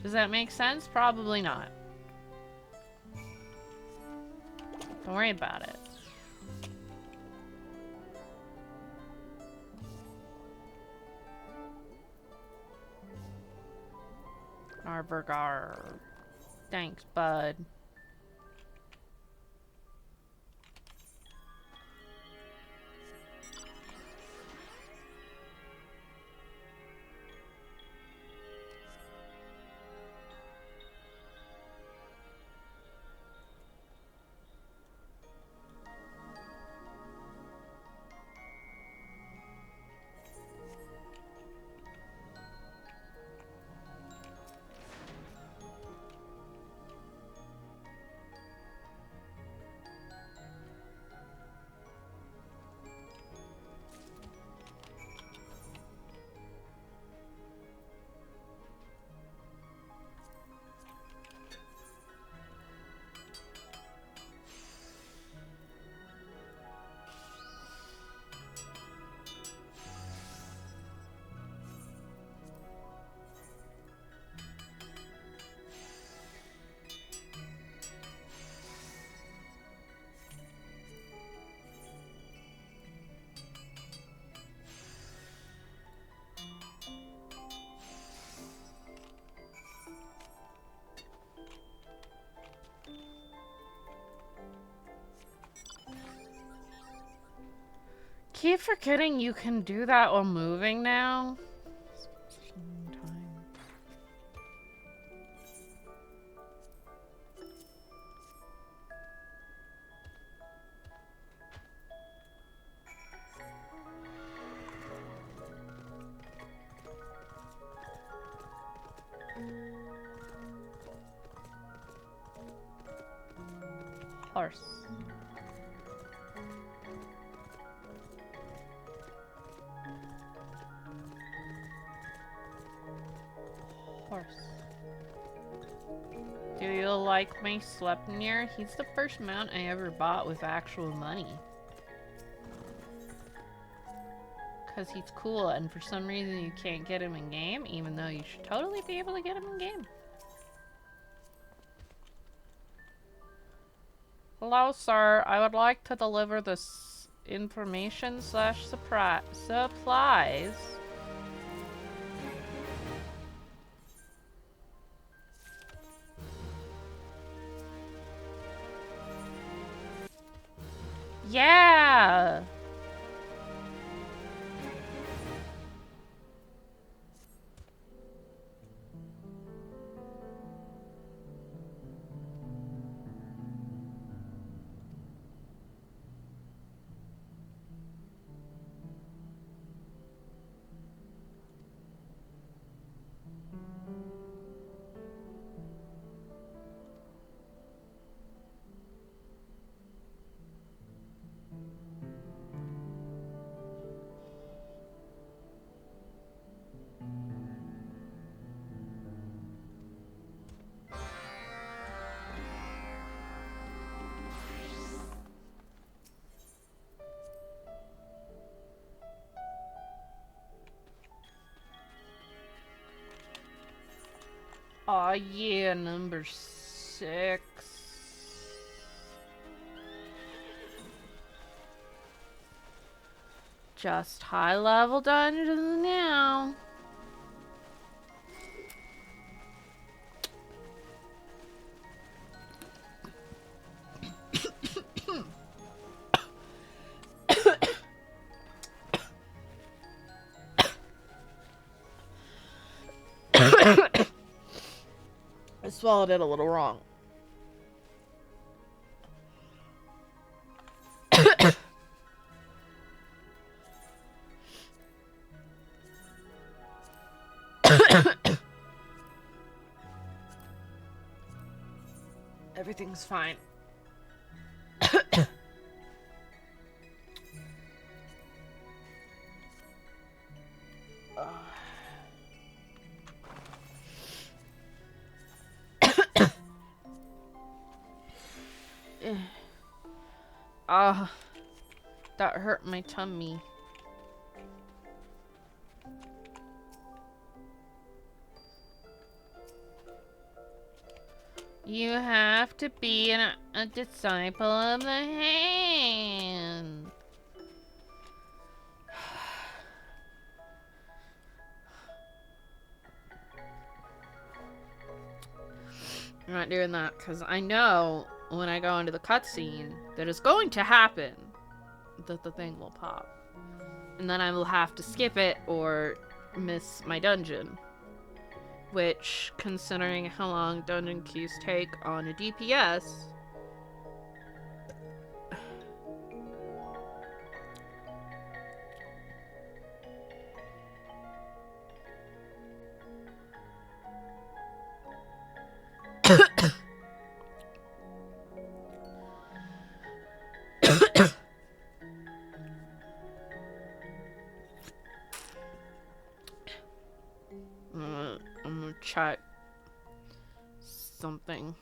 Does that make sense? Probably not. Don't worry about it. Arbergar. Thanks, bud. keep forgetting you can do that while moving now. Horse. Horse. Do you like my Sleipnir? He's the first mount I ever bought with actual money. Because he's cool, and for some reason you can't get him in game, even though you should totally be able to get him in game. Hello, sir. I would like to deliver this information slash supplies. Yeah! Aw, yeah, number 6. Just high-level dungeons now. I swallowed it a little wrong. Everything's fine. Ah, that hurt my tummy. You have to be a disciple of the hand. I'm not doing that because I know when I go into the cutscene that it's going to happen that the thing will pop. And then I will have to skip it or miss my dungeon. Which, considering how long dungeon queues take on a DPS, I'm gonna check something.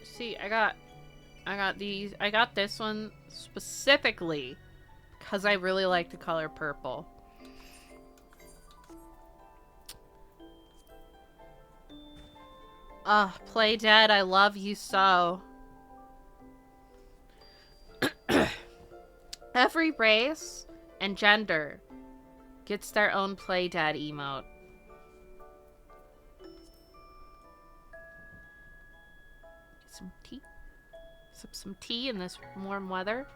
See, I got these. I got this one specifically because I really like the color purple. Play dead. I love you so. Every race and gender gets their own play dead emote. Get some tea. Sip some tea in this warm weather.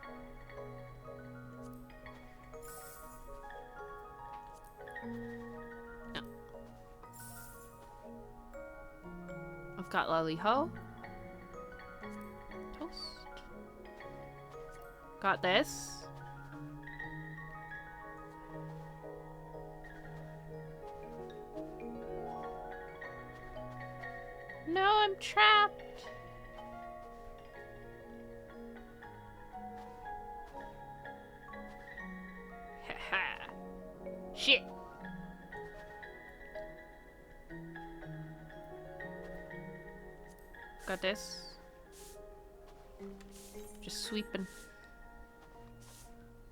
No. I've got Lolly Ho. Toast. Got this. No, I'm trapped. Haha. Shit. Got this. Just sweeping.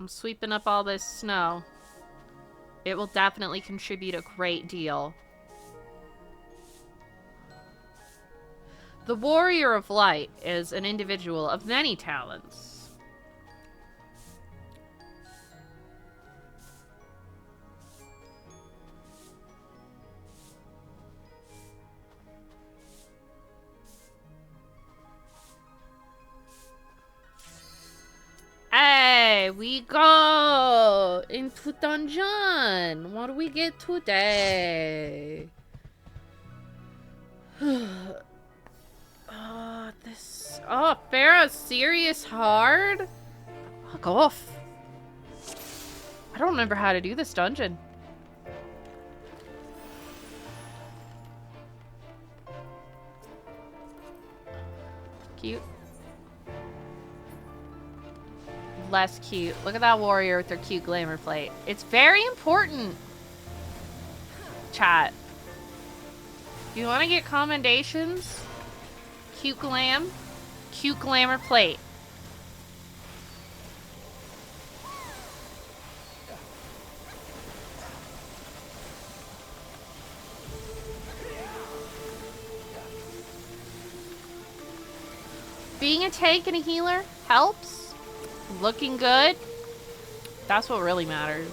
I'm sweeping up all this snow. It will definitely contribute a great deal. The Warrior of Light is an individual of many talents. Hey, we go into dungeon. What do we get today? This. Oh, Farrah's serious hard? Fuck off. I don't remember how to do this dungeon. Cute. Less cute. Look at that warrior with their cute glamour plate. It's very important. Chat. If you want to get commendations, cute glamour plate. Being a tank and a healer helps. Looking good. That's what really matters.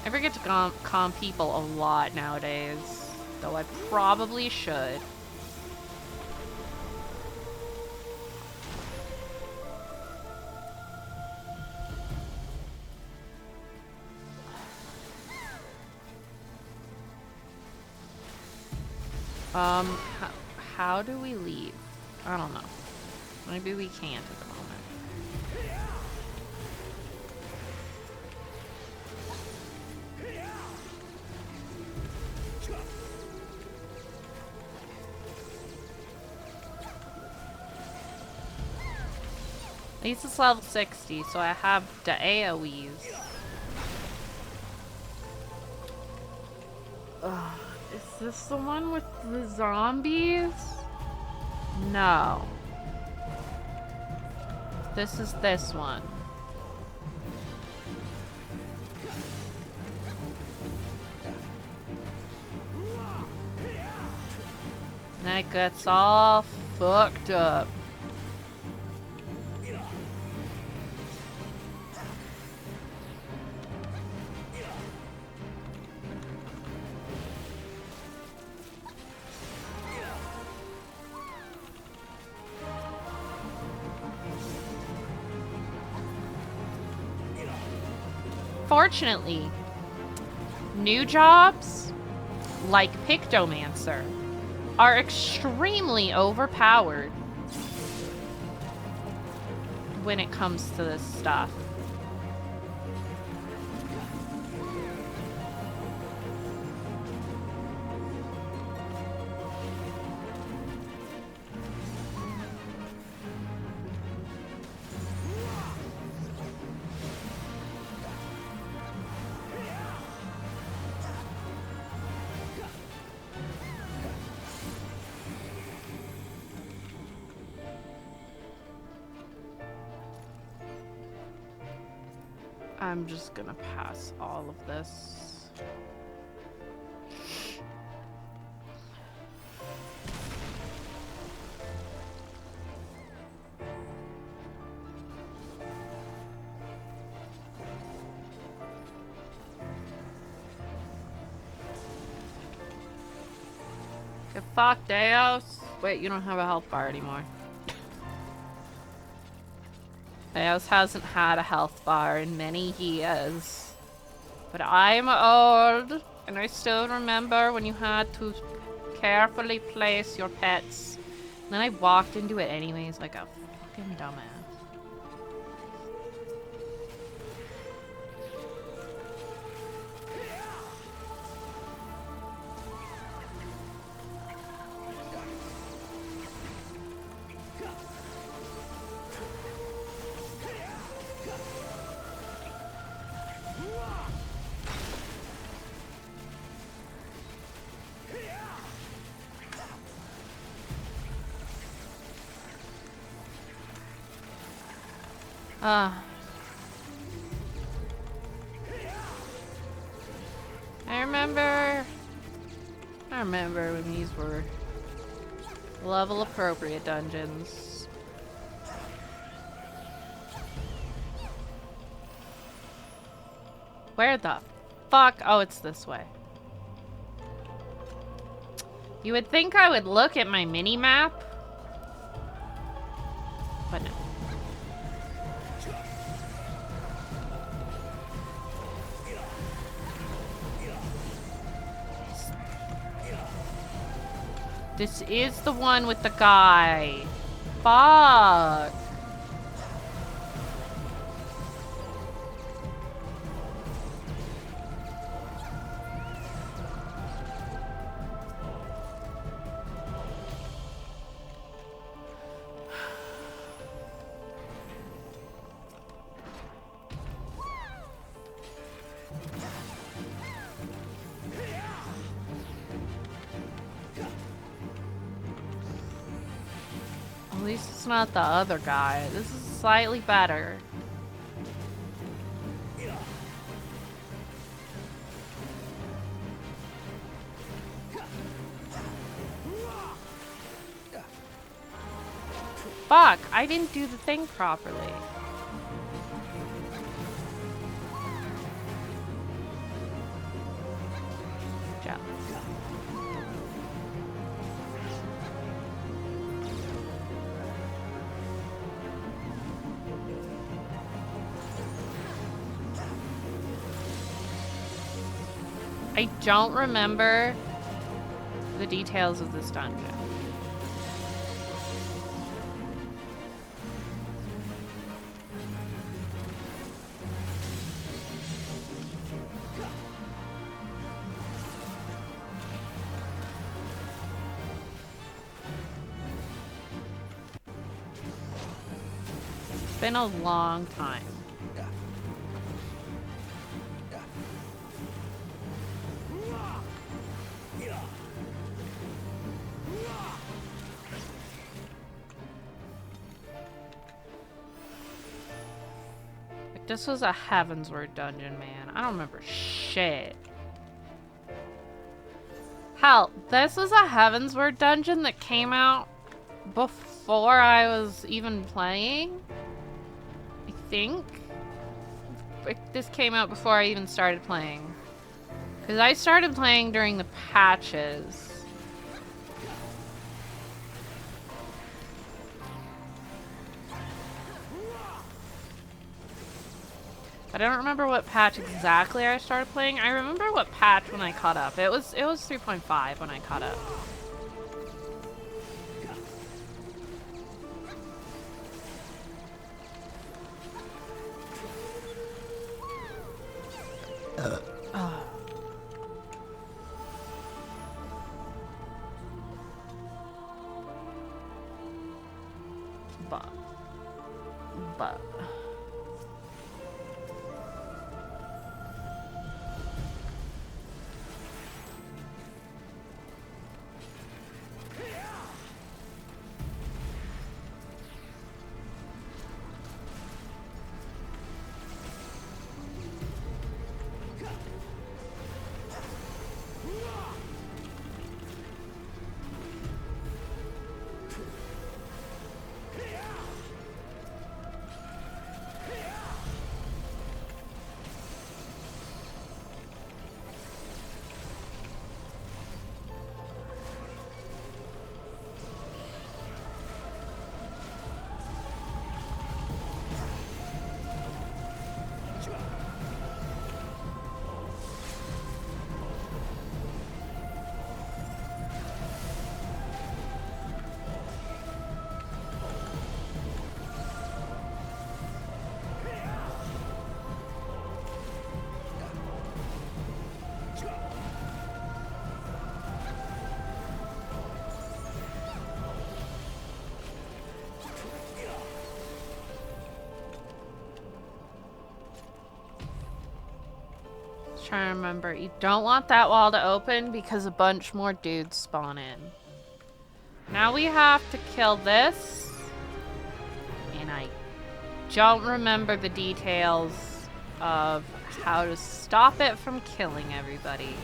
I forget to calm people a lot nowadays, though I probably should. How do we leave? I don't know. Maybe we can't at the moment. At least it's level 60, so I have the AoEs. Ugh, is this the one with the zombies? No. This is this one. And then it gets all fucked up. Fortunately, new jobs, like Pictomancer, are extremely overpowered when it comes to this stuff. I'm just gonna pass all of this. Get fucked, Deos. Wait, you don't have a health bar anymore. Deos hasn't had a health bar in many years. But I'm old, and I still remember when you had to carefully place your pets. And then I walked into it anyways like a fucking dumbass. I remember when these were level appropriate dungeons. Where the fuck? Oh, it's this way. You would think I would look at my mini-map, but no. This is the one with the guy. Fuck. At least it's not the other guy. This is slightly better. Fuck, I didn't do the thing properly. Jump. I don't remember the details of this dungeon. It's been a long time. This was a Heavensward dungeon, man. I don't remember shit. Hell, this was a Heavensward dungeon that came out before I was even playing. I think. This came out before I even started playing. Because I started playing during the patches. I don't remember what patch exactly I started playing. I remember what patch when I caught up. It was 3.5 when I caught up. But trying to remember. You don't want that wall to open because a bunch more dudes spawn in. Now we have to kill this. And I don't remember the details of how to stop it from killing everybody.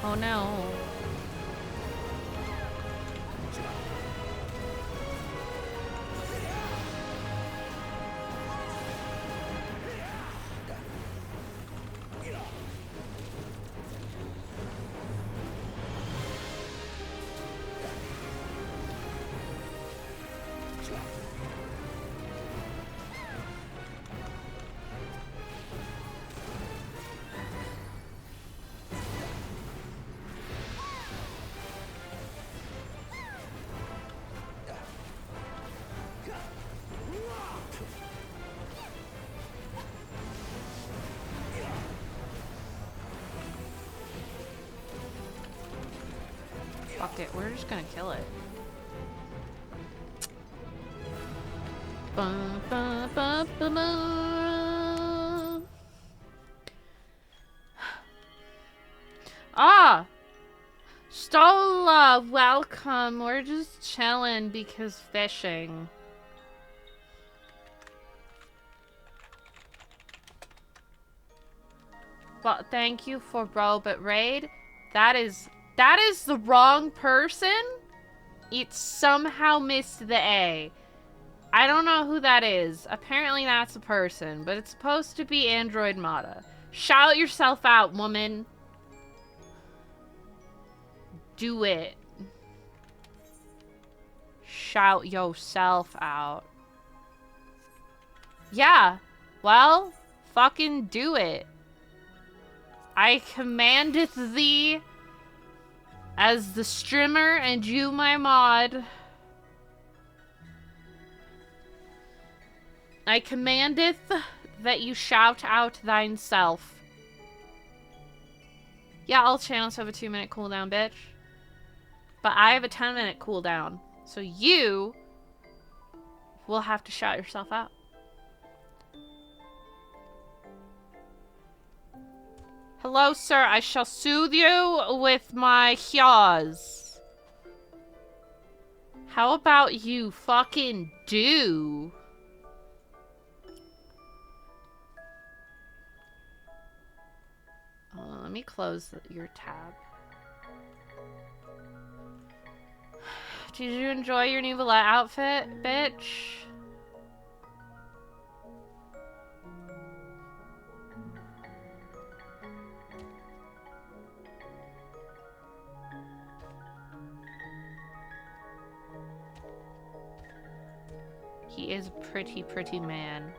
Oh no. Fuck it, we're just gonna kill it. Bum, bum, bum, bum, bum. Ah! Stola, welcome. We're just chilling because fishing. But thank you for Robot Raid. That is the wrong person. It somehow missed the A. I don't know who that is. Apparently that's a person, but it's supposed to be Android Mata. Shout yourself out, woman. Do it. Shout yourself out. Yeah. Well, fucking do it. I commandeth thee as the streamer and you my mod. I commandeth that you shout out thine self. Yeah, all channels have a 2-minute cooldown, bitch. But I have a 10-minute cooldown. So you will have to shout yourself out. Hello, sir. I shall soothe you with my yaws. How about you fucking do? Let me close your tab. Did you enjoy your new Valette outfit, bitch? He is a pretty, pretty man.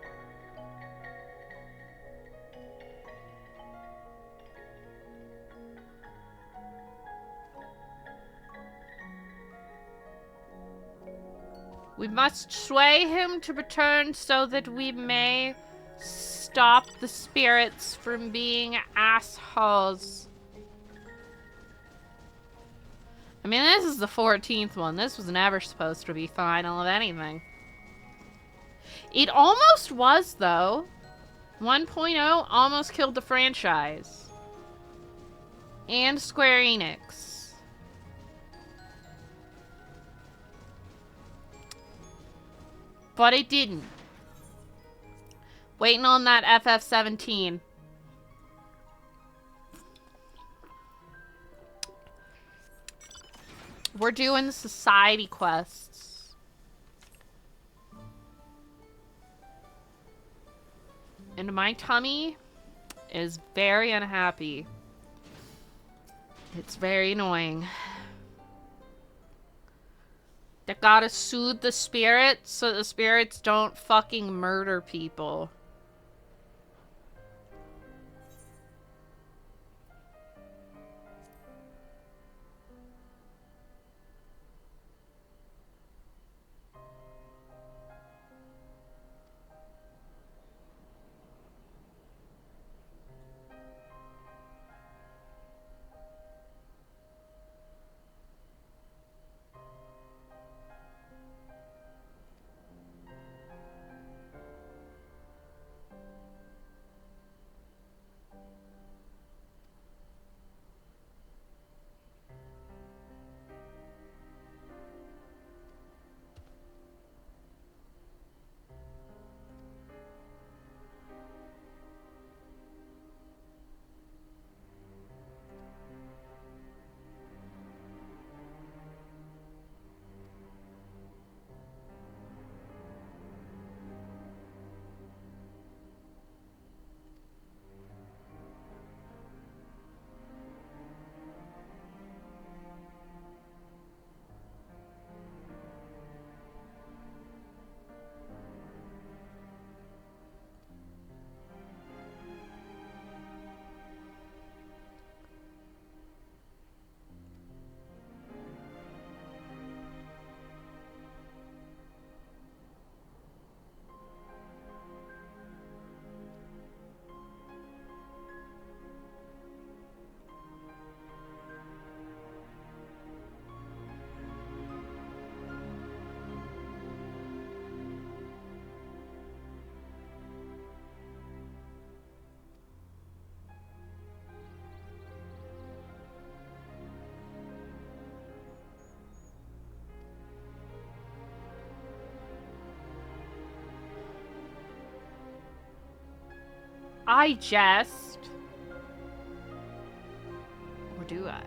We must sway him to return so that we may stop the spirits from being assholes. I mean, this is the 14th one. This was never supposed to be final of anything. It almost was, though. 1.0 almost killed the franchise. And Square Enix. But it didn't. Waiting on that FF14. We're doing society quests. And my tummy is very unhappy. It's very annoying. They gotta soothe the spirits so the spirits don't fucking murder people. I jest. Or do I?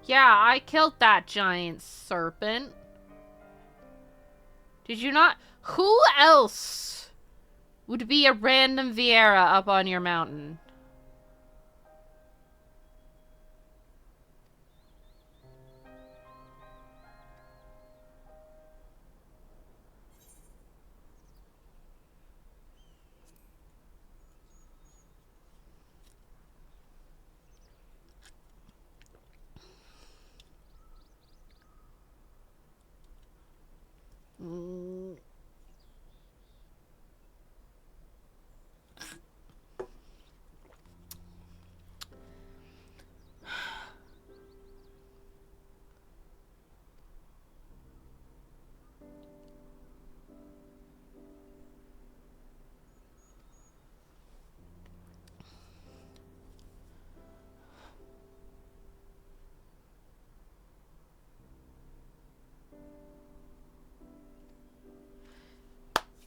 Yeah, I killed that giant serpent. Did you not? Who else would be a random Vieira up on your mountain? Mm.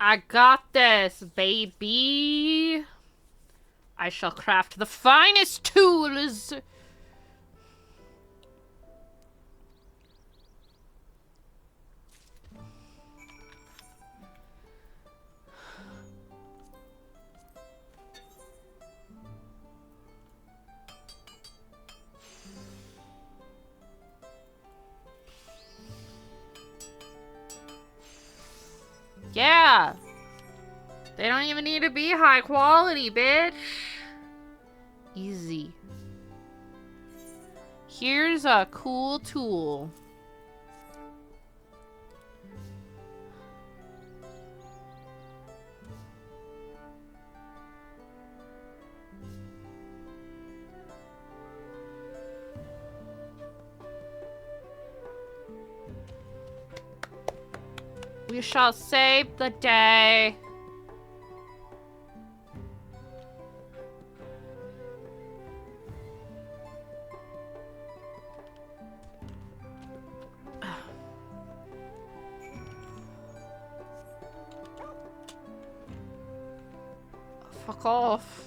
I got this, baby. I shall craft the finest tools. Yeah. They don't even need to be high quality, bitch. Easy. Here's a cool tool. We shall save the day. Fuck off.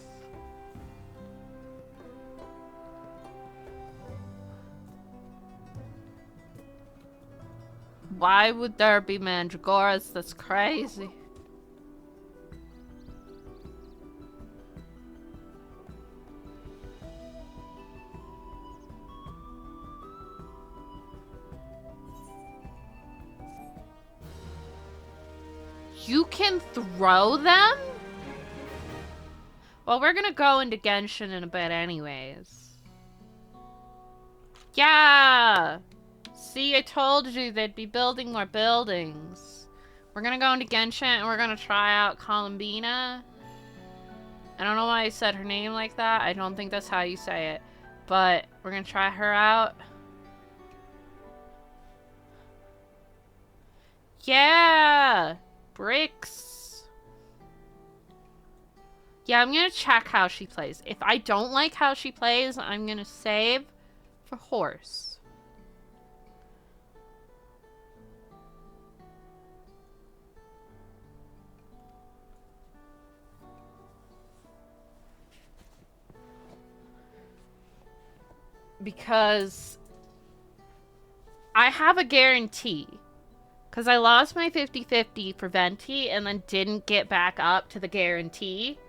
Why would there be mandragoras? That's crazy. You can throw them? Well, we're gonna go into Genshin in a bit anyways. Yeah! See, I told you they'd be building more buildings. We're gonna go into Genshin and we're gonna try out Columbina. I don't know why I said her name like that. I don't think that's how you say it. But we're gonna try her out. Yeah! Bricks. Yeah, I'm gonna check how she plays. If I don't like how she plays, I'm gonna save for horse. Because I have a guarantee. Because I lost my 50-50 for Venti and then didn't get back up to the guarantee.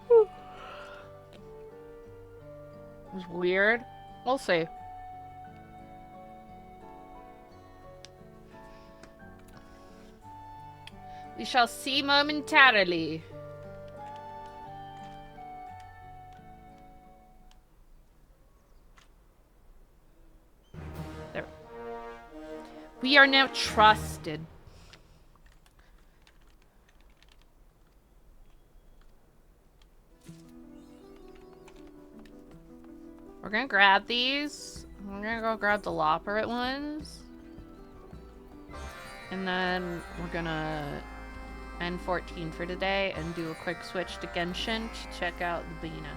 It was weird. We'll see. We shall see momentarily. There. We are now trusted. We're gonna grab these. We're gonna go grab the Loperate ones. And then we're gonna end 14 for today and do a quick switch to Genshin to check out the Bina.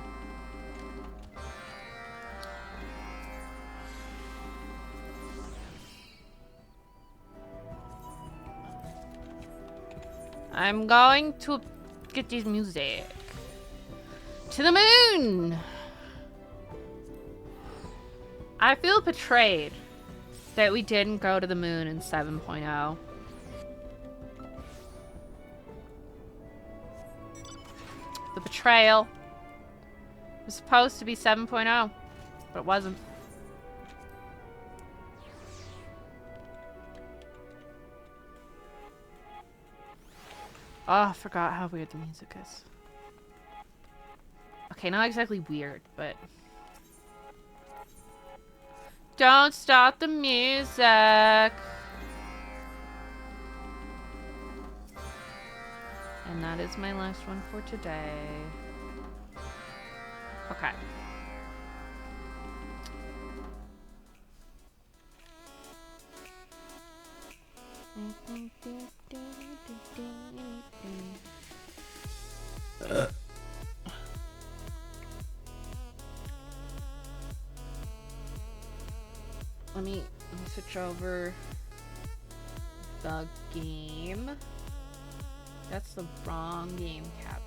I'm going to get this music. To the moon! I feel betrayed that we didn't go to the moon in 7.0. The betrayal. It was supposed to be 7.0, but it wasn't. Oh, I forgot how weird the music is. Okay, not exactly weird, but... Don't stop the music! And that is my last one for today. Okay. Let me switch over the game. That's the wrong game capture.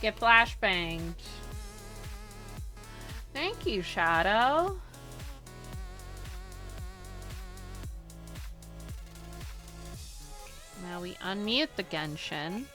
Get flashbanged. Thank you, Shadow. Now we unmute the Genshin.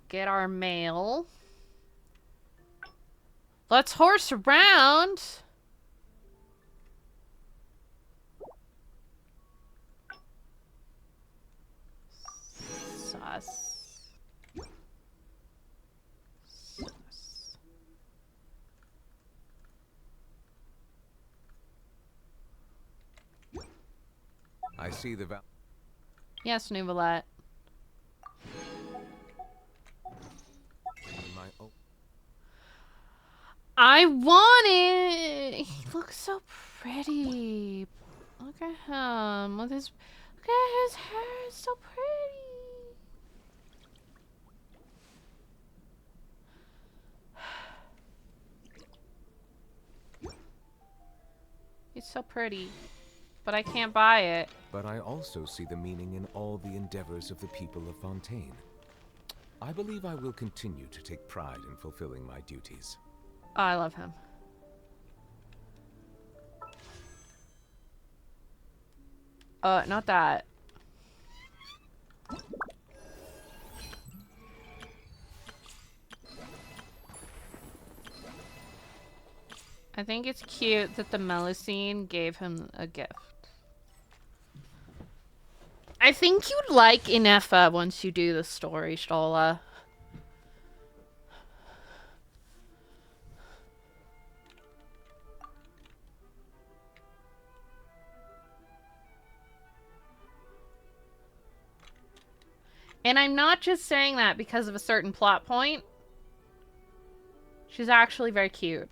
get our mail. Let's horse around. Sus. Sus. I see the Yes, Nuvolette. oh. I want it. He looks so pretty. Look at him with his. Look at his hair. It's so pretty. He's so pretty, but I can't buy it. But I also see the meaning in all the endeavors of the people of Fontaine. I believe I will continue to take pride in fulfilling my duties. Oh, I love him. Not that. I think it's cute that the Melusine gave him a gift. I think you'd like Inefa once you do the story, Stola. And I'm not just saying that because of a certain plot point. She's actually very cute.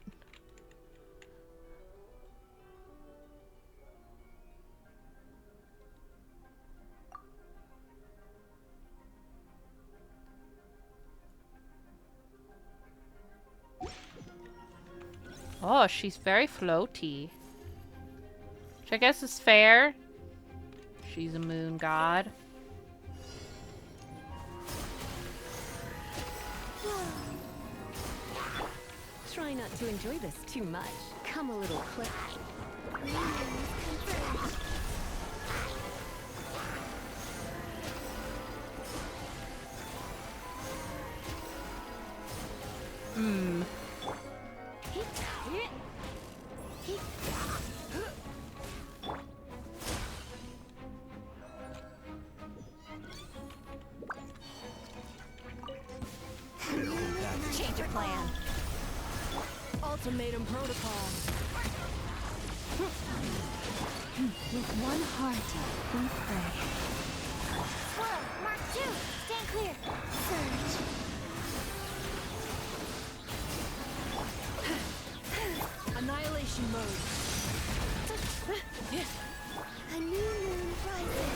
Oh, she's very floaty. Which I guess is fair. She's a moon god. Try not to enjoy this too much. Come a little closer. Hmm. Change your plan. Ultimatum protocol. With one heart, we pray. Whoa, Mark 2, stand clear. Surge. Annihilation mode. A new moon rises.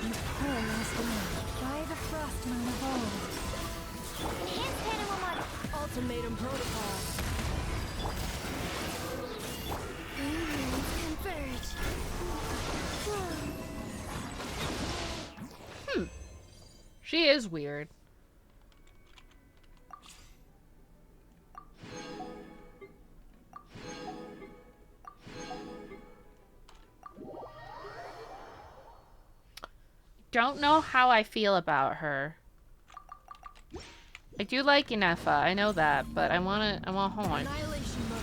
You paralyzed me by the frost moon of old. Enhanced animal model. Ultimatum protocol. New moons converge. Whoa. She is weird. Don't know how I feel about her. I do like Inefa, I know that, but I want Horn. Annihilation mode.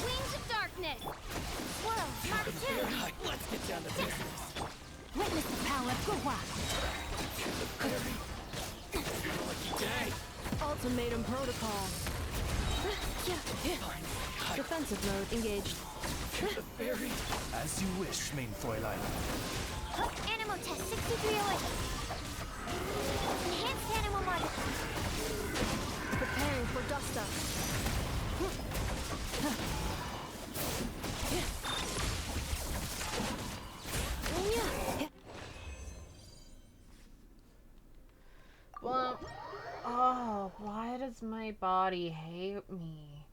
Wings of darkness. Whoa, Mark 2. Let's get down to business. Witness the power of Gua. Lucky day. Ultimatum protocol. Defensive mode engaged. The fairy. As you wish, main Fräulein. Animal test 6308. Enhanced animal model. Preparing for dust up. Well, oh, why does my body hate me?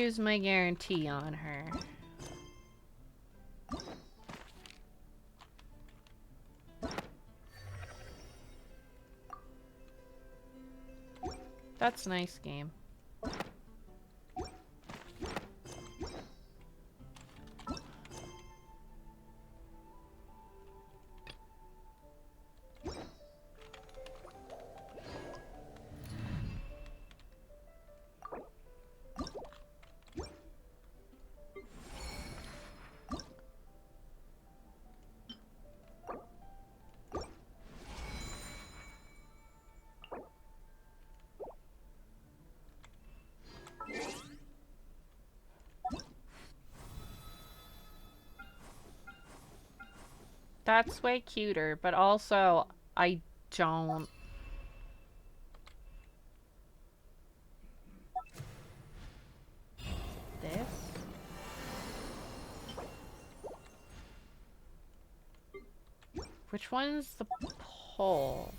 use my guarantee on her. That's a nice game. That's way cuter, but also I don't. This? Which one's the pole?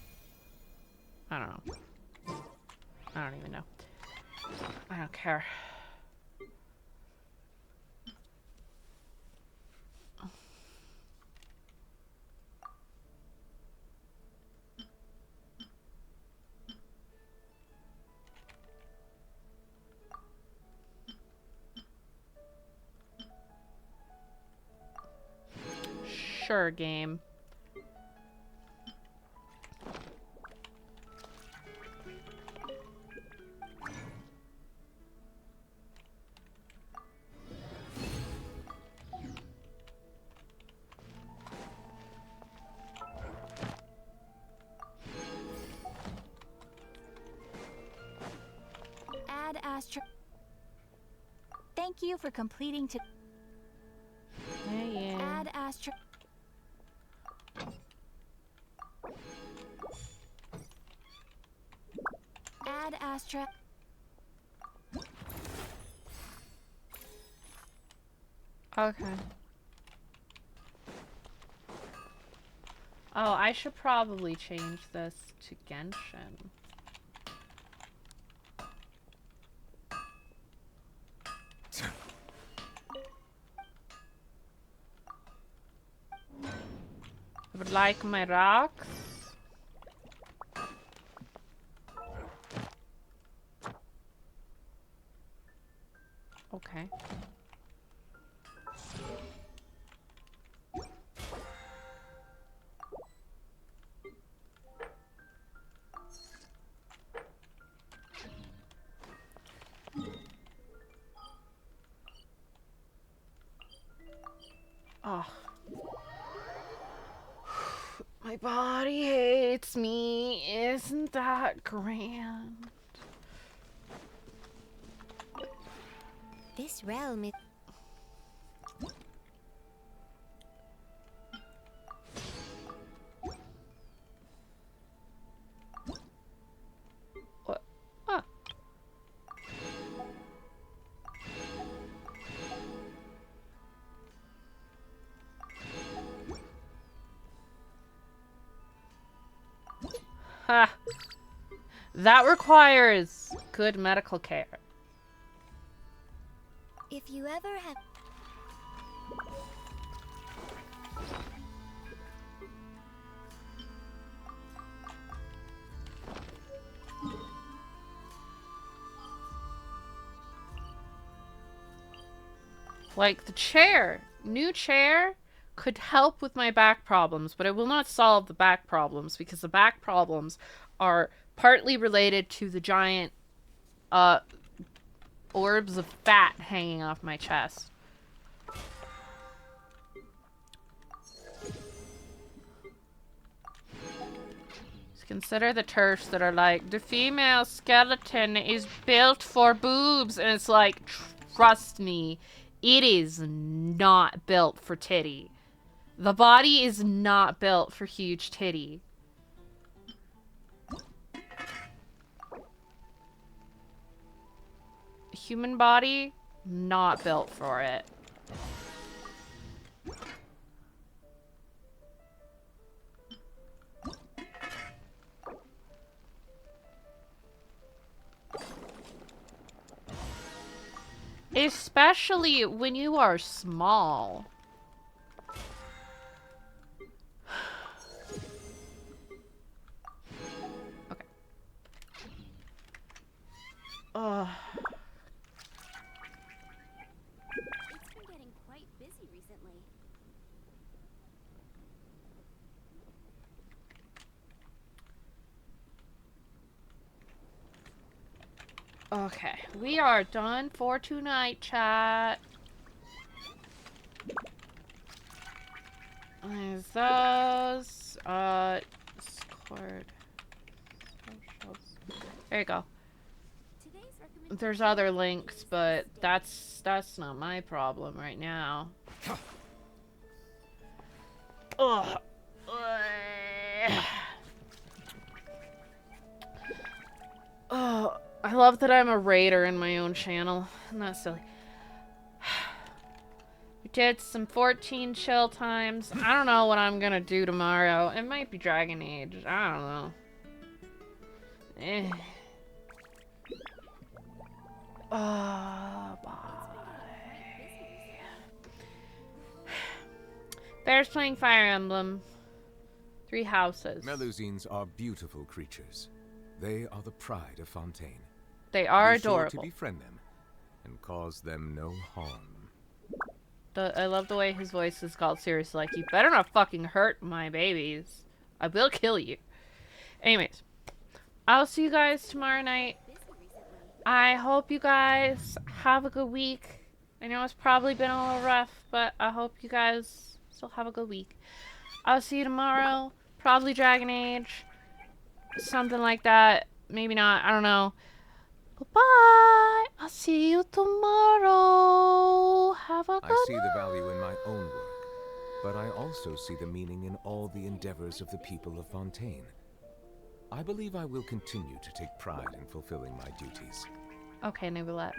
I don't know. I don't even know. I don't care. Sure, game. Add Astra. Thank you for completing to. Yeah. Add Astra. Add Astra. Okay. Oh, I should probably change this to Genshin. I would like my rocks. Okay. Oh. My body hates me. Isn't that grand? This realm is. What? Ah. Ha. That requires good medical care. If you ever have. Like the chair. New chair could help with my back problems, but it will not solve the back problems because the back problems are partly related to the giant orbs of fat hanging off my chest. Just consider the turfs that are like, the female skeleton is built for boobs, and it's like, trust me, it is not built for titty. The body is not built for huge titty. Human body, not built for it. Especially when you are small. Okay. Ugh. It's been getting quite busy recently. Okay, we are done for tonight, chat. There's those. Discord. Socials. There you go. Today's recommendation There's other links, is but stay. that's not my problem right now. Ugh. Oh, I love that I'm a raider in my own channel. I'm not silly. We did some 14 chill times. I don't know what I'm gonna do tomorrow. It might be Dragon Age. I don't know. Eh. Oh, bye. Bear's playing Fire Emblem. 3 houses. Melusines are beautiful creatures. They are the pride of Fontaine. They are Be sure adorable. to befriend them and cause them no harm. I love the way his voice is called seriously. Like, you better not fucking hurt my babies. I will kill you. Anyways, I'll see you guys tomorrow night. I hope you guys have a good week. I know it's probably been a little rough, but I hope you guys still have a good week. I'll see you tomorrow. Probably Dragon Age. Something like that. Maybe not. I don't know. Bye-bye. I'll see you tomorrow. Have a good I see the value in my own work, but I also see the meaning in all the endeavors of the people of Fontaine. I believe I will continue to take pride in fulfilling my duties. Okay, Nebulette.